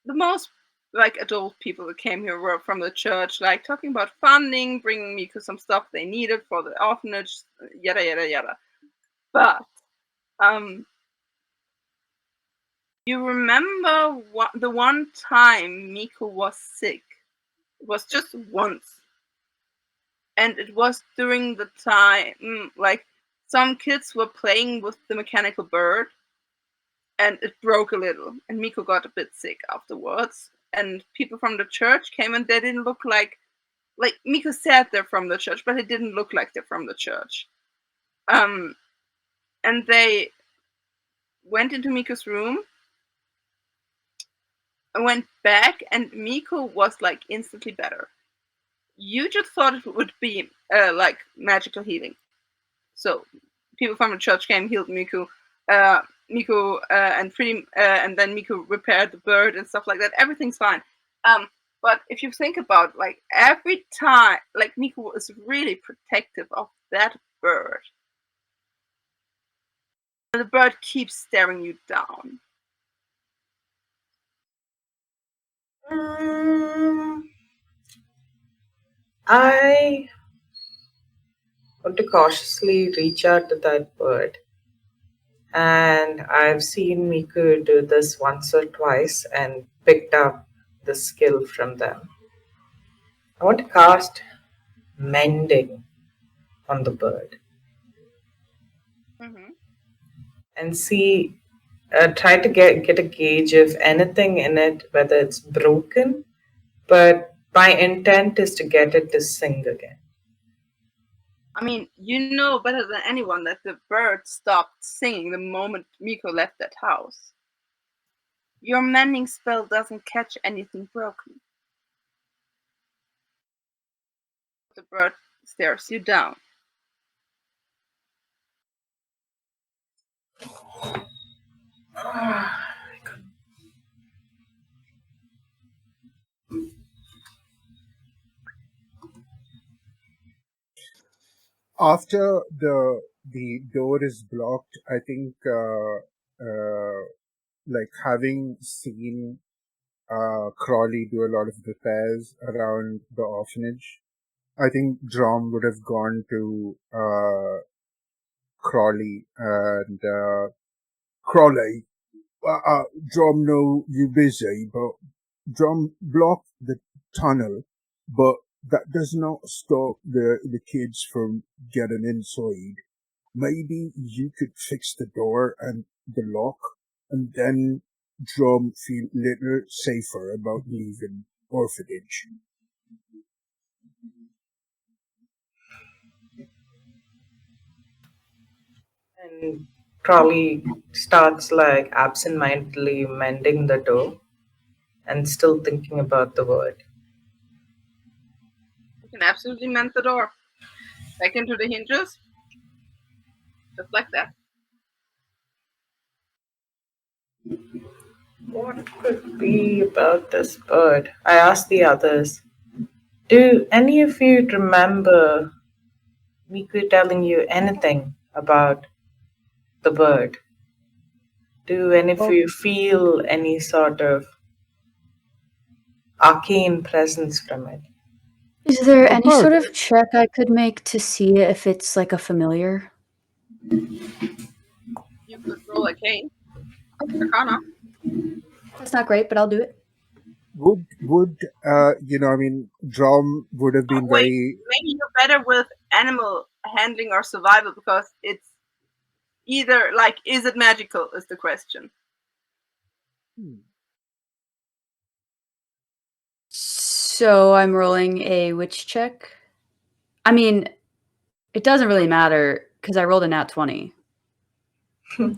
the most like adult people that came here were from the church, like talking about funding, bringing Miko some stuff they needed for the orphanage, yada yada yada. But you remember the one time Miko was sick? It was just once. And it was during the time, like, some kids were playing with the mechanical bird, and it broke a little, and Miko got a bit sick afterwards. And people from the church came, and they didn't look like Miko said they're from the church, but it didn't look like they're from the church. and they went into Miko's room and went back, and Miko was like instantly better. You just thought it would be like magical healing. So people from the church came, healed Miku, and then Miku repaired the bird and stuff like that. Everything's fine. But if you think about like every time, like Miku is really protective of that bird. And the bird keeps staring you down. I want to cautiously reach out to that bird. And I've seen Miku do this once or twice and picked up the skill from them. I want to cast Mending on the bird. Mm-hmm. And see, try to get a gauge of anything in it, whether it's broken, but my intent is to get it to sing again. I mean, you know better than anyone that the bird stopped singing the moment Miko left that house. Your mending spell doesn't catch anything broken. The bird stares you down. After the door is blocked, I think like having seen Crawley do a lot of repairs around the orphanage, I think Drom would have gone to Crawley and Crawley, Drom know you busy, but Drom blocked the tunnel, but that does not stop the kids from getting inside. Maybe you could fix the door and the lock, and then Drum feel little safer about leaving orphanage. And Crawley starts like absentmindedly mending the door and still thinking about the word. You can absolutely mend the door. Back into the hinges. Just like that. What could be about this bird? I asked the others. Do any of you remember Miku telling you anything about the bird? Do any of you feel any sort of arcane presence from it? Is there The any bird. sort of check I could make to see if it's like a familiar? You could roll a cane. Arcana. That's not great, but I'll do it. Would Drum would have been Wait, very. maybe you're better with animal handling or survival because it's either like, is it magical is the question. So I'm rolling a witch check. I mean, it doesn't really matter because I rolled a nat 20. I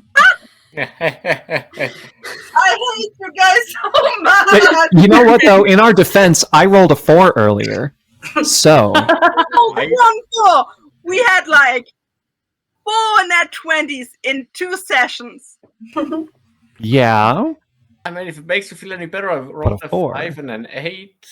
hate you guys so much. You know what, though? In our defense, I rolled a 4 earlier. So. Oh, we had like 4 nat 20s in 2 sessions. Yeah. I mean, if it makes you feel any better, I rolled a 4. 5 and an 8.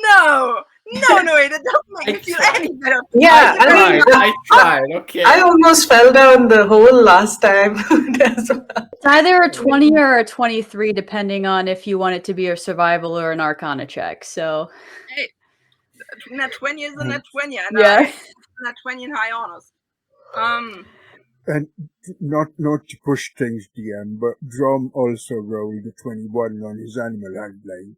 No, it doesn't make me feel any better. Yeah, I tried, okay. I almost fell down the hole last time. It's either a 20 or a 23, depending on if you want it to be a survival or an arcana check. So, Hey, nat 20 is a nat 20, and yeah. nat 20 in high honors. And not to push things, DM, but Drum also rolled a 21 on his animal handling.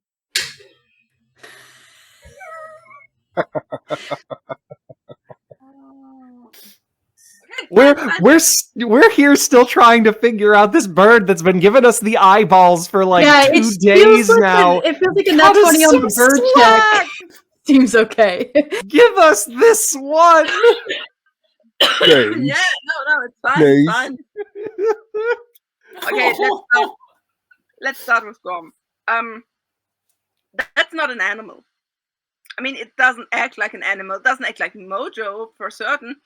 We're here still trying to figure out this bird that's been giving us the eyeballs for like 2 days now. It feels like a nat 20 on the bird check. Seems okay. Give us this one. Please. Yeah, no, it's fine. Please. It's fine. Okay, let's start with Grom. That's not an animal. I mean, it doesn't act like an animal. It doesn't act like Mojo for certain.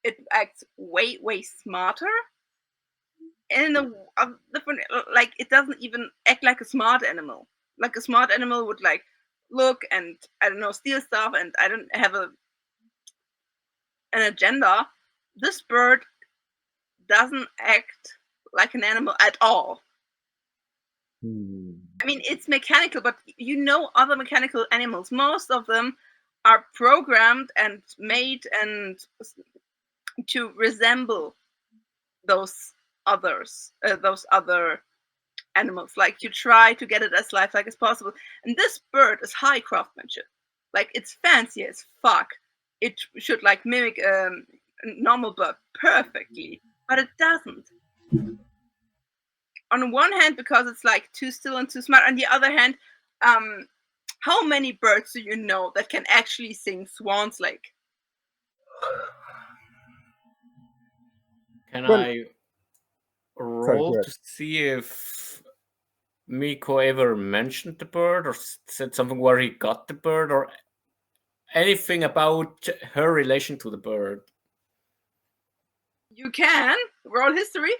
It acts way, way smarter. And in a different, like, it doesn't even act like a smart animal. Like a smart animal would like look and I don't know, steal stuff, and I don't have an agenda. This bird doesn't act like an animal at all. I mean, it's mechanical, but you know other mechanical animals. Most of them are programmed and made and to resemble those other animals. Like you try to get it as lifelike as possible. And this bird is high craftsmanship. Like it's fancy as fuck. It should like mimic a normal bird perfectly, but it doesn't. On one hand, because it's like too still and too smart. On the other hand, how many birds do you know that can actually sing Swan's Lake? Can Well- I Sorry, roll go ahead. to see if Miko ever mentioned the bird or said something where he got the bird or anything about her relation to the bird? You can roll history.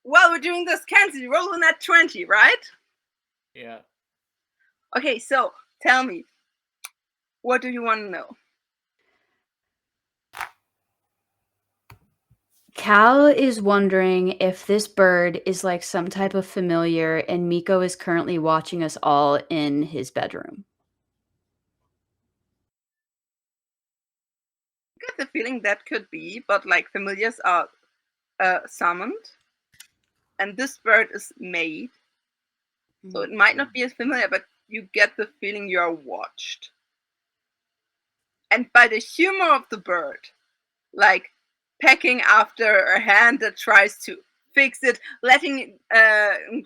While we're doing this, Kenzie, roll in that 20, right? Yeah. Okay, so tell me, what do you want to know? Cal is wondering if this bird is like some type of familiar, and Miko is currently watching us all in his bedroom. I get the feeling that could be, but like familiars are summoned, and this bird is made, so it might not be as familiar, but you get the feeling you are watched. And by the humor of the bird, like pecking after a hand that tries to fix it, letting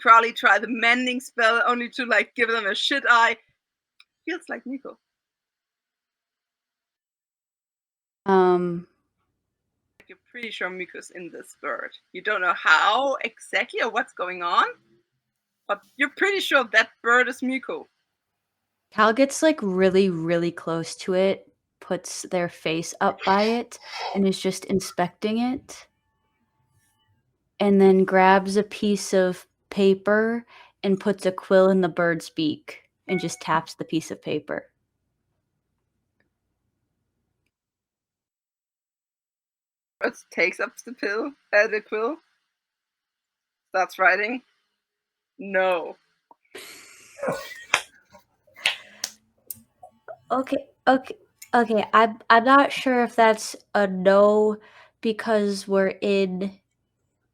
Crowley try the mending spell only to like give them a shit eye, feels like Nico. You're pretty sure Miko's in this bird. You don't know how exactly or what's going on, but you're pretty sure that bird is Miko. Cal gets like really, really close to it, puts their face up by it, and is just inspecting it. And then grabs a piece of paper and puts a quill in the bird's beak and just taps the piece of paper. Bird takes up the quill, starts writing. No. Okay. I'm not sure if that's a no because we're in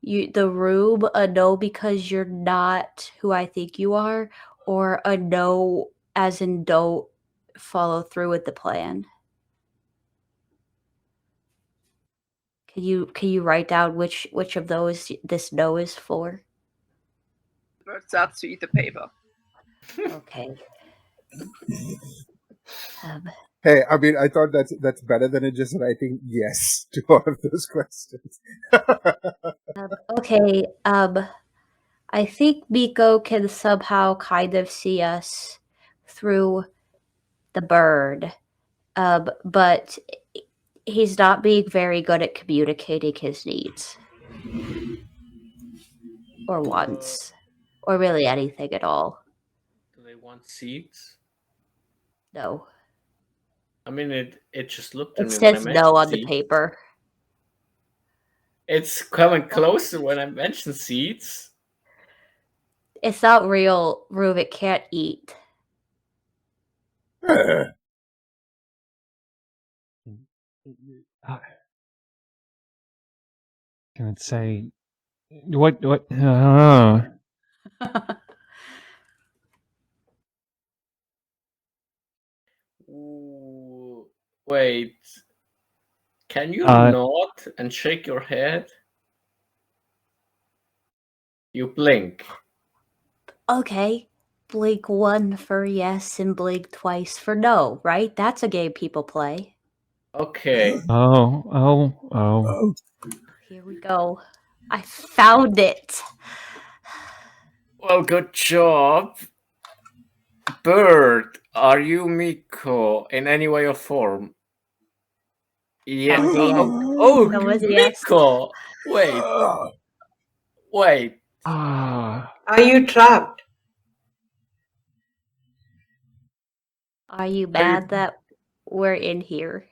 the room, a no because you're not who I think you are, or a no as in don't follow through with the plan. Can you write down which of those this no is for? The bird starts to eat the paper. Okay. Hey, I mean, I thought that's better than it just writing yes to all of those questions. Okay. I think Miko can somehow kind of see us through the bird, but he's not being very good at communicating his needs or wants, or really anything at all. Do they want seeds? No, I mean, it just looked at it me when I says mentioned no on the seeds. paper. It's coming closer when I mention seeds. It's not real, Rube. It can't eat. I would say, what? Ooh, wait. Can you Uh, nod and shake your head? You blink. Okay. Blink one for yes and blink twice for no, right? That's a game people play. Okay. Oh. Here we go. I found it. Well, good job. Bird, are you Miko in any way or form? Yeah. That was a yes. Oh, That was a yes. Miko. Wait. Ah. Are you trapped? Are you mad that we're in here?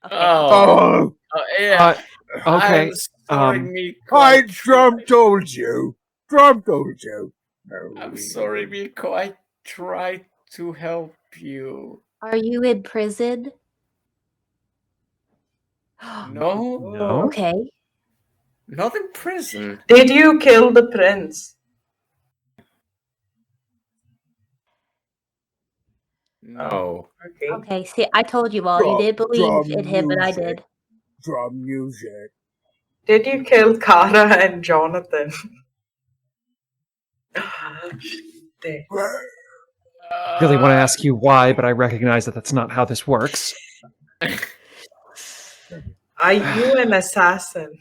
Okay. Oh. Yeah. Okay. I'm sorry, Miko. I Drum told you. Drum told you. No. I'm sorry, Miko. I tried to help you. Are you in prison? No, No. Okay. not in prison. Did you kill the prince? No. Okay. Okay. See, I told you all. You didn't believe in him, but I did. Drum music. Did you kill Kara and Jonathan? There. I really want to ask you why, but I recognize that that's not how this works. Are you an assassin?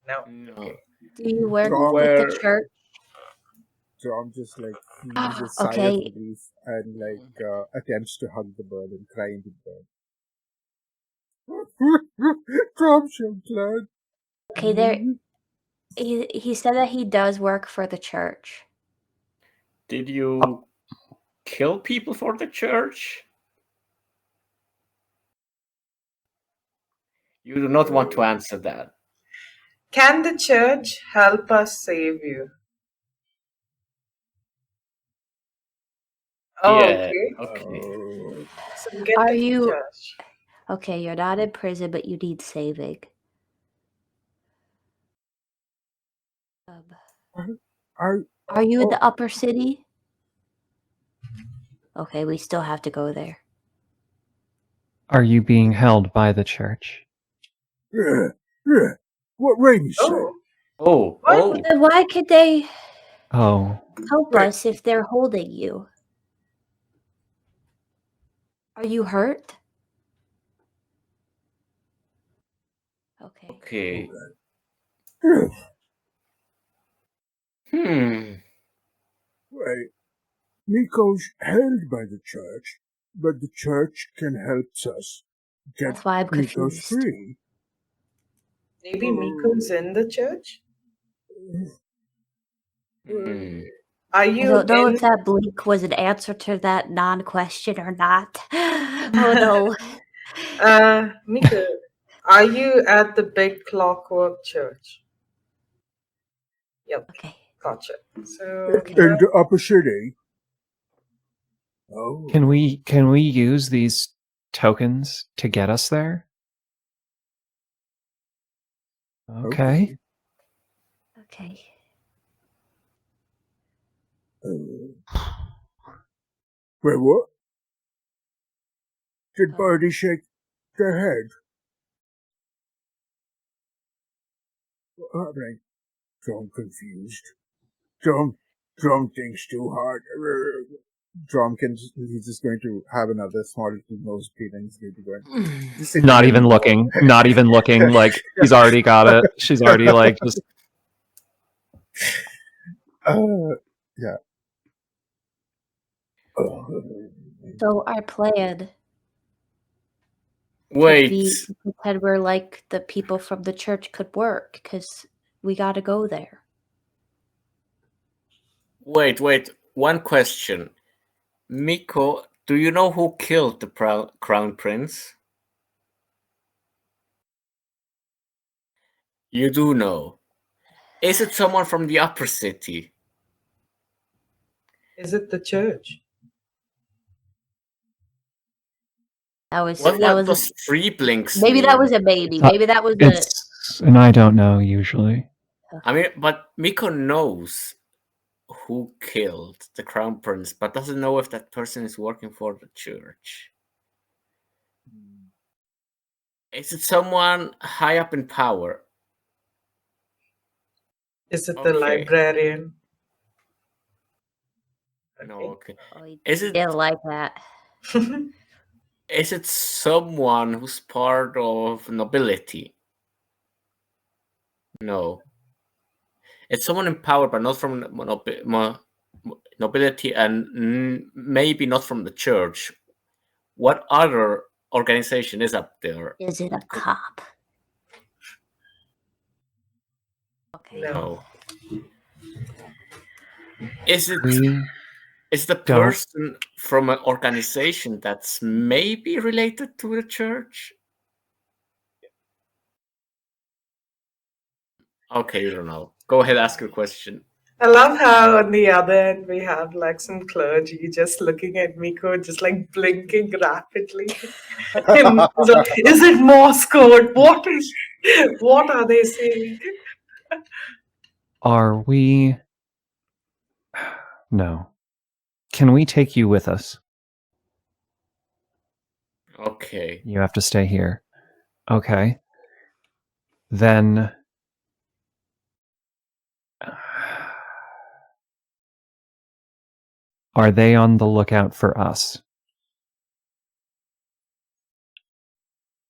No. No. Do you work Drum, with the Where- church? Drum just like heaves a sigh of Okay. relief and like attempts to hug the bird and cry into the bird. Drum so glad. Okay, there. He said that he does work for the church. Did you kill people for the church? You do not want to answer that. Can the church help us save you? Oh, Yeah. okay. Okay. So get Are to the you- church. Okay, you're not in prison, but you need saving. Are you in the upper city? Okay, we still have to go there. Are you being held by the church? Yeah. What Rainy said. Oh, Oh. Then why could they Oh. help Wait. us if they're holding you? Are you hurt? Okay. Okay. Yeah. Wait. Nico's held by the church, but the church can help us get That's why I'm Nico's confused. free. Maybe Miko's in the church? Hmm. Are I you don't know in? if that blink was an answer to that non-question or not. Oh no. Miko, are you at the big clockwork church? Yep, Okay. gotcha. So, In the upper city. Oh. Can we use these tokens to get us there? Okay. Okay. Wait, what? Did Birdie shake their head? What happening? Drum confused. Drum thinks too hard. Drum he's just going to have another small little nose bleed and he's going to go and just sit Not there. even looking. Not even looking. Like he's already got it. She's already like just. Yeah. So our plan could Wait. be to pretend we're like the people from the church could work because we got to go there. Wait. One question. Miko, do you know who killed the crown prince? You do know. Is it someone from the upper city? is it the church? That was What that was does three blinks maybe mean? that was a maybe. Maybe that was a It's and I don't know usually. I mean, but Miko knows who killed the crown prince, but doesn't know if that person is working for the church. Is it someone high up in power? Is it the Okay. librarian? No, okay. Oh, he Is it didn't like that. is it someone who's part of nobility? No. It's someone in power, but not from nobility, and maybe not from the church. What other organization is up there? Is it a cop? Okay. No. Is it We is the don't. person from an organization that's maybe related to the church? Okay, you don't know. Go ahead, ask your question. I love how on the other end we have like some clergy just looking at Miko, just like blinking rapidly. And he's like, is it Morse code? What are they saying? Are we? No. Can we take you with us? Okay. You have to stay here. Okay. Then. Are they on the lookout for us?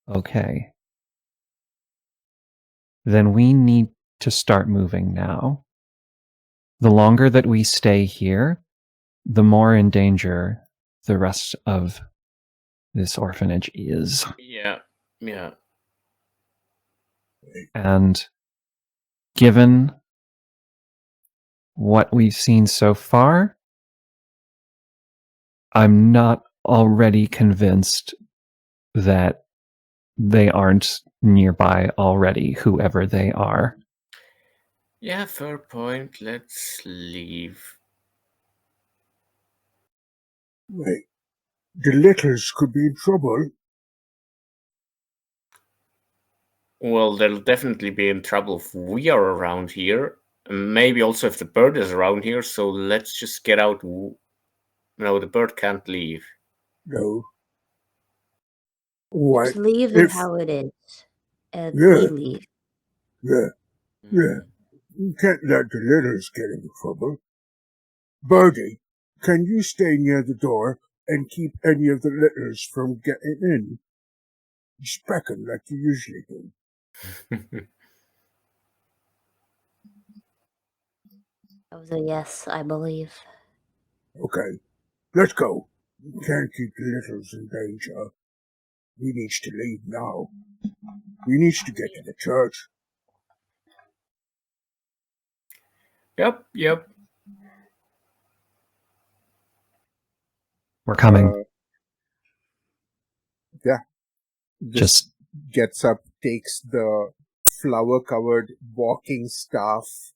Okay. Then we need to start moving now. The longer that we stay here, the more in danger the rest of this orphanage is. Yeah. Yeah. And given what we've seen so far, I'm not already convinced that they aren't nearby already, whoever they are. Yeah, fair point. Let's leave. Wait, the letters could be in trouble. Well, they'll definitely be in trouble if we are around here. And maybe also if the bird is around here. So let's just get out. No, the bird can't leave. No. What? Just leave it If how it is. And Yeah. we leave. yeah, yeah, you can't let the letters get into trouble. Birdie, can you stay near the door and keep any of the letters from getting in? Just beckon like you usually do. That was a yes, I believe. Okay, let's go. We can't keep the letters in danger. We need to leave now. We need to get to the church. Yep. We're coming. Yeah. Just Gets up, takes the flower-covered walking staff,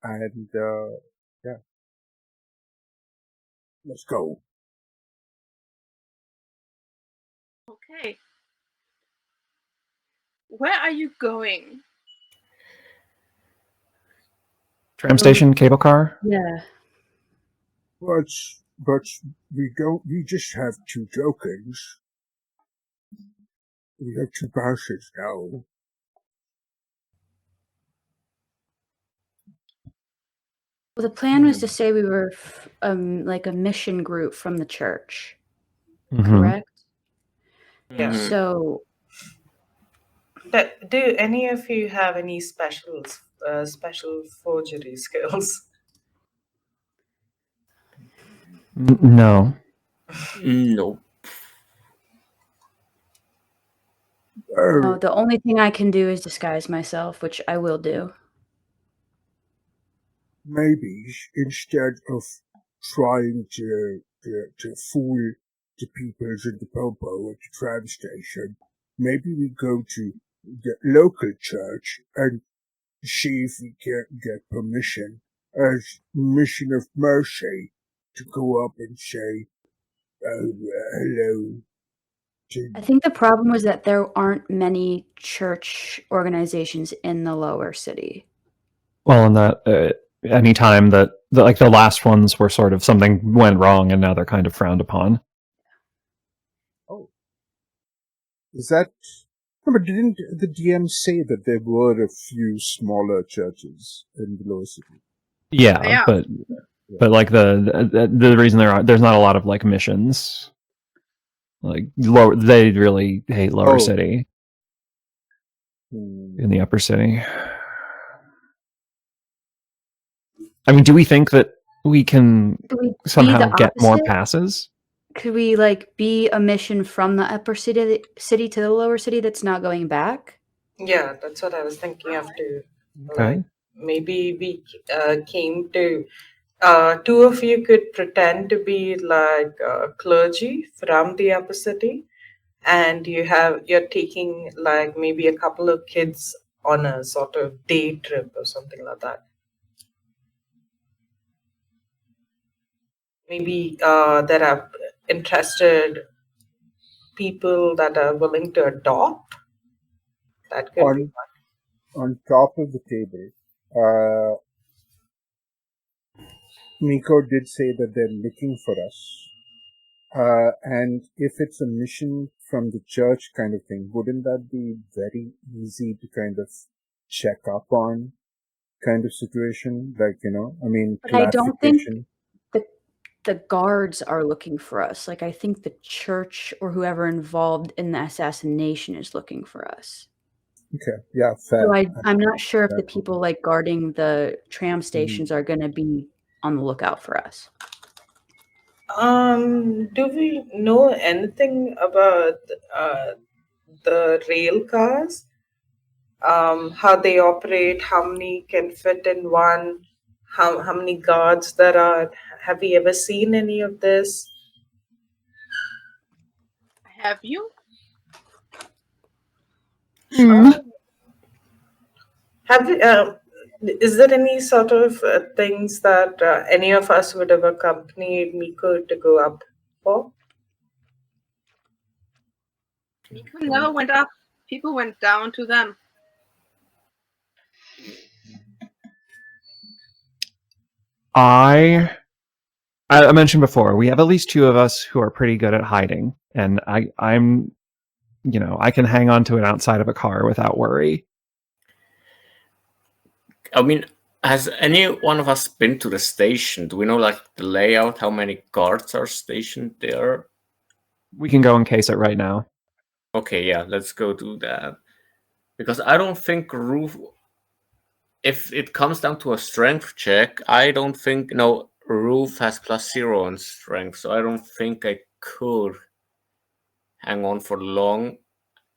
and yeah. Let's go. Okay. Where are you going? tram station, cable car. Yeah. But we just have 2 tokens. We have 2 passes now. Well, the plan was to say we were like a mission group from the church, correct? Yeah. Mhm. So Do any of you have any special forgery skills? No. Nope. no, the only thing I can do is disguise myself, which I will do. Maybe instead of trying to fool the people in the popo at the tram station, maybe we go to the local church and see if we can get permission as mission of mercy to go up and say, hello. I think the problem was that there aren't many church organizations in the lower city. Well, and that any time that the last ones were sort of something went wrong, and now they're kind of frowned upon. Oh, is that? No, but didn't the DM say that there were a few smaller churches in the lower city? Yeah, but But like the reason there's not a lot of like missions. Like they really hate Lower City in the Upper City. I mean, do we think that we can somehow get more passes? Could we like be a mission from the upper city to the lower city that's not going back? Yeah, that's what I was thinking of too. Okay. Like maybe we came to two of you could pretend to be like clergy from the upper city, and you're taking like maybe a couple of kids on a sort of day trip or something like that. Maybe there are interested people that are willing to adopt. That could be on top of the table. Miko did say that they're looking for us. And if it's a mission from the church kind of thing, wouldn't that be very easy to kind of check up on kind of situation? Like, I mean, but I don't think clarification. the guards are looking for us. Like, I think the church or whoever involved in the assassination is looking for us. Okay, yeah, fair. So I'm not sure if the people like guarding the tram stations are going to be on the lookout for us. Do we know anything about the rail cars? How they operate, how many can fit in one, how many guards there are? Have you ever seen any of this? Have you? Have you, is there any sort of things that any of us would have accompanied Miko to go up for? Miko never went up. People went down to them. I mentioned before, we have at least two of us who are pretty good at hiding, and I'm I can hang on to it outside of a car without worry. I mean, has any one of us been to the station? Do we know like the layout, how many guards are stationed there? We can go and case it right now. Okay, yeah, let's go do that. Because I don't think Roof, if it comes down to a strength check, I don't think, Roof has +0 on strength, so I don't think I could hang on for long.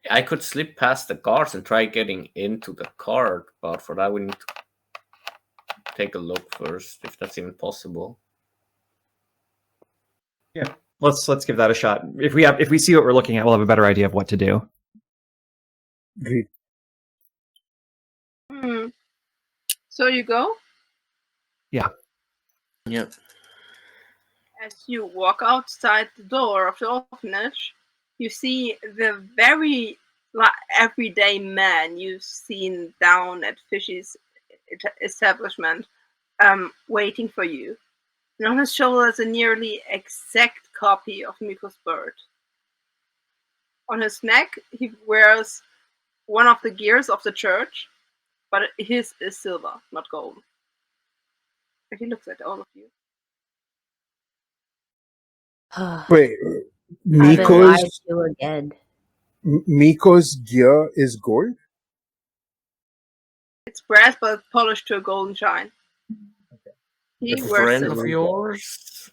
I could slip past the guards and try getting into the cart, but for that we need to take a look first, if that's even possible. Yeah, let's give that a shot. If we see what we're looking at, we'll have a better idea of what to do. Agreed. So you go? Yeah. Yep. As you walk outside the door of the orphanage, you see the very everyday man you've seen down at Fishy's establishment, waiting for you. And on his shoulder is a nearly exact copy of Miko's bird. On his neck, he wears one of the gears of the church, but his is silver, not gold. And he looks at all of you. Wait, I've been lied to again. Miko's gear is gold? It's brass, but polished to a golden shine. Okay. He A wears friend silver. of yours?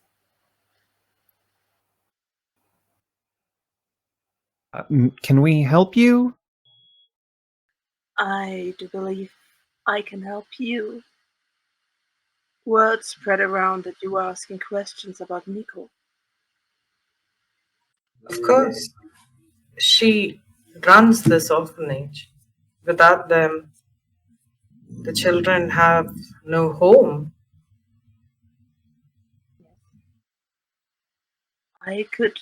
Can we help you? I do believe I can help you. Word spread around that you were asking questions about Miko. Of course. She runs this orphanage. Without them, the children have no home. I could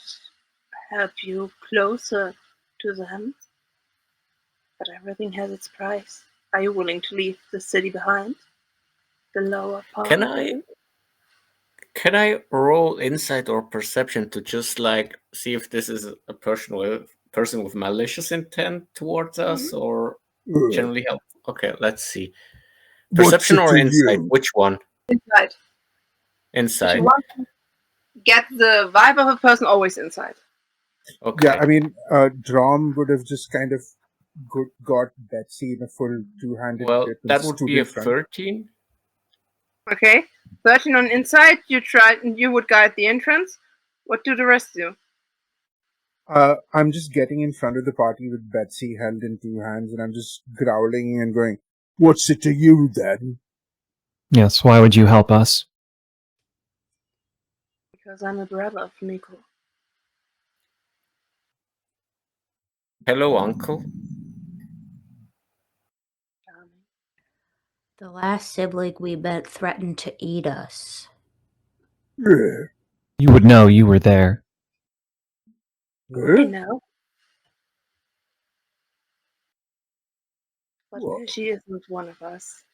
help you closer to them, but everything has its price. Are you willing to leave the city behind? The lower part? Can I roll insight or perception to just like see if this is a person with malicious intent towards us or generally help? Okay, let's see. Perception or insight? Which one? Insight. If Inside. you want to get the vibe of a person, always inside. Okay. Yeah, I mean, Drom would have just kind of got Betsy in a full two-handed Well, grip and that would stood be in a front. 13. Okay, 13 on inside. You would guide the entrance. What do the rest do? I'm just getting in front of the party with Betsy held in two hands, and I'm just growling and going, "What's it to you, then?" Yes, why would you help us? Because I'm a brother of Miko. Hello, uncle. The last sibling we met threatened to eat us. Yeah. You would know you were there. I know. But What? she isn't one of us.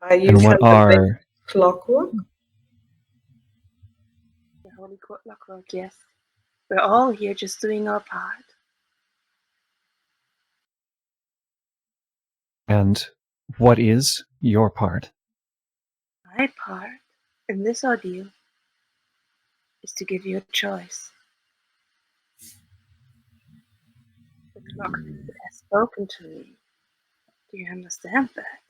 Are you And what celebrating are... clockwork? The holy clockwork, yes. We're all here just doing our part. And what is your part? My part in this ordeal is to give you a choice. The clock has spoken to me. Do you understand that?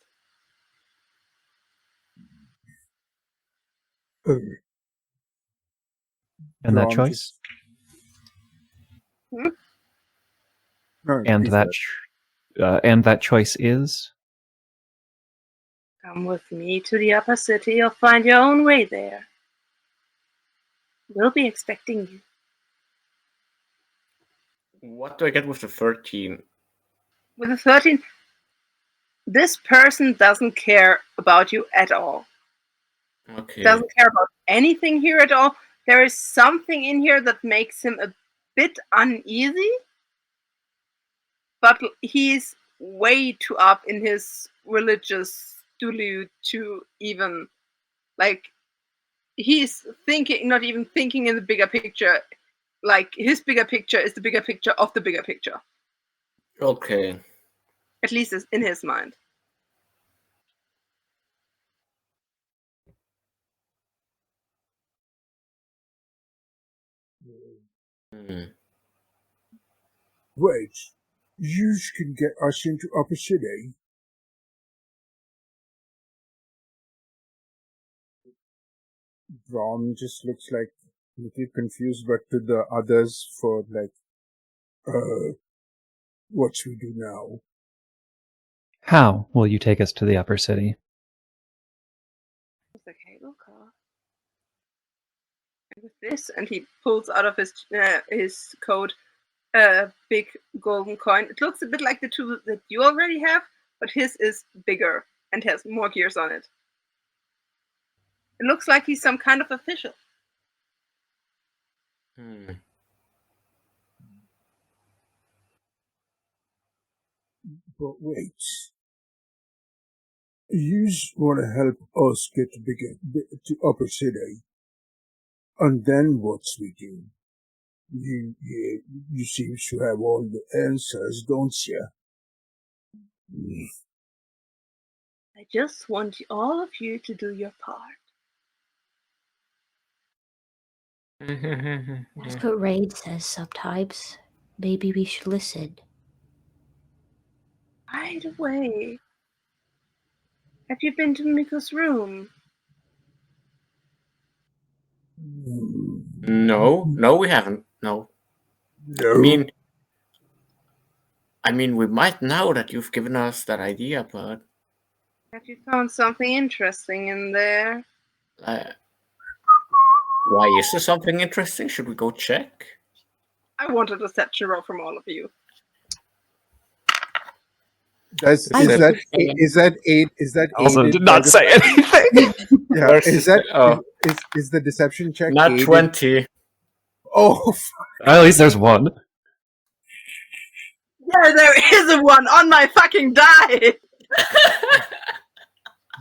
And that Drom choice? just- No, And please that go ahead. and that choice is? Come with me to the upper city. You'll find your own way there. We'll be expecting you. What do I get with the 13? With a 13, this person doesn't care about you at all. Okay. Doesn't care about anything here at all. There is something in here that makes him a bit uneasy, but he's way too up in his religious stulu to even, like, he's thinking, not even thinking in the bigger picture. Like, his bigger picture is the bigger picture of the bigger picture. Okay. At least in his mind. Hmm. Wait, you can get us into Upper City? Drom just looks like a little confused, but to the others for like, what should we do now? How will you take us to the upper city? It's a cable car. And with this, and he pulls out of his coat a big golden coin. It looks a bit like the two that you already have, but his is bigger and has more gears on it. It looks like he's some kind of official. Hmm. But wait, you want to help us get to Upper City, and then what's we do? You seem to have all the answers, don't you? I just want all of you to do your part. That's what Raid says sometimes. Maybe we should listen. By the way, have you been to Miko's room? No, we haven't. No. No. I mean, we might now that you've given us that idea, but Have you found something interesting in there? why is there something interesting? Should we go check? I want a deception roll from all of you. Is that eight? Is that Also aided did by not the say fact- anything. Yeah, Where's is the- that is the deception check Not aided? 20. Oh, At least there's one. Yeah, there is a one on my fucking die.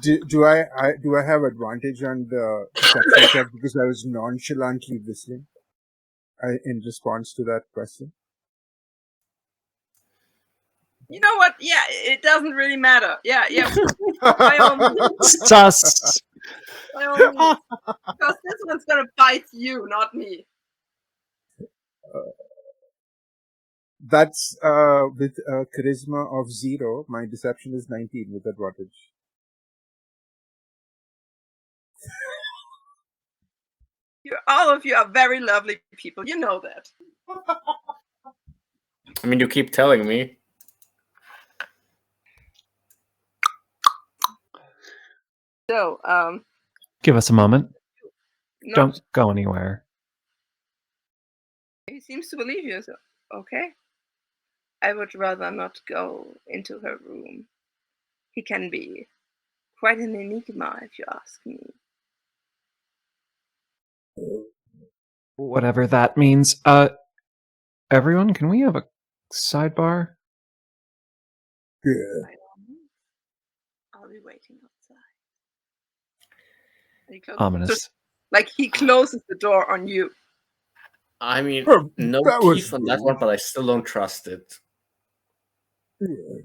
do I have advantage on the deception check because I was nonchalantly listening? In response to that question. You know what? Yeah, it doesn't really matter. Yeah. By all means. Sus. By all means. Because this one's gonna bite you, not me. That's with a charisma of 0. My deception is 19 with advantage. All of you are very lovely people. You know that. I mean, you keep telling me. So, Give us a moment. not, Don't go anywhere. he seems to believe you. So, okay. I would rather not go into her room. He can be quite an enigma, if you ask me. Whatever that means. Everyone, can we have a sidebar? Yeah. By all means, I'll be waiting outside. And he Ominous. like he closes the door on you. I mean, Oh, no that was teeth on that rude. one, but I still don't trust it. Yeah.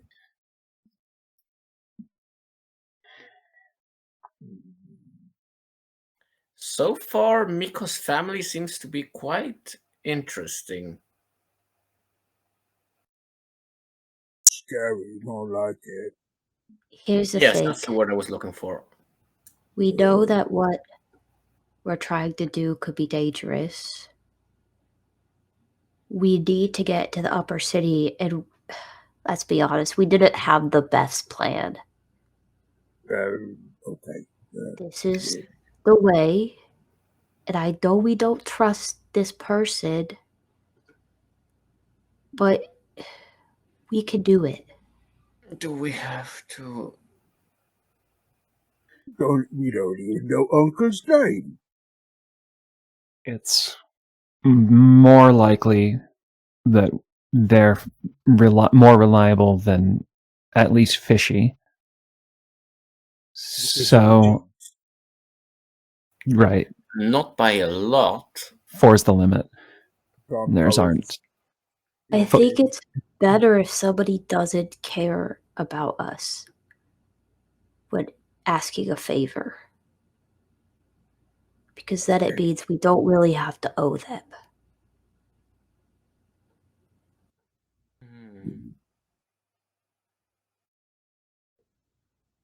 So far, Miko's family seems to be quite interesting. Scary, more like it. Here's the Yes, thing. that's the word I was looking for. We know that what we're trying to do could be dangerous. We need to get to the upper city, and let's be honest, we didn't have the best plan. Okay. This is the way, and I know we don't trust this person, but we can do it. Do we have to? We don't even know Uncle's name. It's more likely that they're more reliable than at least fishy. So, right. Not by a lot. 4's the limit. From Theirs our- aren't. I think it's better if somebody doesn't care about us when asking a favor. Because then it means we don't really have to owe them.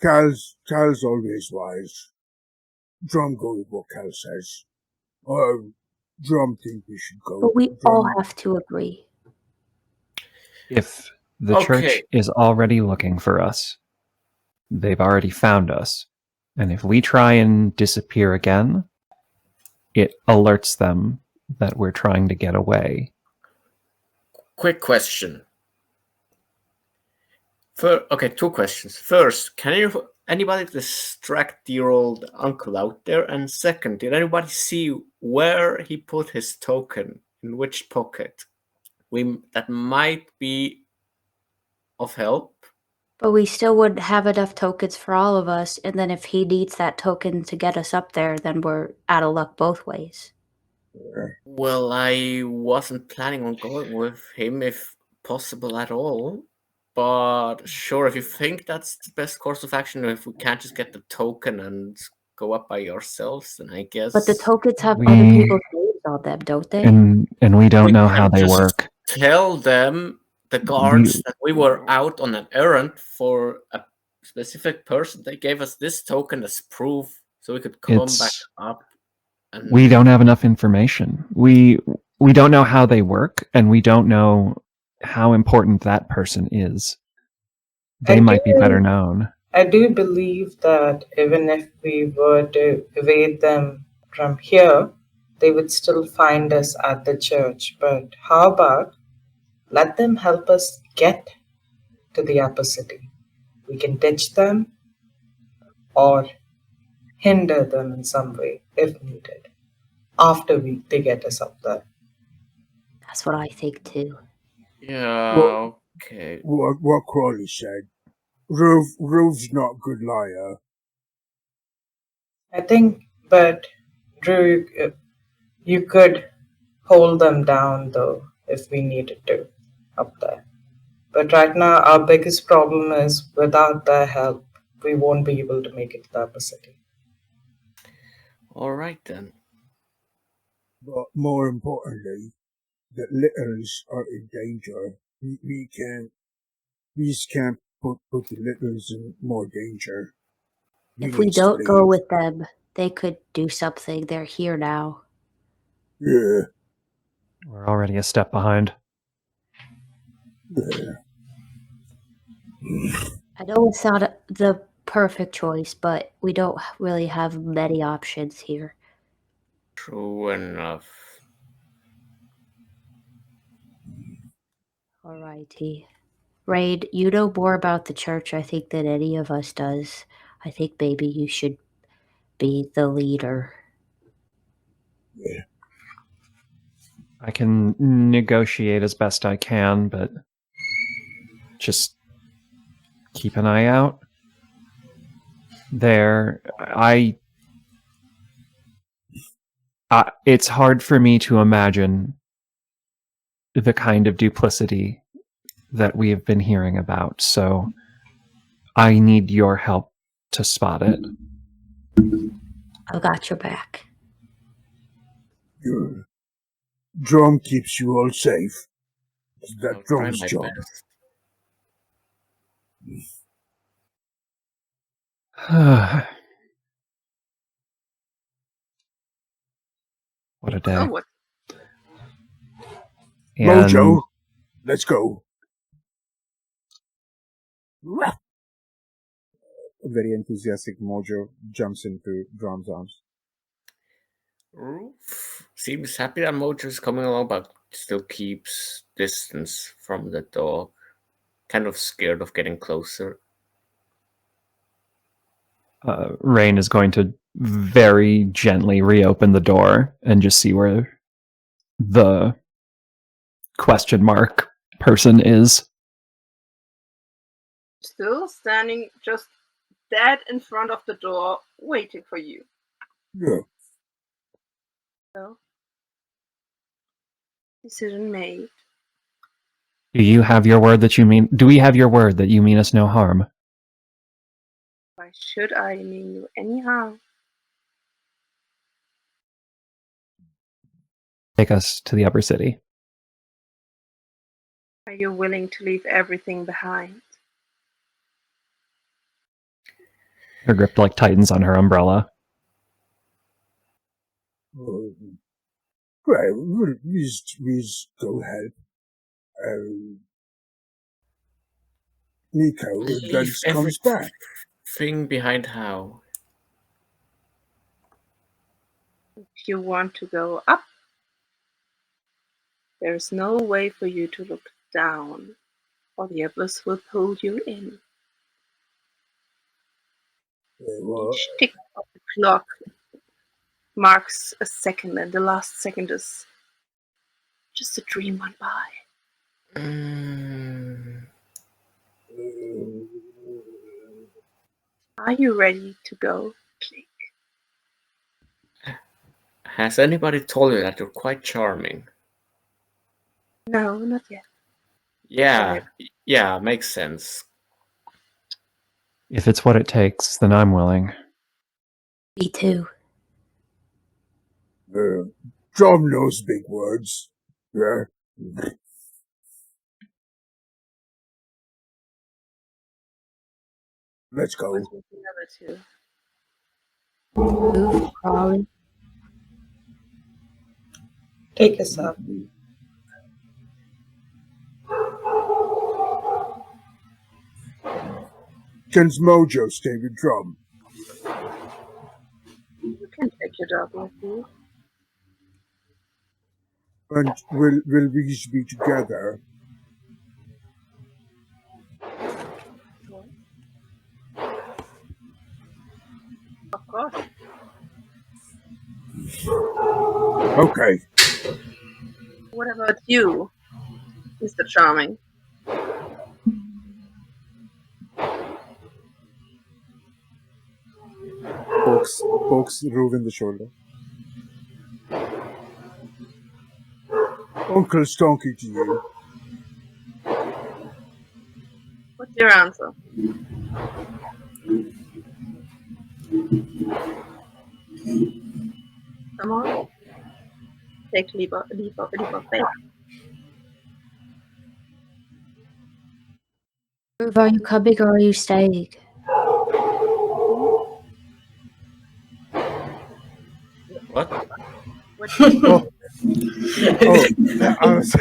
Cal's always wise. Drum go with what Cal says. Drum think we should go. But we Drum, all have to agree. If the church Okay. is already looking for us, they've already found us. And if we try and disappear again, it alerts them that we're trying to get away. Quick question. Okay, 2 questions. First, can anybody distract your old uncle out there? And second, did anybody see where he put his token? In which pocket? That might be of help. But we still wouldn't have enough tokens for all of us. And then if he needs that token to get us up there, then we're out of luck both ways. Well, I wasn't planning on going with him if possible at all. But sure, if you think that's the best course of action, if we can't just get the token and go up by ourselves, then I guess. But the tokens have We- other people's names on them, don't they? And we don't We know how can they just work. Tell them, the guards, that we were out on an errand for a specific person. They gave us this token as proof, so we could come back up. And We don't have enough information. We don't know how they work, and we don't know how important that person is. They might be better known. I do believe that even if we were to evade them from here, they would still find us at the church. But how about let them help us get to the upper city? We can ditch them or hinder them in some way if needed after they get us up there. That's what I think too. yeah, okay. What Crawley said. Rove's not a good liar. I think, but Drew, you could hold them down though if we needed to up there. But right now, our biggest problem is without their help, we won't be able to make it to the upper city. All right then. But more importantly, the litters are in danger. We just can't put the litters in more danger. If we need to don't go leave. with them, they could do something. They're here now. Yeah, We're already a step behind. yeah. I know it's not the perfect choice, but we don't really have many options here. True enough. Alrighty. Raid, you know more about the church, I think, than any of us does. I think maybe you should be the leader. I can negotiate as best I can, but just keep an eye out. It's hard for me to imagine the kind of duplicity that we have been hearing about, so I need your help to spot it. I got your back. Your drum keeps you all safe. It's that I'll try drum's my job. best. What a day. Oh, what? And Mojo, let's go. A very enthusiastic Mojo jumps into Drum's arms. Roof seems happy that Mojo's coming along, but still keeps distance from the dog. Kind of scared of getting closer. Rain is going to very gently reopen the door and just see where the question mark person is. Still standing just dead in front of the door, waiting for you. Yeah. So, decision made. Do you have your word that you mean? Do we have your word that you mean us no harm? Why should I mean you any harm? Take us to the upper city. Are you willing to leave everything behind? Her grip like tightens on her umbrella. Right, we just go ahead. Nico then Leave comes back. everything behind how? If you want to go up, there's no way for you to look down, or the abyss will pull you in. Well, Each tick of the clock marks a second, and the last second is just a dream went by. Are you ready to go? Click. Has anybody told you that you're quite charming? No, not yet. Yeah, makes sense. If it's what it takes, then I'm willing. Me too. Drum knows big words. Yeah. Let's go. What's with the other two? Move, crawling. Take us up. Ken's Mojo stay with Drum. You can take your dog with you. And will we be together? Of course. Okay. What about you, Mr. Charming? Pokes Rube in the shoulder. Uncle Stonky to you. What's your answer? Come on. Take leap of faith. Are you coming or are you staying? What? What do you Oh, I was,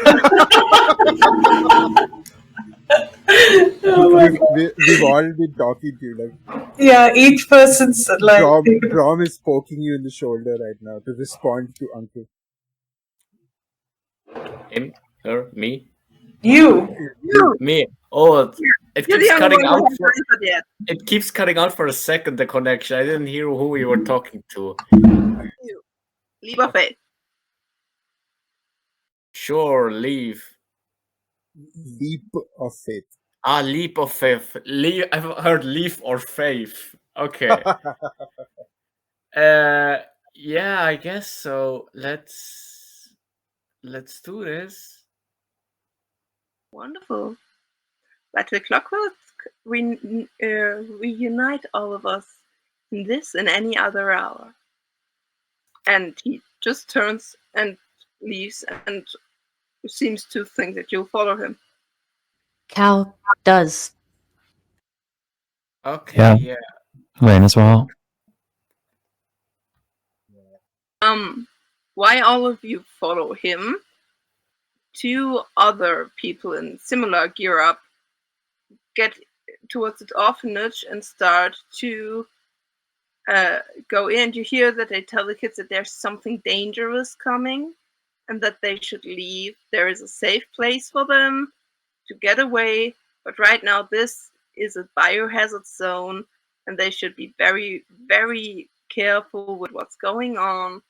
Oh my God. we've all been talking to you. Like, Yeah, each person's like Brom is poking you in the shoulder right now to respond to Uncle. Him? Her? Me? you. Me. Oh, it You're keeps the only cutting one out who hasn't for answered yet. it keeps cutting out for a second, the connection. I didn't hear who we were talking to. You. Leap of faith. Sure, leave. Leap of faith. Leap of faith. I've heard leaf or faith. Okay. Yeah, I guess so. Let's do this. Wonderful. Like the clockwork, we reunite all of us in this and any other hour. And he just turns and leaves and seems to think that you'll follow him. Cal does. Okay, yeah. Rain as well. Why all of you follow him? Two other people in similar gear up get towards the orphanage and start to go in. You hear that they tell the kids that there's something dangerous coming and that they should leave. There is a safe place for them to get away, but right now this is a biohazard zone and they should be very, very careful with what's going on.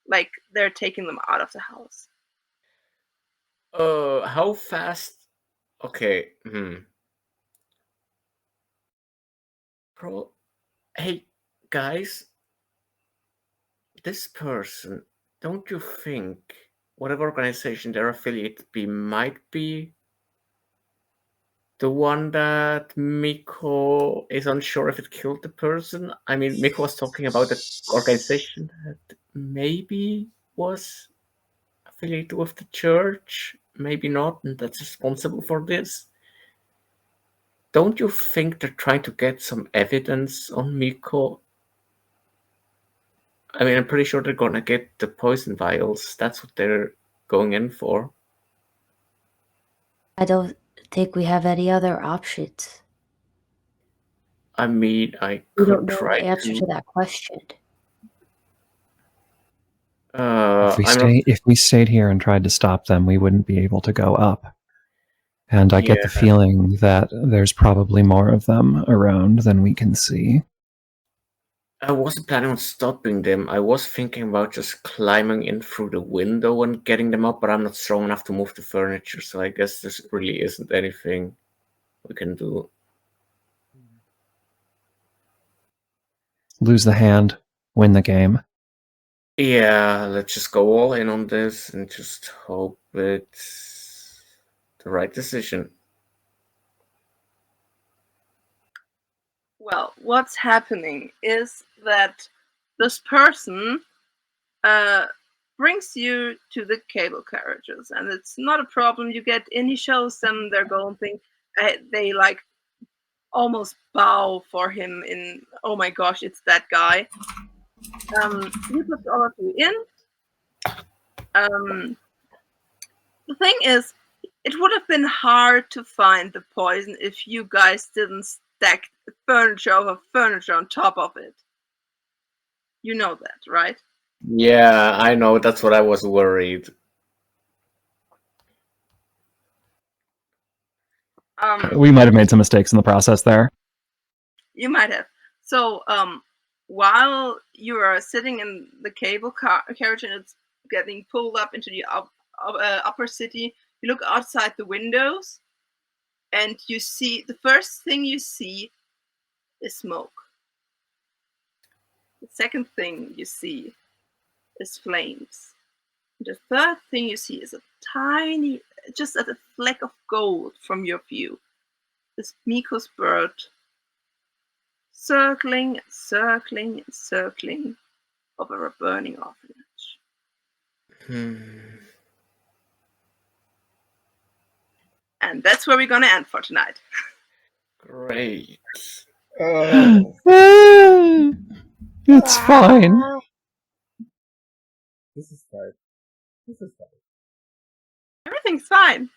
Like they're taking them out of the house. How fast? Okay. Hey, guys. This person, don't you think whatever organization they're affiliated be might be the one that Miko is unsure if it killed the person? I mean, Miko was talking about the organization that maybe was affiliated with the church, maybe not, and that's responsible for this. Don't you think they're trying to get some evidence on Miko? I mean, I'm pretty sure they're gonna get the poison vials. That's what they're going in for. I don't think we have any other options. I mean, I We don't could know try the answer to. to that question. If we stayed here and tried to stop them, we wouldn't be able to go up. And I get the feeling that there's probably more of them around than we can see. I wasn't planning on stopping them. I was thinking about just climbing in through the window and getting them up, but I'm not strong enough to move the furniture, so I guess there really isn't anything we can do. Lose the hand, win the game. Yeah, let's just go all in on this and just hope it's the right decision. Well, what's happening is that this person brings you to the cable carriages, and it's not a problem. You get in, he shows them their golden thing. They like almost bow for him in, oh my gosh, it's that guy. He puts all of you in. The thing is, it would have been hard to find the poison if you guys didn't stack furniture over furniture on top of it. You know that, right? Yeah, I know. That's what I was worried. We might have made some mistakes in the process there. You might have. So, while you are sitting in the cable carriage and it's getting pulled up into the upper city, you look outside the windows and you see, the first thing you see is smoke. The second thing you see is flames. The third thing you see is a tiny, just a fleck of gold from your view. This Miko's bird circling and circling and circling over a burning orphanage. And that's where we're gonna end for tonight. Great. It's fine. This is fine. This is fine. Everything's fine.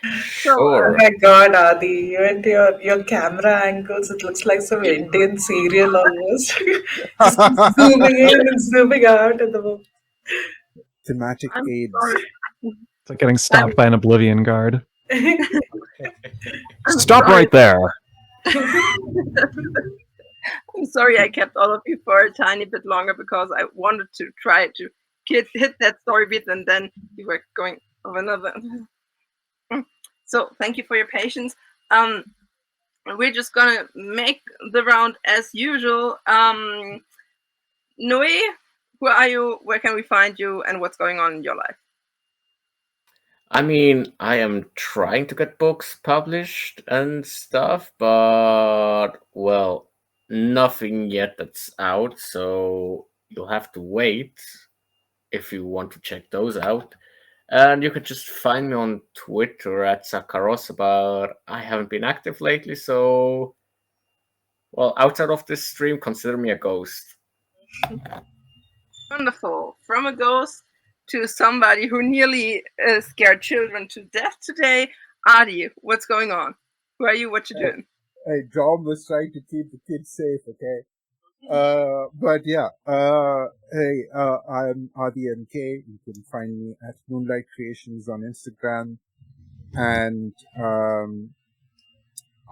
Oh Sure. my god, Adi, you and your camera angles, it looks like some Indian serial almost. Just zooming in and zooming out at the moment. Thematic I'm aids. sorry. It's like getting stopped by an Oblivion guard. I'm Stop sorry. right there. I'm sorry I kept all of you for a tiny bit longer because I wanted to try to hit that story beat, and then you were going of another. So thank you for your patience. We're just gonna make the round as usual. Noe, who are you? Where can we find you? And what's going on in your life? I mean, I am trying to get books published and stuff, but well, nothing yet that's out, so you'll have to wait if you want to check those out. And you could just find me on Twitter at Sakaros, but I haven't been active lately, so well, outside of this stream, consider me a ghost. Wonderful. From a ghost to somebody who nearly scared children to death today. Adi, what's going on? Who are you? What you doing? Hey, John was trying to keep the kids safe, okay? But yeah, hey, I'm RDMK. You can find me at Moonlight Creations on Instagram and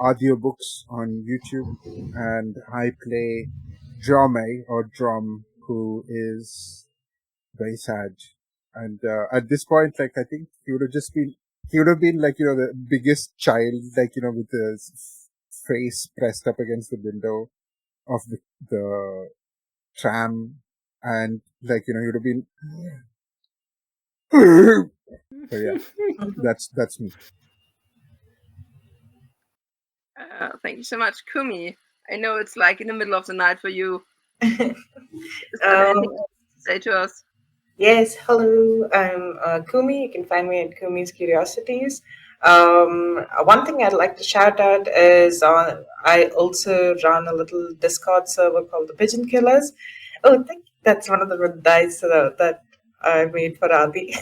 audiobooks on YouTube. And I play Drome or Drum, who is very sad. And at this point, like, I think he would have been like, the biggest child, like, with his face pressed up against the window of the tram, and like, he would have been. So yeah, that's me. Thank you so much, Kumi. I know it's like in the middle of the night for you. Is there anything else to say to us? Yes, hello, I'm Kumi. You can find me at Kumi's Curiosities. One thing I'd like to shout out is I also run a little Discord server called the Pigeon Killers. Oh, thank you. That's one of the dice that I made for Adi.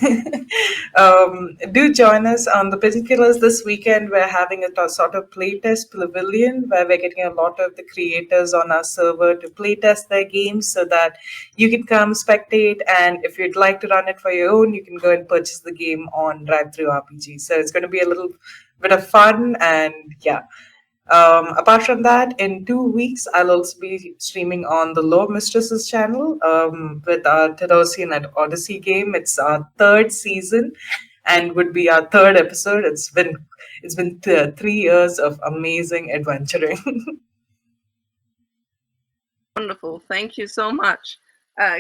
Do join us on the Pigeon Killers this weekend. We're having a sort of playtest pavilion where we're getting a lot of the creators on our server to playtest their games so that you can come spectate. And if you'd like to run it for your own, you can go and purchase the game on Drive-Thru RPG. So it's going to be a little bit of fun, and yeah. Apart from that, in 2 weeks, I'll also be streaming on the Lore Mistresses channel with our Terosian and Odyssey game. It's our 3rd season and would be our 3rd episode. It's been 3 years of amazing adventuring. Wonderful. Thank you so much.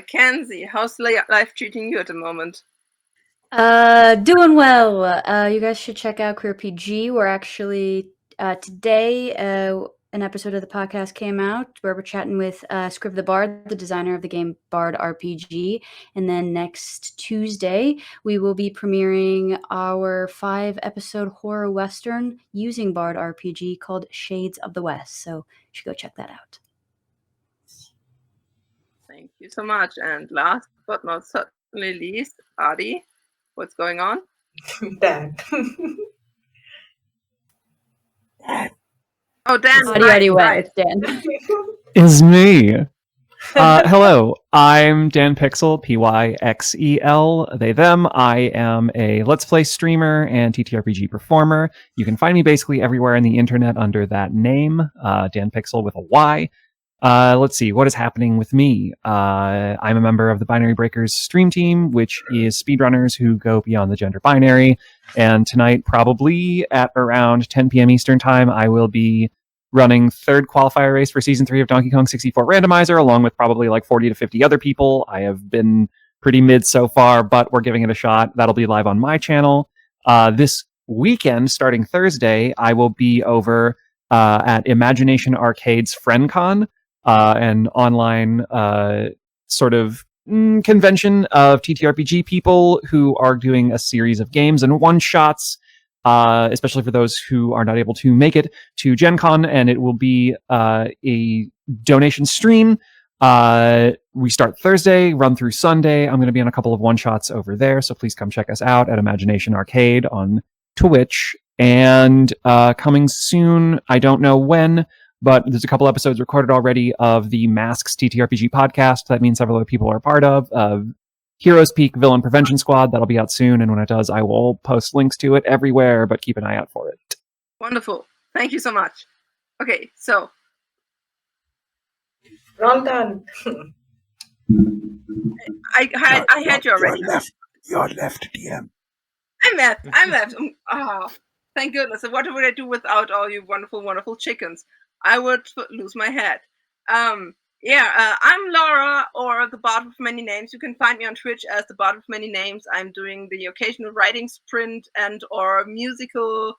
Kenzie, how's life treating you at the moment? Doing well. You guys should check out Queer PG. We're actually today an episode of the podcast came out where we're chatting with Scriv the Bard, the designer of the game Bard RPG. And then next Tuesday, we will be premiering our 5-episode horror western using Bard RPG called Shades of the West. So you should go check that out. Thank you so much. And last but not certainly least, Adi, what's going on? Dad. Oh, Dan. Adi went. Right. It's Dan. Is me. Hello, I'm Dan Pixel, Pyxel, they, them. I am a Let's Play streamer and TTRPG performer. You can find me basically everywhere on the internet under that name, Dan Pixel with a Y. Let's see, what is happening with me? I'm a member of the Binary Breakers stream team, which is speedrunners who go beyond the gender binary. And tonight, probably at around 10 p.m. Eastern Time, I will be running 3rd qualifier race for Season 3 of Donkey Kong 64 Randomizer, along with probably like 40 to 50 other people. I have been pretty mid so far, but we're giving it a shot. That'll be live on my channel. This weekend, starting Thursday, I will be over at Imagination Arcade's FriendCon, an online sort of convention of TTRPG people who are doing a series of games and one-shots, especially for those who are not able to make it to Gen Con, and it will be a donation stream. We start Thursday, run through Sunday. I'm going to be on a couple of one-shots over there, so please come check us out at Imagination Arcade on Twitch. And coming soon, I don't know when, but there's a couple episodes recorded already of the Masks TTRPG podcast that means several other people are a part of Heroes Peak Villain Prevention Squad. That'll be out soon, and when it does, I will post links to it everywhere, but keep an eye out for it. Wonderful. Thank you so much. Okay, so. Well done. I had you already. You're left, DM. I'm left. Oh, thank goodness. So what would I do without all you wonderful, wonderful chickens? I would lose my head. I'm Laura, or the Bard with Many Names. You can find me on Twitch as the Bard with Many Names. I'm doing the occasional writing sprint and or musical,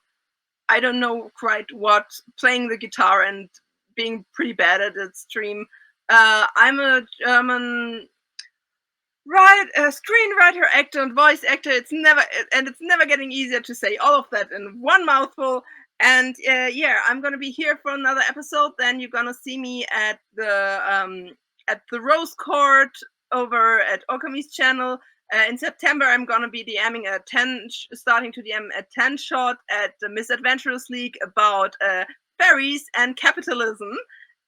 I don't know quite what, playing the guitar and being pretty bad at it stream. I'm a German screenwriter, actor, and voice actor. It's never getting easier to say all of that in one mouthful. And I'm gonna be here for another episode. Then you're gonna see me at the Rose Court over at Okami's channel. In September, I'm gonna be DMing starting to DM a 10-shot at the Misadventurous League about fairies and capitalism.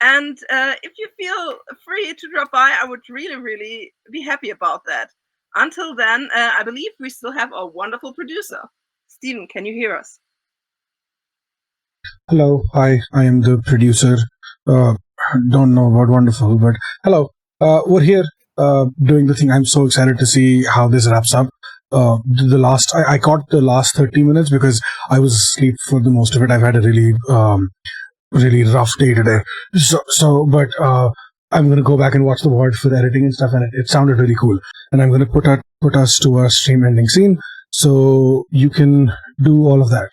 And if you feel free to drop by, I would really, really be happy about that. Until then, I believe we still have our wonderful producer. Steven, can you hear us? Hello, hi, I am the producer. Don't know about wonderful, but hello. We're here doing the thing. I'm so excited to see how this wraps up. I caught the last 30 minutes because I was asleep for the most of it. I've had a really rough day today. But I'm going to go back and watch the VOD for the editing and stuff, and it sounded really cool. And I'm going to put us to our stream ending scene so you can do all of that.